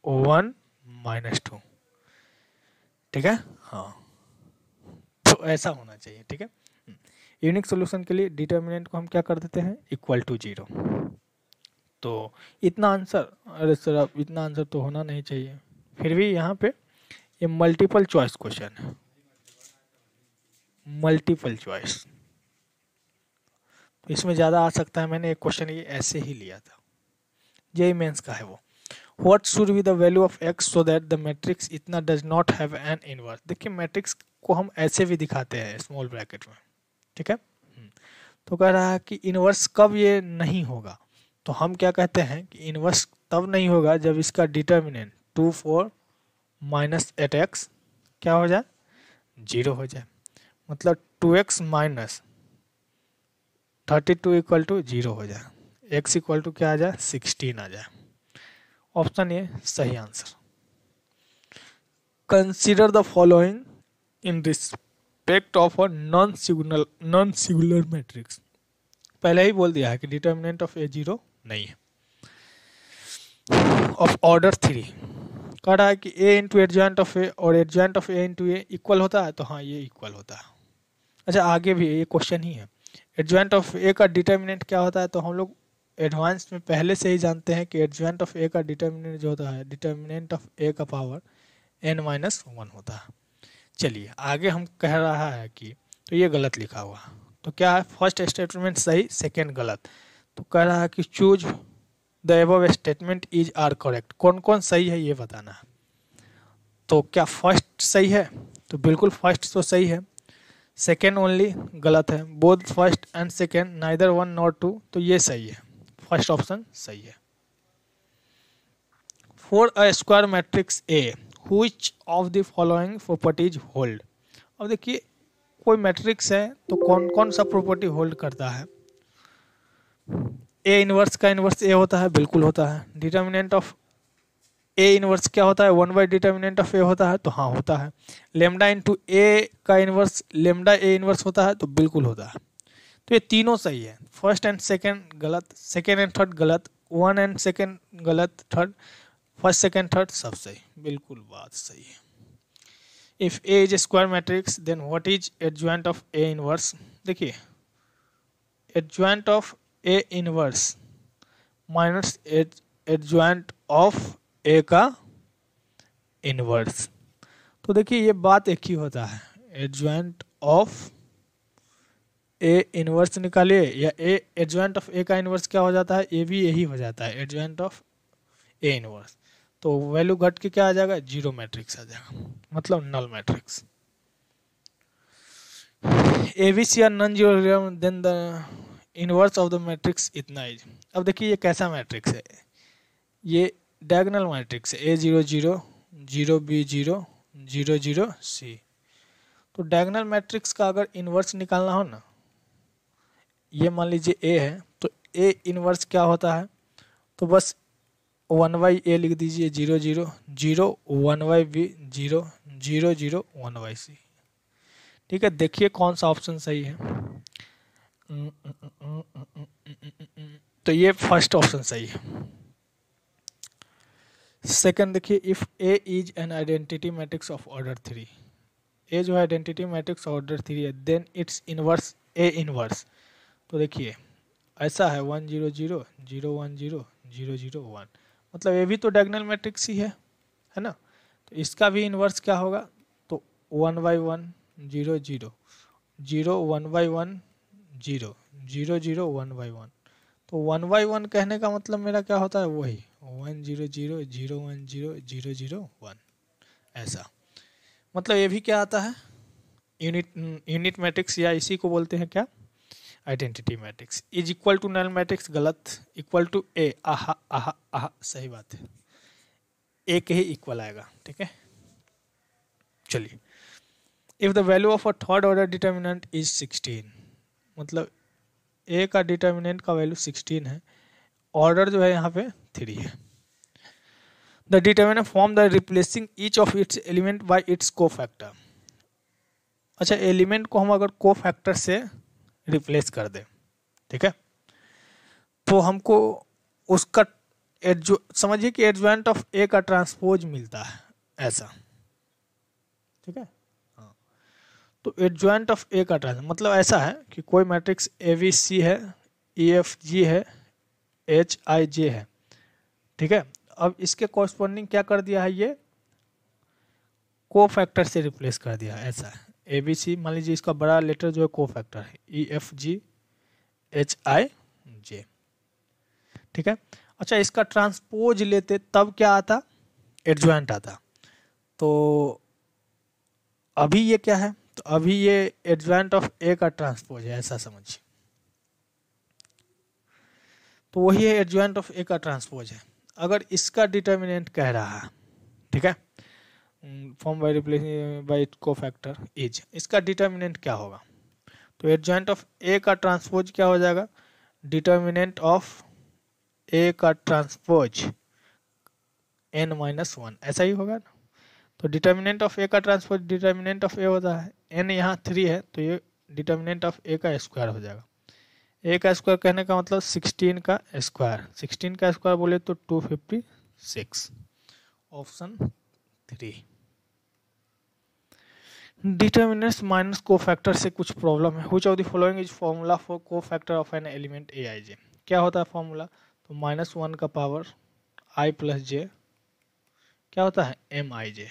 1 माइनस 2। ठीक है, हाँ, तो ऐसा होना चाहिए। ठीक है, यूनिक सॉल्यूशन के लिए डिटर्मिनेंट को हम क्या कर देते हैं इक्वल टू 0। तो इतना आंसर, अरे सर अब इतना आंसर तो होना नहीं चाहिए, फिर भी यहाँ पे ये मल्टीपल चॉइस क्वेश्चन है, मल्टीपल चॉइस, तो इसमें ज़्यादा आ सकता है। मैंने एक क्वेश्चन ये ऐसे ही लिया था, जेईई मेंस का है वो। What should be the value of x so that the matrix इतना does not have an inverse। देखिए मैट्रिक्स को हम ऐसे भी दिखाते हैं स्मॉल ब्रैकेट में। ठीक है, तो कह रहा है कि इनवर्स कब ये नहीं होगा, तो हम क्या कहते हैं कि इनवर्स तब नहीं होगा जब इसका डिटर्मिनेंट 2 4 माइनस 8x क्या हो जाए 0 हो जाए, मतलब 2x माइनस 32 इक्वल टू 0 हो जाए, x इक्वल टू क्या आ जाए 16 आ जाए। ऑप्शन ए सही answer. Consider the following in respect of a non singular matrix. पहले ही बोल दिया है कि डिटर्मिनेंट ऑफ ए 0 नहीं है, ऑफ ऑर्डर 3। कह रहा है कि ए इंटू एडजॉइंट ऑफ ए और adjoint of A into A equal होता है, तो हाँ ये इक्वल होता है। अच्छा, आगे भी ये क्वेश्चन ही है, एडजॉइंट ऑफ ए का डिटर्मिनेंट क्या होता है, तो हम लोग एडवांस में पहले से ही जानते हैं कि एडजॉइंट ऑफ ए का डिटर्मिनेंट जो होता है डिटर्मिनेंट ऑफ ए का पावर n-1 होता है। चलिए आगे हम कह रहा है कि तो ये गलत लिखा हुआ, तो क्या है फर्स्ट स्टेटमेंट सही सेकंड गलत, तो कह रहा है कि choose the above statement is are correct. कौन कौन सही है ये बताना है। तो क्या फर्स्ट सही है, तो बिल्कुल फर्स्ट तो सही है, सेकेंड ओनली गलत है, both first and second neither 1 not 2, तो ये सही है, फर्स्ट ऑप्शन सही है। For a square matrix A which of the following properties hold. अब देखिए कोई मैट्रिक्स है तो कौन कौन सा प्रॉपर्टी होल्ड करता है। ए इनवर्स का इनवर्स ए होता है, बिल्कुल होता है। डिटर्मिनेंट ऑफ ए इनवर्स क्या होता है 1 बाई डिटर्मिनेंट ऑफ ए होता है, तो हाँ होता है। लेमडा इंटू ए का इनवर्स लेमडा ए इनवर्स होता है, तो बिल्कुल होता है। तो ये तीनों सही है, फर्स्ट एंड सेकंड गलत, सेकंड एंड थर्ड गलत, 1 एंड सेकंड गलत, थर्ड फर्स्ट सेकंड थर्ड सब सही, बिल्कुल बात सही है। If A is a square matrix then what is adjoint of a inverse. देखिए adjoint of a inverse minus adjoint of a का इनवर्स, तो देखिए ये बात एक ही होता है, एडजॉइंट ऑफ ए इनवर्स निकालिए या ए एडजॉइंट ऑफ ए का इनवर्स क्या हो जाता है, ए भी यही हो जाता है एडजॉइंट ऑफ ए इनवर्स, तो वैल्यू घट के क्या आ जाएगा 0 मैट्रिक्स आ जाएगा, मतलब null matrix. ABC are non zero then the inverse of the matrix इतना इज। अब देखिए ये कैसा मैट्रिक्स है, ये डायगोनल मैट्रिक्स है A0 0 0 B0 0 0 C। तो डायगोनल मैट्रिक्स का अगर इनवर्स निकालना हो ना, ये मान लीजिए ए है, तो ए इनवर्स क्या होता है, तो बस 1/a लिख दीजिए, 0 0 0 1/b 0 0 0 1/c। ठीक है, देखिए कौन सा ऑप्शन सही है। तो ये फर्स्ट ऑप्शन सही है। सेकंड देखिए, if A is an identity matrix of order 3, A जो है आइडेंटिटी मैट्रिक्स ऑर्डर 3 है, then its inverse A inverse. तो देखिए ऐसा है 1 0 0 0 1 0 0 0 1, मतलब ये भी तो डायगोनल मैट्रिक्स ही है ना। तो इसका भी इनवर्स क्या होगा, तो 1/1 0 0 0 1/1 0 0 0 1/1। तो 1/1 कहने का मतलब मेरा क्या होता है, वही 1 0 0 0 1 0 0 0 1, ऐसा। मतलब ये भी क्या आता है, यूनिट मैट्रिक्स, या इसी को बोलते हैं क्या, identity matrix. Is equal to null matrix, गलत, इक्वल टू ए, आहा आहा आहा, सही बात है, ए के ही इक्वल आएगा। ठीक है, चलिए, if the value of a third order determinant is 16, मतलब ए का डिटर्मिनेंट का वैल्यू 16 है, ऑर्डर जो है यहाँ पे 3 है। The determinant form the replacing each of its element by it's cofactor. अच्छा, एलिमेंट को हम अगर कोफैक्टर से रिप्लेस कर दें, ठीक है, तो हमको उसका समझिए कि एडजॉइंट ऑफ ए का ट्रांसपोज मिलता है, ऐसा। ठीक है, हाँ, तो एडजॉइंट ऑफ ए का ट्रांसपोज मतलब ऐसा है कि कोई मैट्रिक्स ए बी सी है, ई एफ जी है, एच आई जे है। ठीक है, अब इसके कॉरस्पॉन्डिंग क्या कर दिया है, ये कोफैक्टर से रिप्लेस कर दिया है, ऐसा है। ए बी सी मान लीजिए इसका बड़ा लेटर जो है कोफैक्टर है, E F G H I जे। ठीक है, अच्छा, इसका ट्रांसपोज लेते तब क्या आता, एडजॉइंट आता। तो अभी ये क्या है, तो अभी ये एडजॉइंट ऑफ ए का ट्रांसपोज है, ऐसा समझिए। तो वही है एडजॉइंट ऑफ ए का ट्रांसपोज है। अगर इसका डिटर्मिनेंट कह रहा है, ठीक है, form by replacing by cofactor is, इसका डिटर्मिनेंट क्या होगा, तो एडजॉइंट ऑफ ए का ट्रांसपोज क्या हो जाएगा, डिटर्मिनेंट ऑफ ए का ट्रांसपोज n-1, ऐसा ही होगा ना। तो डिटर्मिनेंट ऑफ ए का ट्रांसपोज डिटर्मिनेंट ऑफ ए होता है, n यहाँ 3 है, तो ये डिटर्मिनेंट ऑफ ए का स्क्वायर हो जाएगा। ए का स्क्वायर कहने का मतलब 16 का स्क्वायर, 16 का स्क्वायर बोले तो 256, ऑप्शन 3। डिटर्मिनेंट्स माइनस कोफैक्टर से कुछ प्रॉब्लम है। Which of the following is formula for cofactor of an element a I j. क्या होता है फॉर्मूला, तो -1 का पावर i प्लस जे क्या होता है, एम आई जे।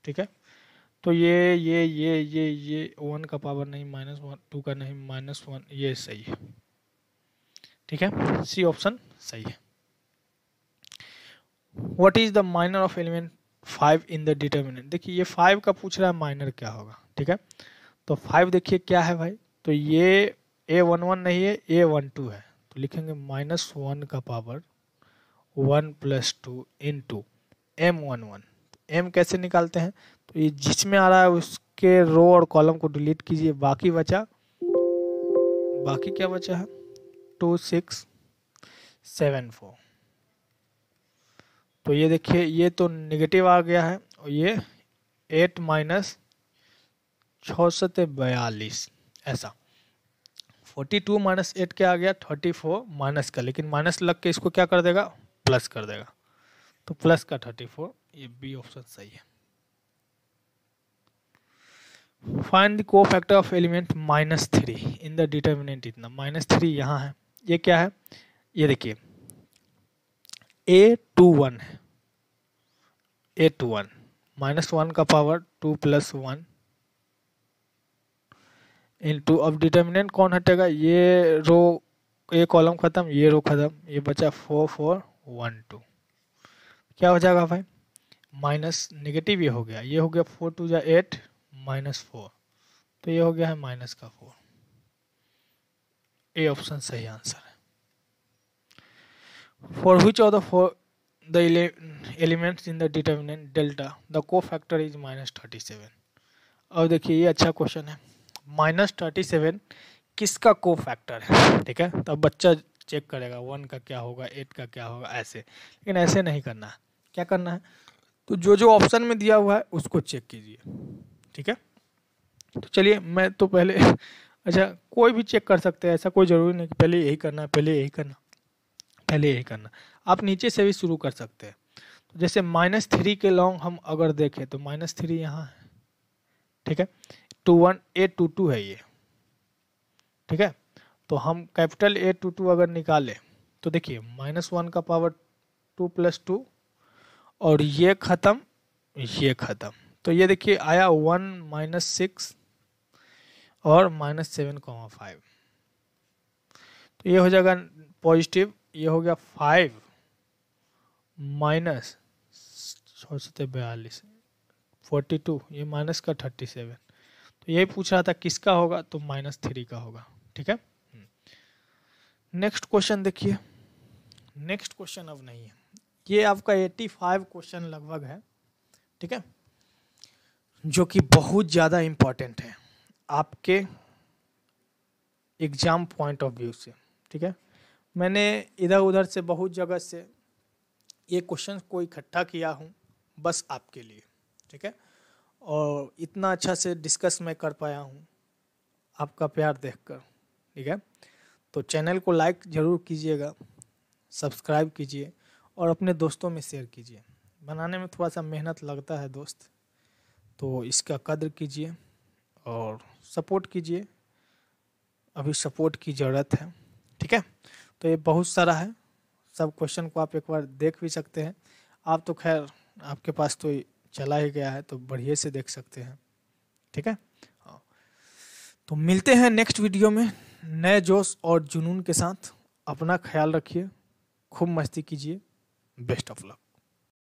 ठीक है, तो ये 1 का पावर नहीं, -1 2 का नहीं, -1, ये सही है। ठीक है, सी ऑप्शन सही है। What is the minor of element 5 in the determinant. देखिए ये 5 का पूछ रहा है, माइनर क्या होगा। ठीक है, तो 5 देखिए क्या है भाई, तो ये A11 नहीं है, A12 है, तो लिखेंगे -1 का पावर 1 + 2 × M11। M कैसे निकालते हैं, तो ये जिसमें आ रहा है उसके रो और कॉलम को डिलीट कीजिए, बाकी क्या बचा है 2674। तो ये देखिए ये तो नेगेटिव आ गया है, और ये 8 - 642, ऐसा 42 - 8 क्या आ गया 34 माइनस का, लेकिन माइनस लग के इसको क्या कर देगा, प्लस कर देगा, तो प्लस का 34, ये बी ऑप्शन सही है। Find the cofactor of element -3 in the determinant. इतना -3 यहाँ है, ये क्या है, ये देखिए A21 है, A21 -1 का पावर 2 + 1 × अब डिटर्मिनेंट कौन हटेगा, ये रो, ये कॉलम खत्म, ये रो खत्म, ये बचा 4 4 1 2, क्या हो जाएगा भाई, माइनस नेगेटिव ये हो गया, ये हो गया 4 2 = 8 -4, तो ये हो गया है -4। ए ऑप्शन सही आंसर है। For which of the elements in the determinant delta the cofactor is -37। अब देखिए ये अच्छा क्वेश्चन है, -37 किसका को फैक्टर है, ठीक है। तब बच्चा चेक करेगा 1 का क्या होगा, 8 का क्या होगा, ऐसे। लेकिन ऐसे नहीं करना है, क्या करना है, तो जो जो ऑप्शन में दिया हुआ है उसको चेक कीजिए, ठीक है। तो चलिए मैं तो पहले अच्छा कोई भी चेक कर सकते हैं, ऐसा कोई ज़रूरी नहीं कि पहले यही करना, पहले यही करना, पहले यही करना। आप नीचे से भी शुरू कर सकते हैं। तो जैसे -3 के लॉन्ग हम अगर देखें तो -3 यहाँ है, ठीक है। 21 A22 है ये, ठीक है। तो हम कैपिटल A22 अगर निकालें तो देखिए -1 का पावर 2 + 2 और ये ख़त्म, ये ख़त्म। तो ये देखिए आया 1 - 6 और -7,5। तो ये हो जाएगा पॉजिटिव, ये हो गया 5 माइनस 642 42, ये माइनस का 37। तो यही पूछ रहा था किसका होगा, तो -3 का होगा, ठीक है। नेक्स्ट क्वेश्चन देखिए, नेक्स्ट क्वेश्चन अब नहीं है, ये आपका 85 क्वेश्चन लगभग है, ठीक है, जो कि बहुत ज़्यादा इम्पोर्टेंट है आपके एग्जाम पॉइंट ऑफ व्यू से, ठीक है। मैंने इधर उधर से बहुत जगह से ये क्वेश्चन को इकट्ठा किया हूँ बस आपके लिए, ठीक है। और इतना अच्छा से डिस्कस मैं कर पाया हूँ आपका प्यार देखकर, ठीक है। तो चैनल को लाइक ज़रूर कीजिएगा, सब्सक्राइब कीजिए और अपने दोस्तों में शेयर कीजिए। बनाने में थोड़ा सा मेहनत लगता है दोस्त, तो इसका कद्र कीजिए और सपोर्ट कीजिए, अभी सपोर्ट की ज़रूरत है, ठीक है। तो ये बहुत सारा है, सब क्वेश्चन को आप एक बार देख भी सकते हैं। आप तो खैर आपके पास तो चला ही गया है तो बढ़िया से देख सकते हैं, ठीक है। तो मिलते हैं नेक्स्ट वीडियो में नए जोश और जुनून के साथ। अपना ख्याल रखिए, खूब मस्ती कीजिए, बेस्ट ऑफ लक।